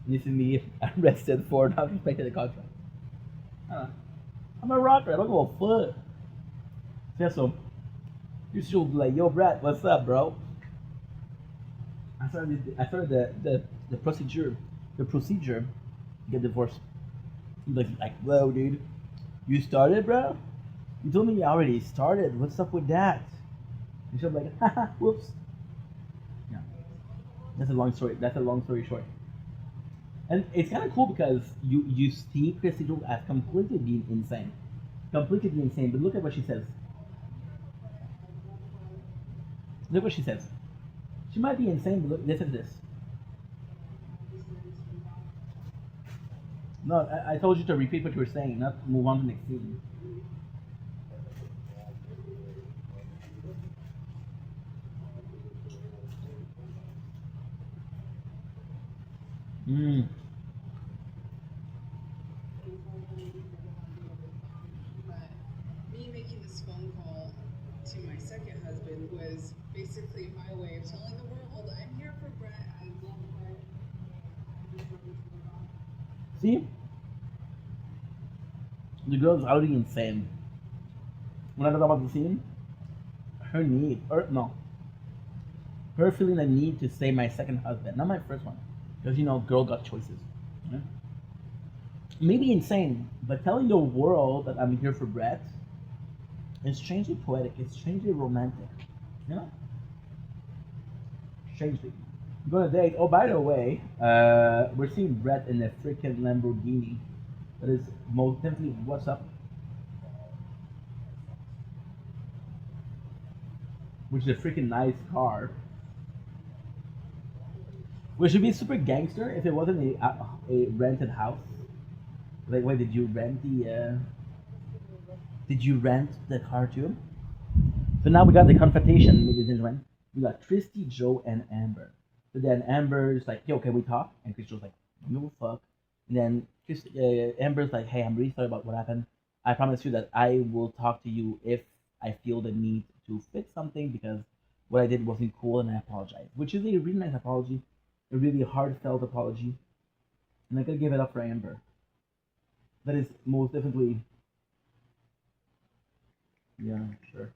This is me arrested for not respecting the contract. I'm a rocker. I don't go a foot. Yeah, so you should be like, yo, Brad, what's up, bro? I started the procedure to get divorced. He's like, whoa, dude, you started, bro? You told me you already started. What's up with that? And she'll be like, haha, whoops. Yeah, that's a long story. That's a long story short. And it's kind of cool because you see Christy Joe as completely being insane, completely being insane. But look at what she says. Look what she says. She might be insane, but look, listen to this. No, I told you to repeat what you were saying, not move on to the next scene. Mm. But me making this phone call to my second husband was basically my way of telling the world I'm here for Brett. I love Brett. See? The girl's already insane. When I talk about the scene, her need, or no, her feeling the need to say my second husband, not my first one, because girl got choices. Right? Maybe insane, but telling the world that I'm here for Brett is strangely poetic. It's strangely romantic. You know? Strangely. Go on a date. Oh, by the way, we're seeing Brett in a freaking Lamborghini. That is most definitely what's up. Which is a freaking nice car. Which would be super gangster if it wasn't a rented house. Like, wait, did you rent the? Did you rent the car too? So now we got the confrontation, ladies and gentlemen. We got Christy, Joe, and Amber. So then Amber's like, yo, can we talk? And Christy's like, no fuck. And then Amber's like, hey, I'm really sorry about what happened. I promise you that I will talk to you if I feel the need to fix something because what I did wasn't cool and I apologize. Which is a really nice apology, a really heartfelt apology. And I gotta give it up for Amber. That is most definitely, yeah, sure.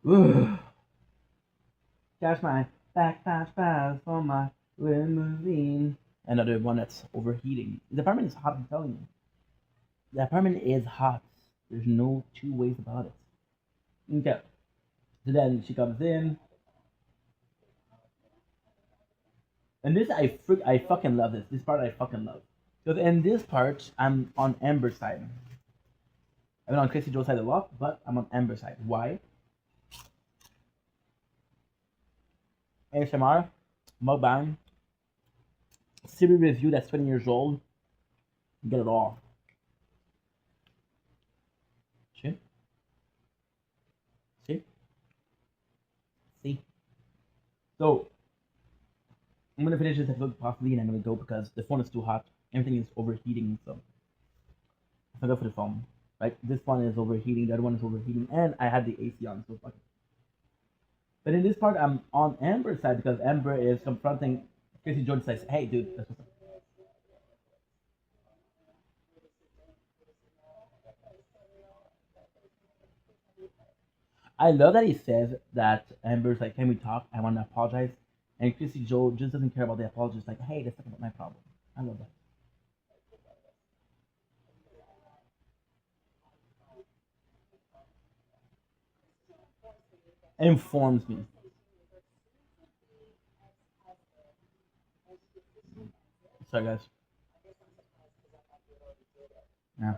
Ugh. Cash my pass for my limousine. Another one that's overheating. The apartment is hot, I'm telling you. The apartment is hot. There's no two ways about it. Okay. So then she comes in. And this I fucking love this. This part I fucking love. Because in this part, I'm on Amber's side. I'm on Chrissy Joe's side a lot, but I'm on Amber's side. Why? ASMR, mukbang, Siri review that's 20 years old. You get it all. See? See? See? So, I'm gonna finish this episode possibly and I'm gonna go because the phone is too hot. Everything is overheating, so I go for the phone. Right? This one is overheating, the other one is overheating, and I had the AC on, so fuck it. But in this part, I'm on Amber's side because Amber is confronting Chrissy Jones. Says, "Hey, dude, that's what's up." I love that he says that Amber's like, "Can we talk? I want to apologize," and Chrissy Joe just doesn't care about the apology. It's like, "Hey, let's talk about my problem." I love that. informs me. Sorry, guys. Yeah.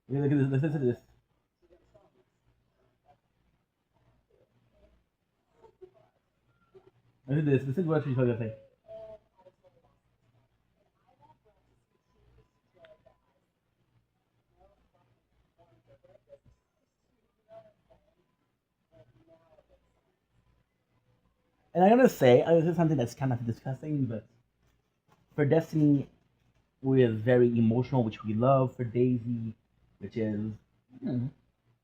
Yeah, look at this. Listen to this. Listen to this. Listen to what she's going to say. And I'm gonna say, this is something that's kind of disgusting, but for Destiny, we are very emotional, which we love. For Daisy, which is a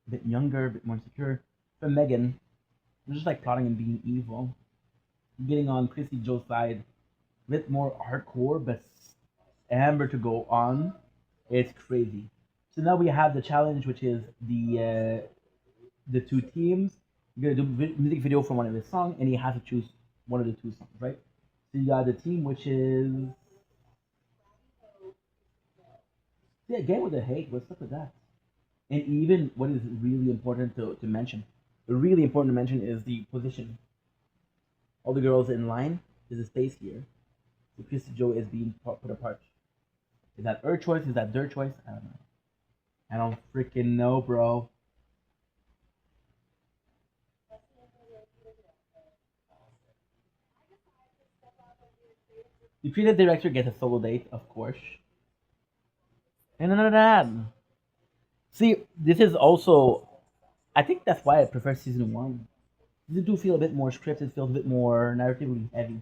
bit younger, a bit more secure. For Megan, we're just like plotting and being evil. Getting on Chrissy Joe's side, a bit more hardcore, but Amber to go on, it's crazy. So now we have the challenge, which is the two teams. You're gonna do music video for one of the songs, and you have to choose one of the two songs, right? So you got the team, which is yeah, Game with the Hate. What's up with that? And even what is really important to mention, really important to mention is the position. All the girls in line. There's a space here. So Chrissy Joe is being put apart. Is that her choice? Is that their choice? I don't know. I don't freaking know, bro. The creative director gets a solo date, of course. And none of that. See, this is also. I think that's why I prefer season one. Season two feel a bit more scripted, feels a bit more narratively heavy.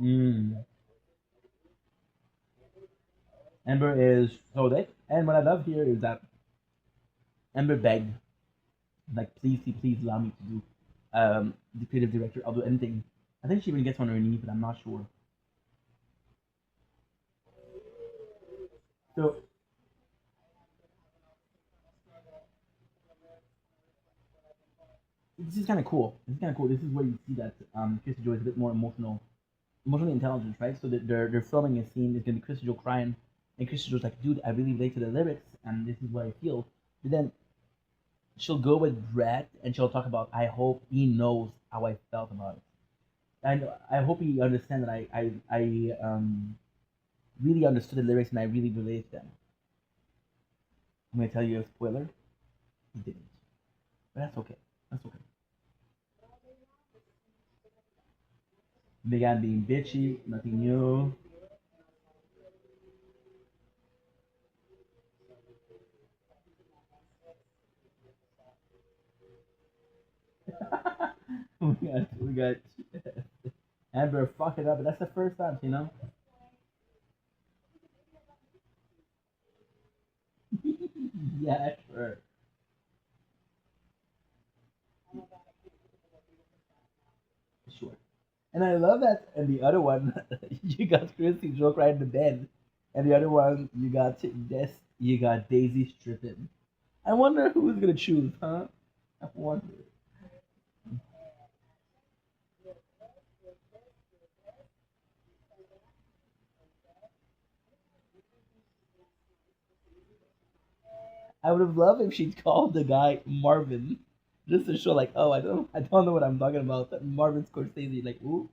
Mm. Ember is solo date, and what I love here is that Ember begged, like, please allow me to do the creative director. I'll do anything. I think she even gets on her knee, but I'm not sure. So this is kind of cool. This is kind of cool. This is where you see that Christy Joy is a bit more emotionally intelligent, right? So they're filming a scene. It's gonna be Christy Joe crying, and Christy Joe's like, "Dude, I really relate to the lyrics, and this is what I feel." But then she'll go with Brett, and she'll talk about, "I hope he knows how I felt about it, and I hope he understands that I really understood the lyrics and I really related to them." I'm gonna tell you a spoiler. He didn't, but that's okay. That's okay. Began being bitchy, nothing new. We got Amber fuck it up, but that's the first time, you know. Yeah, sure, sure. And I love that. And the other one, you got Chrissy joke right in the bed, and the other one, you got Daisy stripping. I wonder who's gonna choose, huh? I wonder. I would have loved if she'd called the guy Marvin, just to show like, oh, I don't know what I'm talking about. That Marvin Scorsese, like, ooh,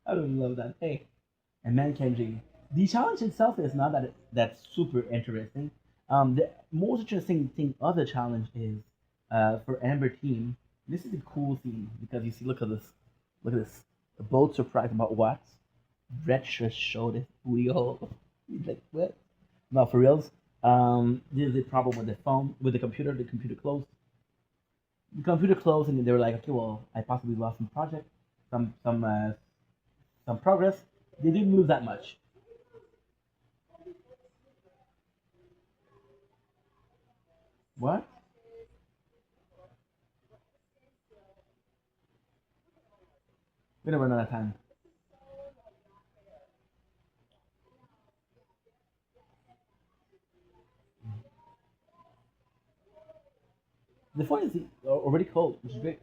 I would love that. Hey, and man, Kenji, the challenge itself is not that's super interesting. The most interesting thing of the challenge is for Amber Team. This is a cool scene because you see, look at this. The both surprised about what? Brett just showed his booty hole. He's like, what? No, for reals. There's a problem with the phone, with the computer. The computer closed. The computer closed, and they were like, okay, well, I possibly lost some project, some progress. They didn't lose that much. What? We're gonna run out of time. The phone is already cold, which is great.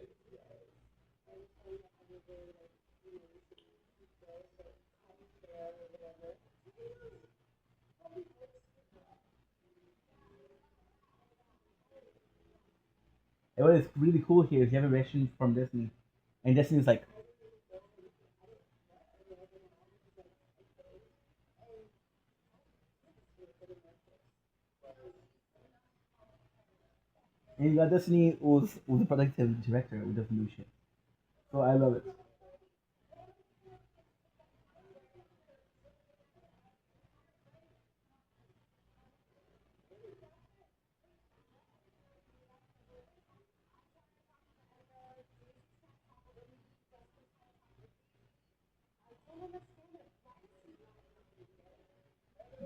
And what is really cool here is you have a reaction from Destiny, and Destiny's like, and you got Destiny was a productive director who does new shit. So I love it.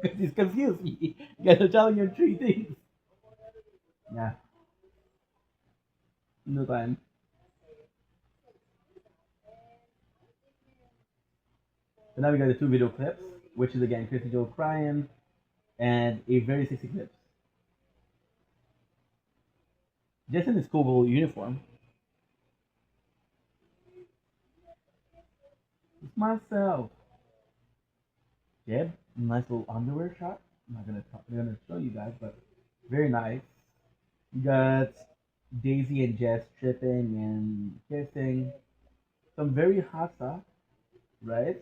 Because he's confused. You guys are telling him three things. Yeah, no time. So now we got the two video clips, which is again Chrissy Joe crying and a very sexy clip. Just in his cool uniform. It's myself. Jeb, nice little underwear shot. I'm gonna show you guys, but very nice. You got Daisy and Jess tripping and kissing. Some very hot stuff, right?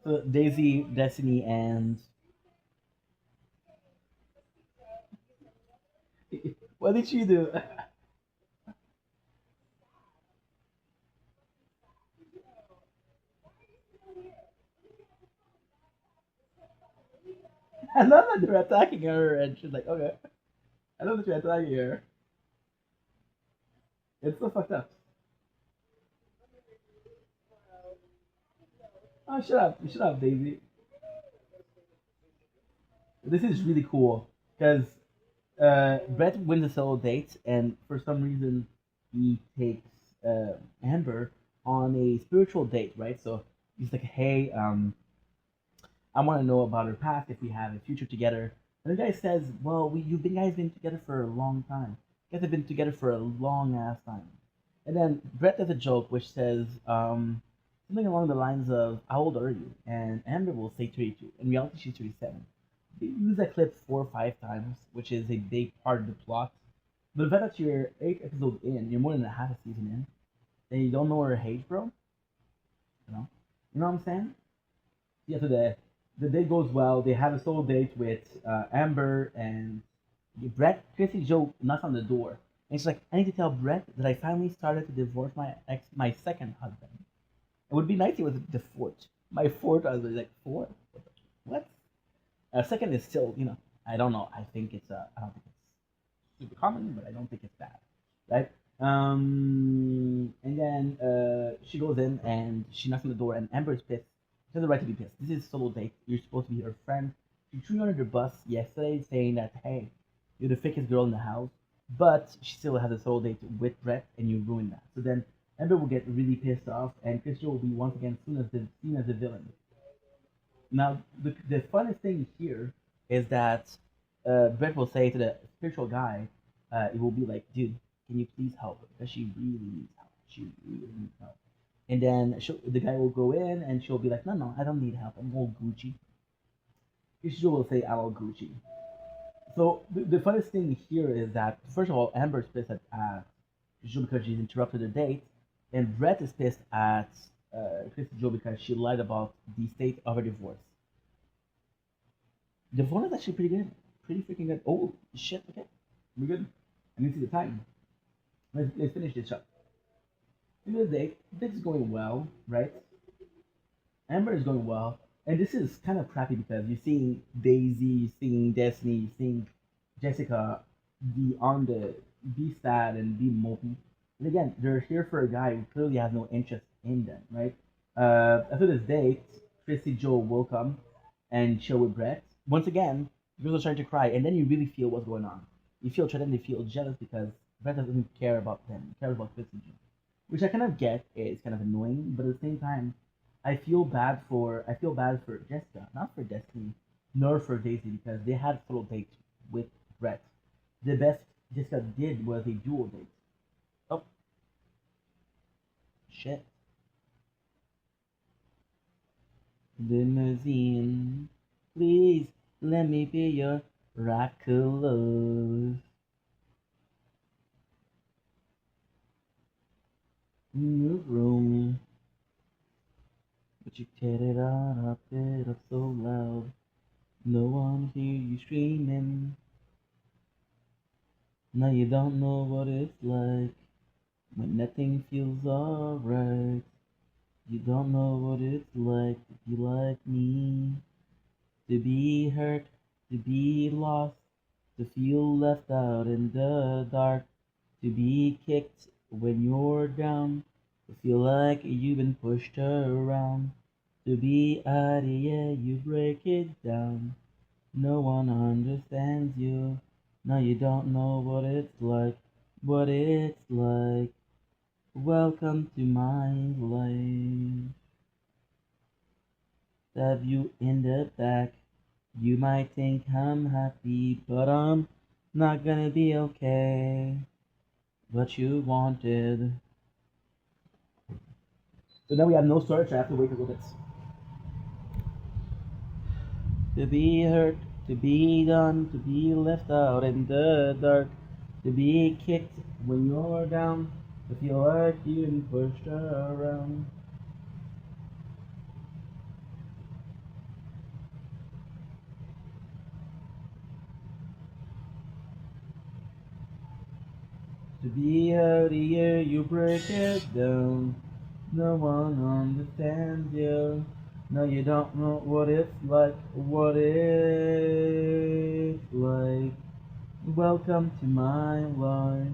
So Daisy, Destiny, and what did she do? I love that they're attacking her, and she's like, okay. I love that you're attacking her. It's so fucked up. Oh, shut up, Daisy. This is really cool because Brett wins a solo date, and for some reason, he takes Amber on a spiritual date, right? So he's like, "Hey, I want to know about her past if we have a future together." And the guy says, "Well, you've been guys been together for a long time. You guys have been together for a long ass time." And then Brett does a joke which says something along the lines of, "How old are you?" And Amber will say 32. In reality, she's 37. They use that clip 4 or 5 times, which is a big part of the plot. But the fact that you're 8 episodes in, you're more than a half a season in, and you don't know her age, bro. You know what I'm saying? Yeah. So the date goes well. They have a solo date with Amber and Brett. Chrissy Joe knocks on the door, and she's like, "I need to tell Brett that I finally started to divorce my second husband. It would be nice if it was the fourth. My fourth husband." Like fourth? What? Second is still, I don't know. I don't think it's super common, but I don't think it's bad, right? And then she goes in and she knocks on the door, and Amber is pissed. She has the right to be pissed. This is a solo date. You're supposed to be her friend. She threw you under the bus yesterday, saying that hey, you're the fakest girl in the house, but she still has a solo date with Brett, and you ruined that. So then Amber will get really pissed off, and Christian will be once again seen as the villain. Now, the funnest thing here is that Brett will say to the spiritual guy, it will be like, dude, can you please help her? Because she really needs help. She really needs help. And then the guy will go in and she'll be like, no, no, I don't need help. I'm all Gucci. She will say, I'm all Gucci. So the funnest thing here is that, first of all, Amber's pissed at Joe because she's interrupted her date. And Brett is pissed at Christy Joe because she lied about the state of her divorce. The phone is actually pretty good. Pretty freaking good. Oh, shit. Okay. We're good. I need to see the time. Let's finish this up. In the day, this is going well, right? Amber is going well. And this is kind of crappy because you're seeing Daisy, you're seeing Destiny, you're seeing Jessica be sad and be mopey. And again, they're here for a guy who clearly has no interest in them, right? After this date, Christy Joe will come and chill with Brett. Once again, girls are starting to cry, and then you really feel what's going on. You feel threatened, you feel jealous because Brett doesn't care about them, he cares about Christy Joe. Which I kind of get is kind of annoying, but at the same time, I feel bad for Jessica, not for Destiny, nor for Daisy because they had solo dates with Brett. The best Jessica did was a dual date. Oh shit. Limousine, please let me be your Raccolos. New room, but you get it on up it up so loud. No one hear you screaming. Now you don't know what it's like when nothing feels alright. You don't know what it's like to be like me. To be hurt, to be lost, to feel left out in the dark, to be kicked when you're down, to feel like you've been pushed around, to be out, yeah, you break it down. No one understands you. Now you don't know what it's like, what it's like. Welcome to my life. Stab you in the back. You might think I'm happy, but I'm not gonna be okay. What you wanted. So now we have no storage, I have to wait a little bit. To be hurt, to be done, to be left out in the dark, to be kicked when you're down, to feel like you've been pushed around. To be out here, you break it down. No one understands you. No, you don't know what it's like, what it's like. Welcome to my life.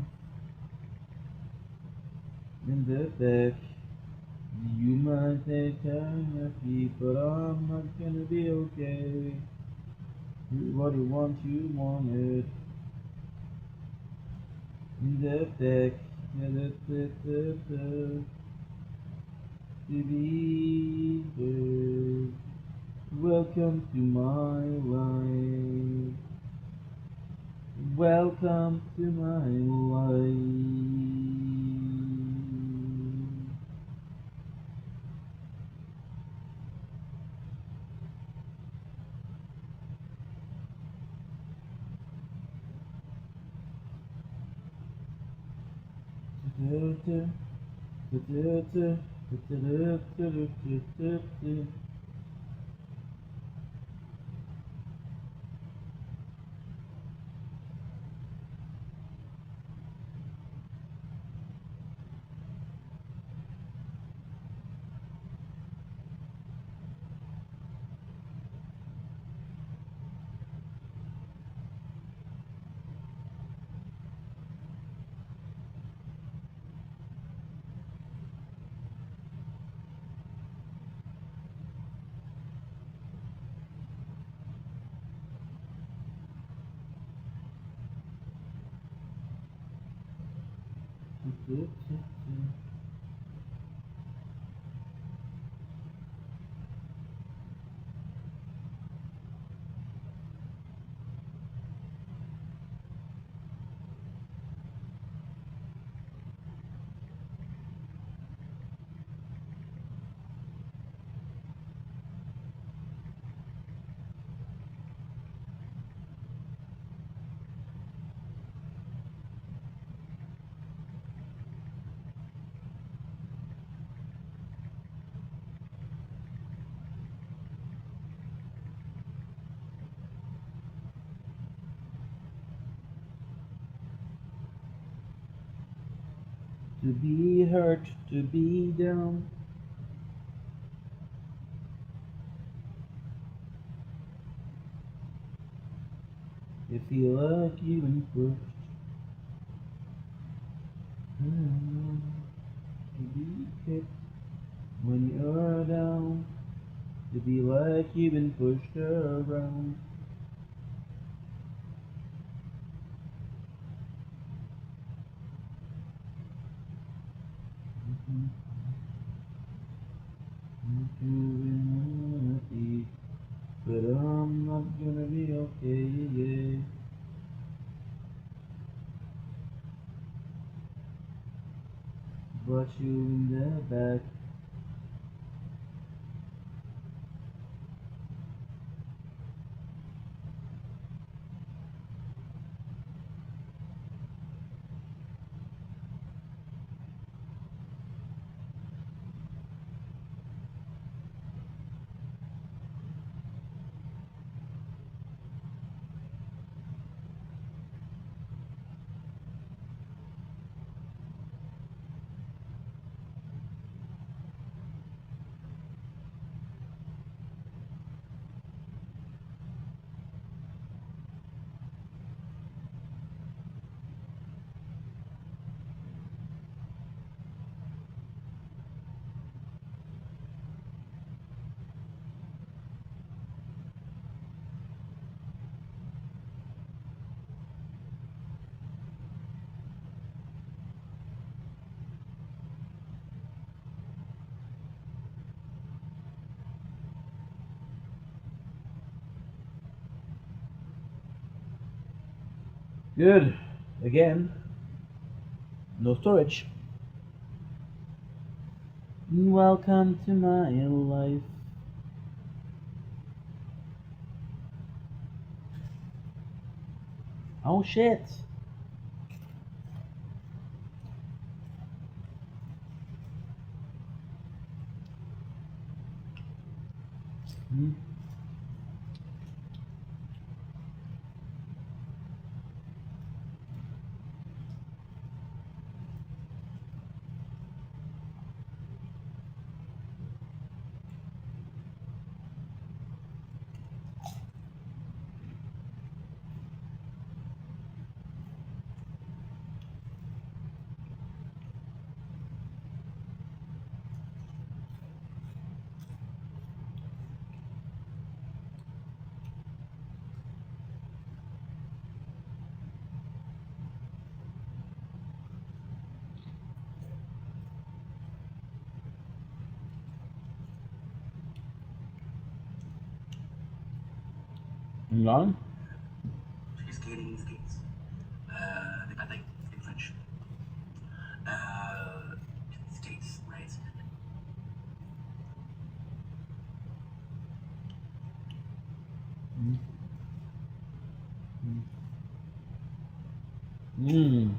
In the back, you might think I'm happy, but I'm not gonna be okay. What you want, you want it. In the back, to be heard. Welcome to my life. Welcome to my life. To be hurt, to be down. You feel like you've been pushed. To be kicked when you're down. To be like you've been pushed around. happy, but I'm not gonna be okay. Yeah. Brought you in the back. Good. Again, no storage. Welcome to my life. Oh shit. Hmm. None? Skating skates. They got like in French. Skates, right? Mmm.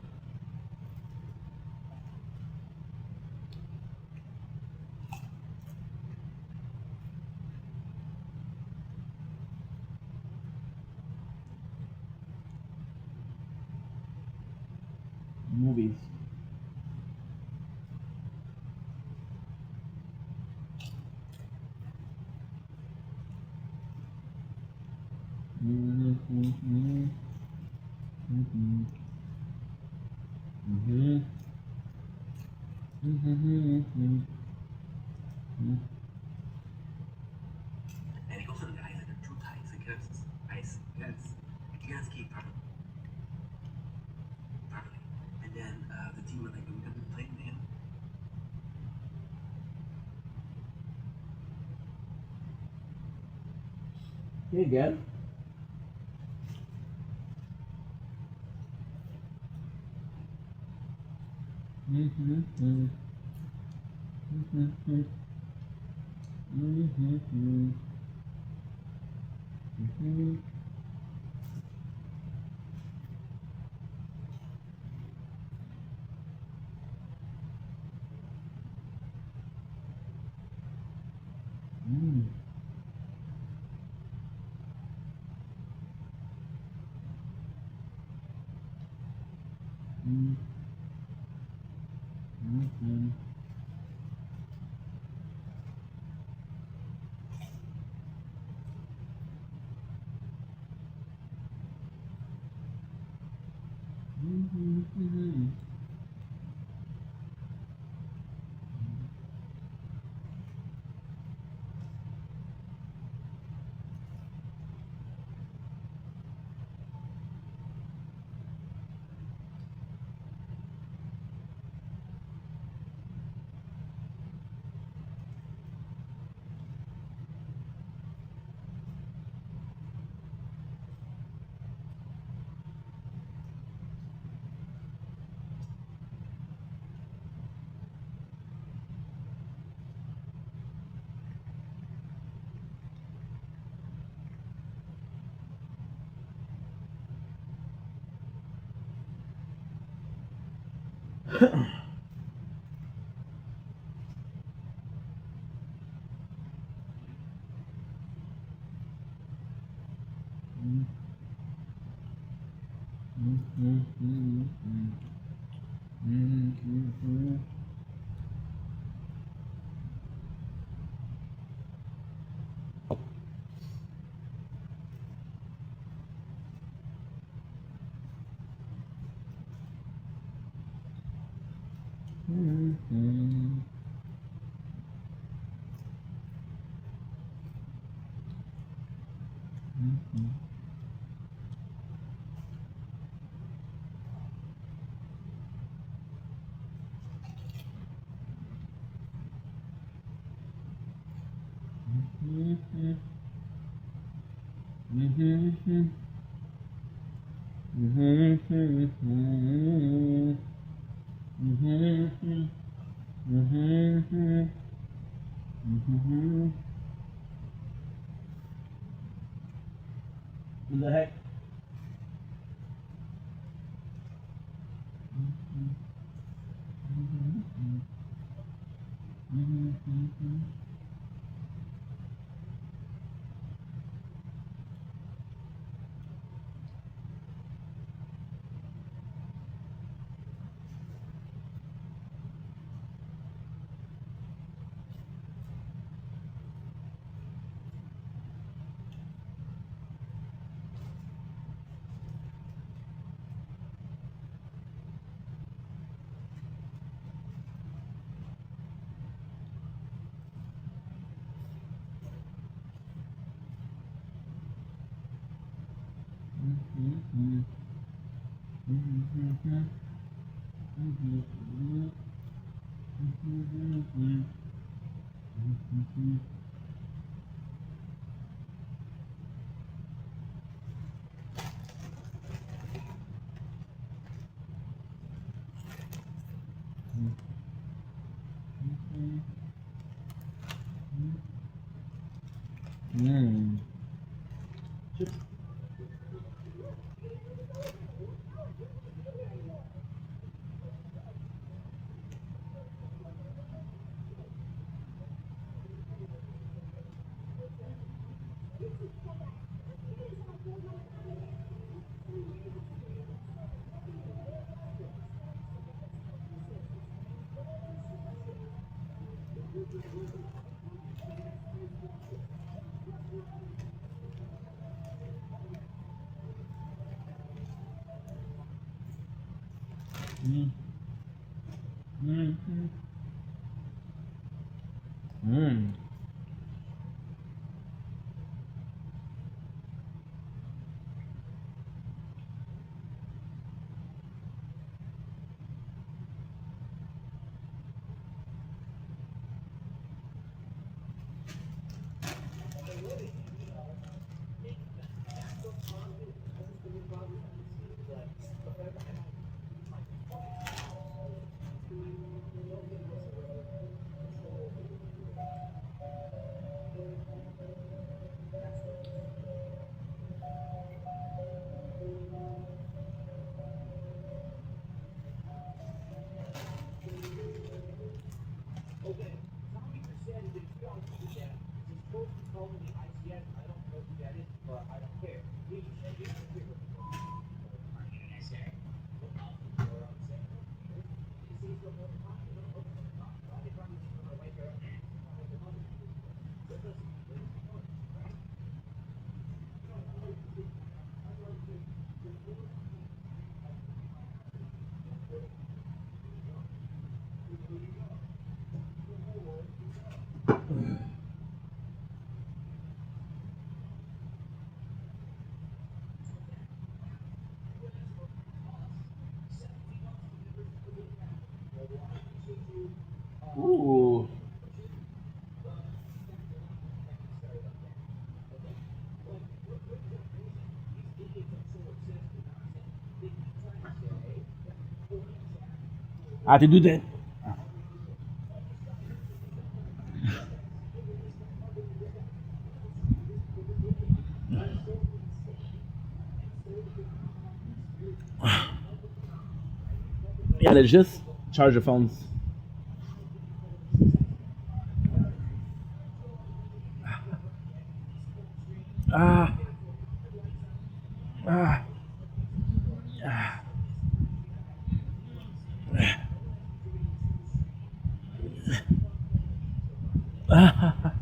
Movies. Mm-hmm. Mm-hmm. Mm-hmm. Mm-hmm. Mm-hmm. Mm-hmm. And he goes to the guys that are too tight. So you guys keep properly. And then the team were like, I'm gonna be playing him. Here again. Mm-hmm. Mm-hmm. Mm-hmm. Mm-hmm. Mm-hmm. Mm-hmm. Mm-hmm. Mm-hmm. What the heck? Chips. Ooh. I have to do that. Yeah, there's just Charge your phones. Ah. Ah. Ah. Ah.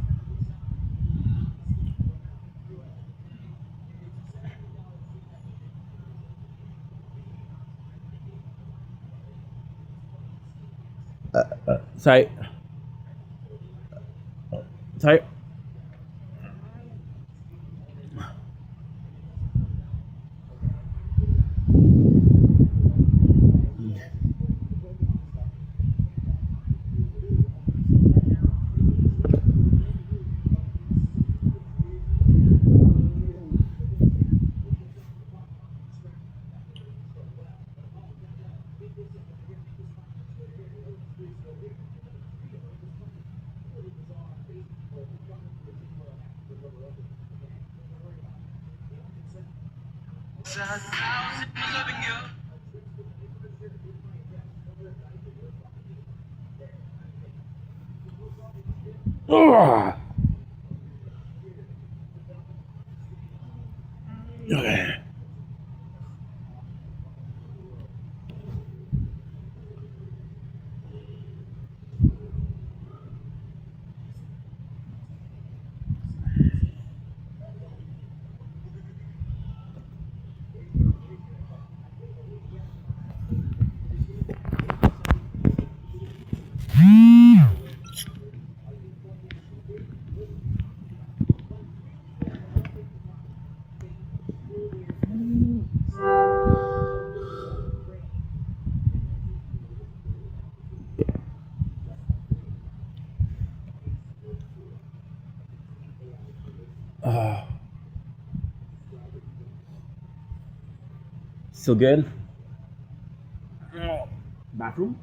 Sorry. Sorry. Ah. Okay. Ah. Still good? Bathroom?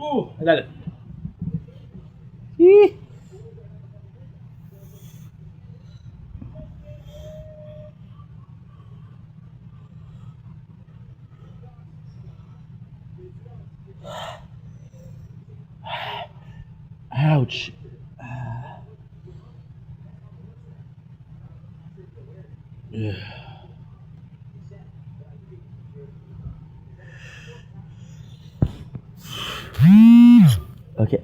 Ooh, I got it. Eee. Ouch. Ugh. Okay.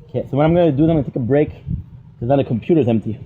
Okay, so what I'm gonna do is I'm gonna take a break because now the computer's empty.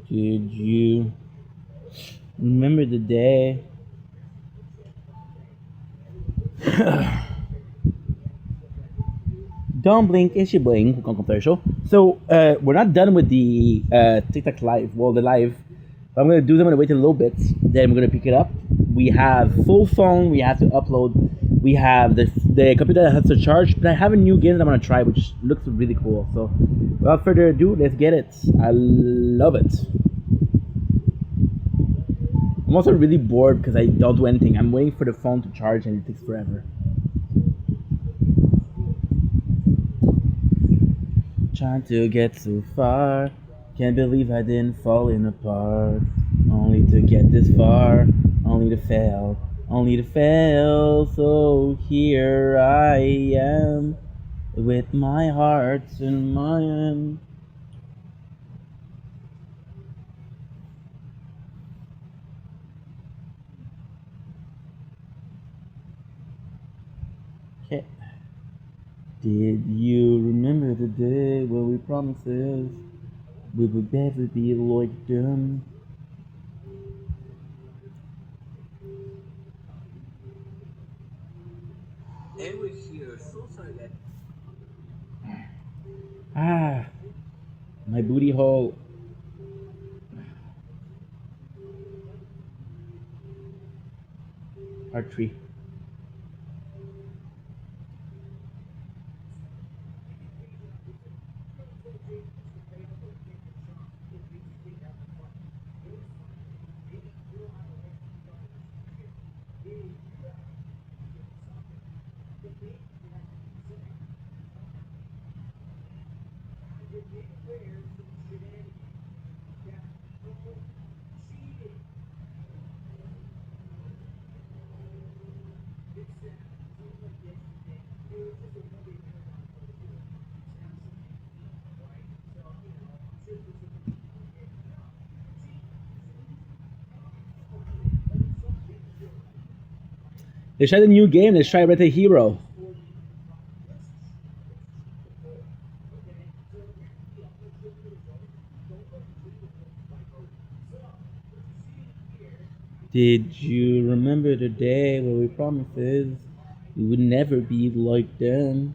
Did you remember the day? Don't blink, it's your blink. Commercial. So we're not done with the TikTok live. Well, the live. I'm gonna do them. I'm gonna wait a little bit. Then we're gonna pick it up. We have full phone. We have to upload. We have the computer that has to charge. But I have a new game that I'm gonna try, which looks really cool. So without further ado, let's get it. I love it. I'm also really bored because I don't do anything. I'm waiting for the phone to charge and it takes forever. Trying to get so far. Can't believe I didn't fall in apart. Only to get this far. Only to fail. Only to fail. So here I am. With my heart in my hand. Okay. Did you remember the day when we promised we would never be like them? Ah, my booty hole. Part 3. Let's try the new game. Let's try Red Dead Hero. Did you remember the day where we promised we would never be like them?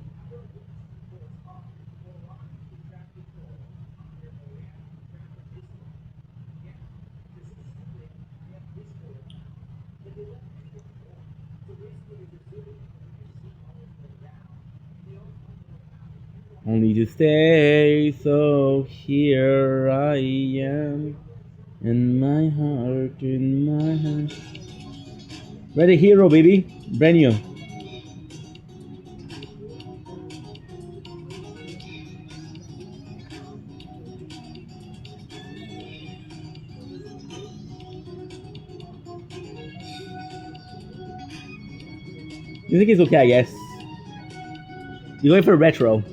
Only to stay, so here I am. In my heart, in my heart. Ready Hero, baby. Brand new. Music is okay, I guess. You're going for retro.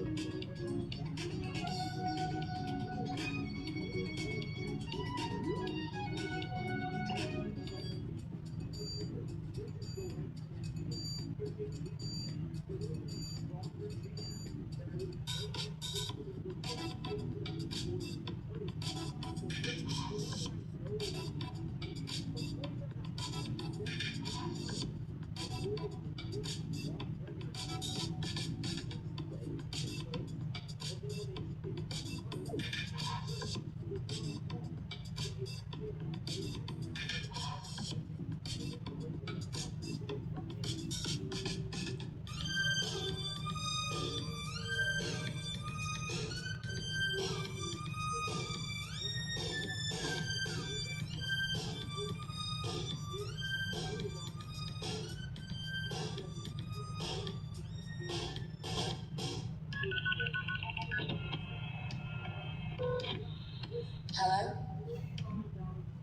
Hello?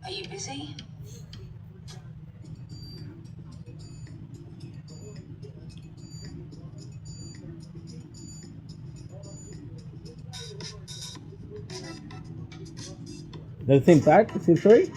Are you busy? The same part? The same story?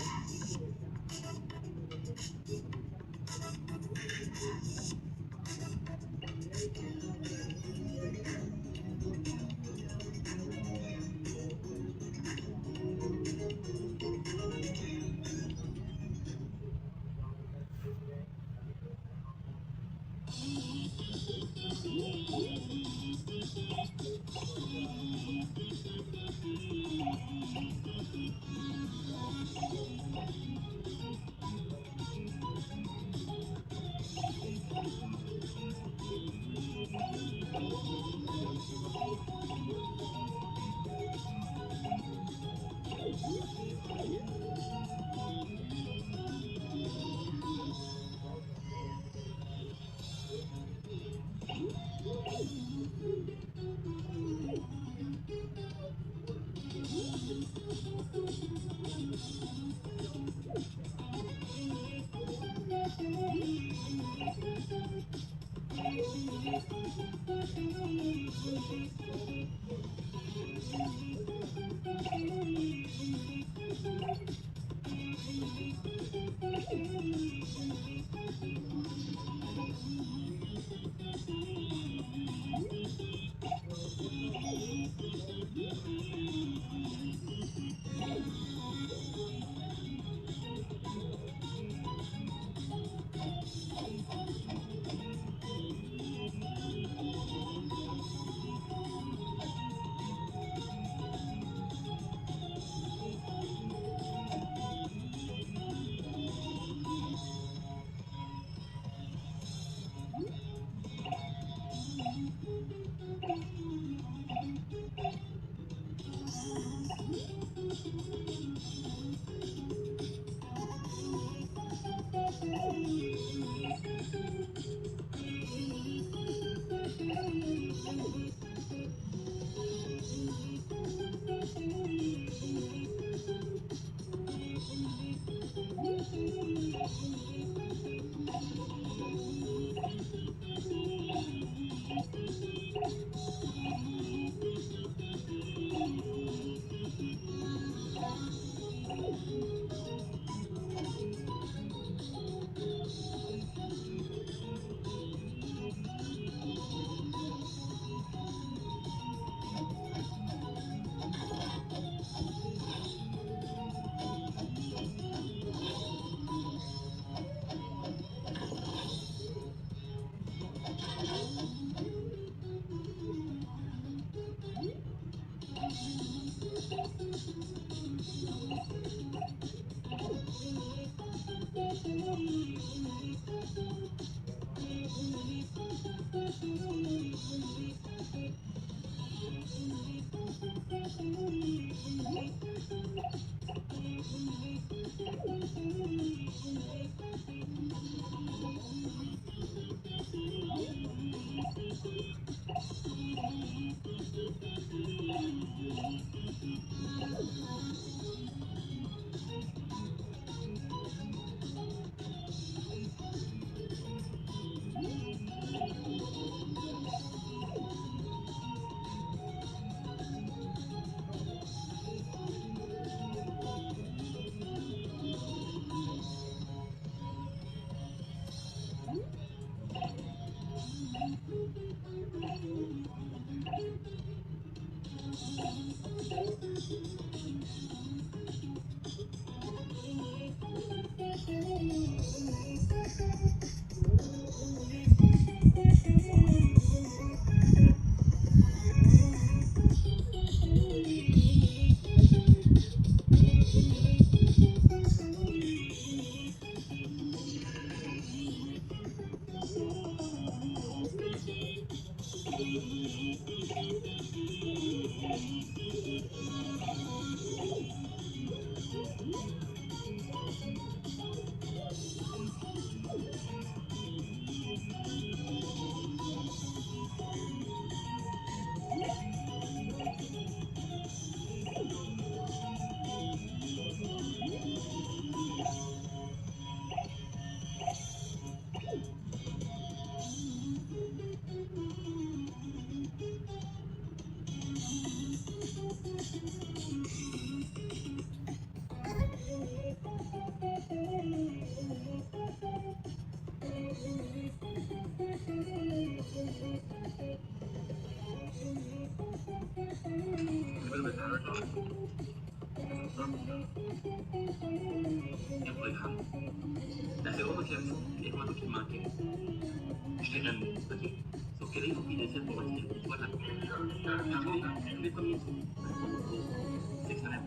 Eu falei, calma. Deve uma que é uma que marca. Chegando aqui. Só que ele não queria ser bom, mas ele vai lá. Ele para mim. Sexta, né?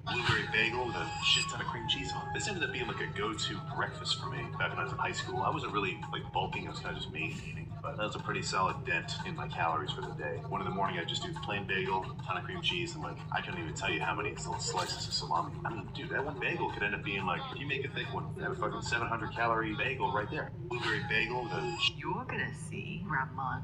Blueberry bagel with a shit ton of cream This ended up being like a go-to breakfast for me back when I was in high school. I wasn't really like bulking, I was kind of just maintaining, but that was a pretty solid dent in my calories for the day. One in the morning, I just do plain bagel, ton of cream cheese, and like, I couldn't even tell you how many little slices of salami. I mean, dude, that one bagel could end up being like, if you make a thick one, that a fucking 700 calorie bagel right there. Blueberry bagel with a... You're gonna see, Grandma.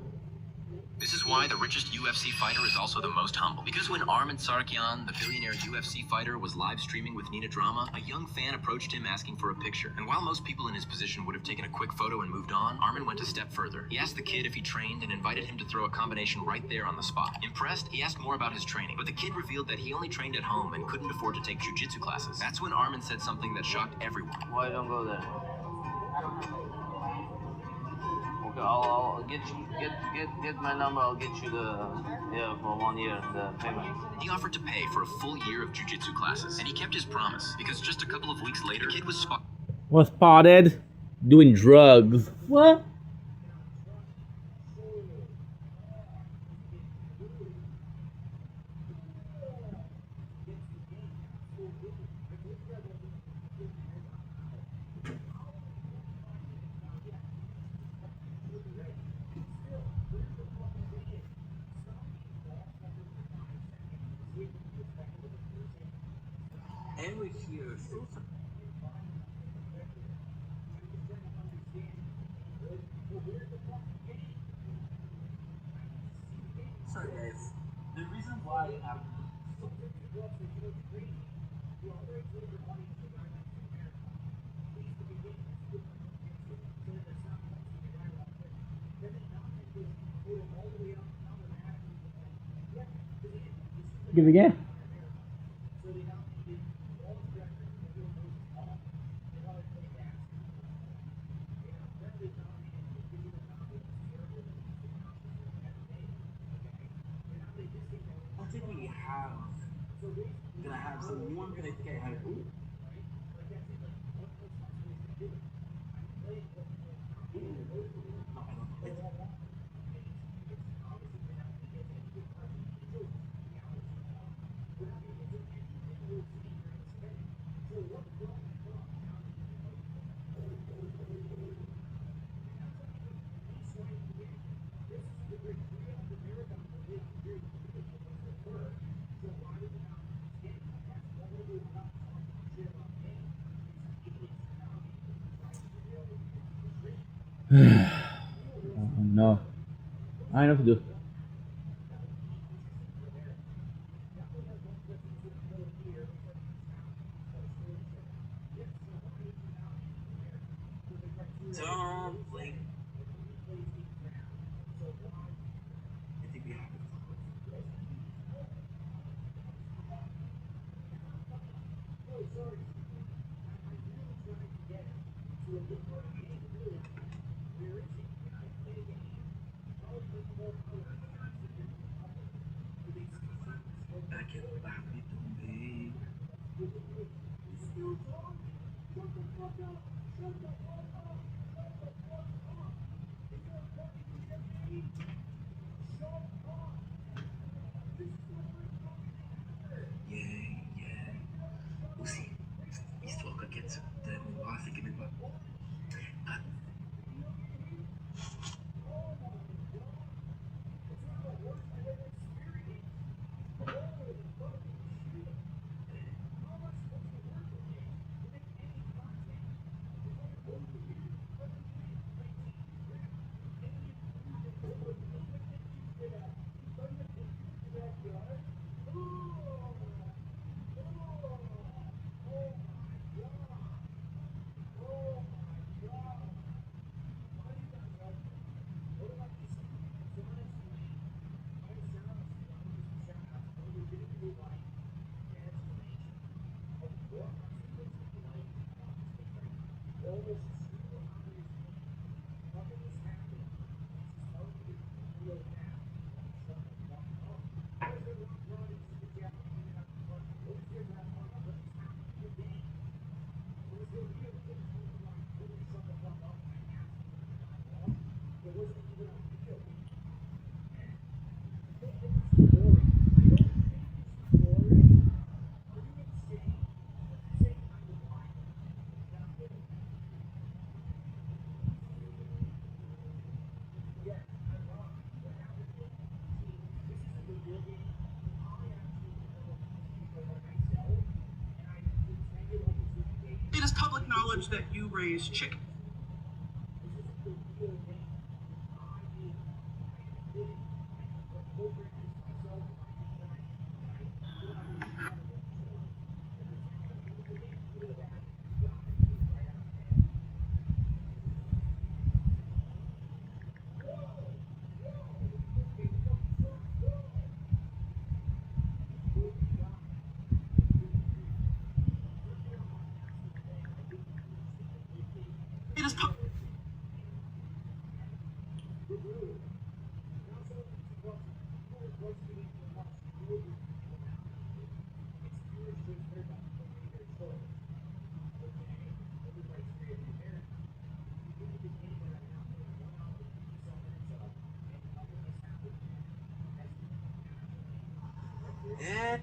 This is why the richest UFC fighter is also the most humble. Because when Armin Sarkian, the billionaire UFC fighter, was live streaming with Nina Drama, a young fan approached him asking for a picture. And while most people in his position would have taken a quick photo and moved on, Armin went a step further. He asked the kid if he trained and invited him to throw a combination right there on the spot. Impressed, he asked more about his training, but the kid revealed that he only trained at home and couldn't afford to take jiu-jitsu classes. That's when Armin said something that shocked everyone. Why don't go there? Okay, I'll get you get my number. I'll get you for 1 year the payment. He offered to pay for a full year of jiu-jitsu classes, and he kept his promise because just a couple of weeks later, the kid was spotted doing drugs. What? Sorry guys, the reason why I'm Give it again. I think we have gonna have some one that I think I had. Ooh. Oh, no. I know what to do. Don't blink. I think we have it. Aquilo papi também. Yeah. We'll see. East Walker gets the last thing in the It is public knowledge that you raise chickens. It is public. Yeah.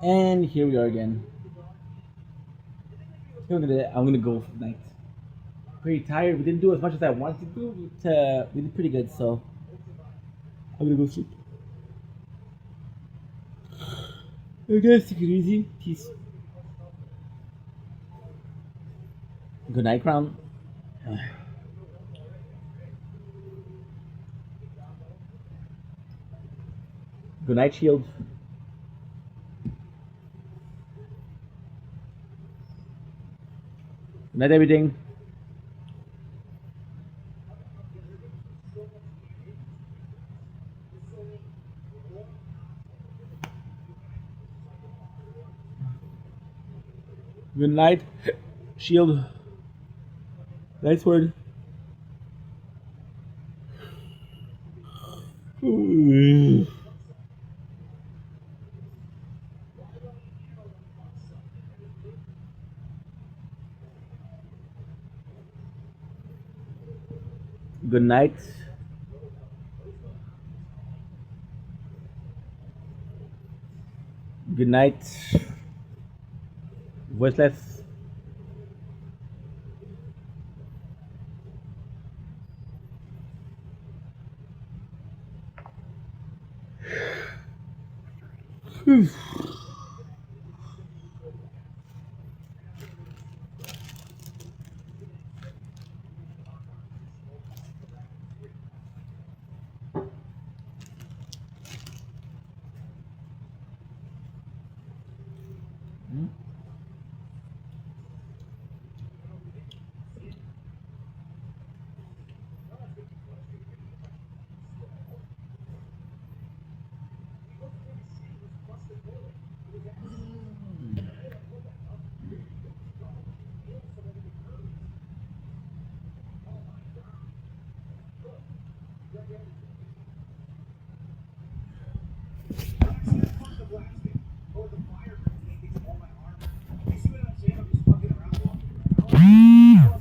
And here we are again. I'm gonna go for the night. Pretty tired. We didn't do as much as I wanted to do, but we did pretty good. So I'm gonna go sleep. I guess take it easy. Peace. Good night, Crown. Good night, Shield. Good night, everything. Good night, Shield. Nice word. Good night. Good night. Voiceless.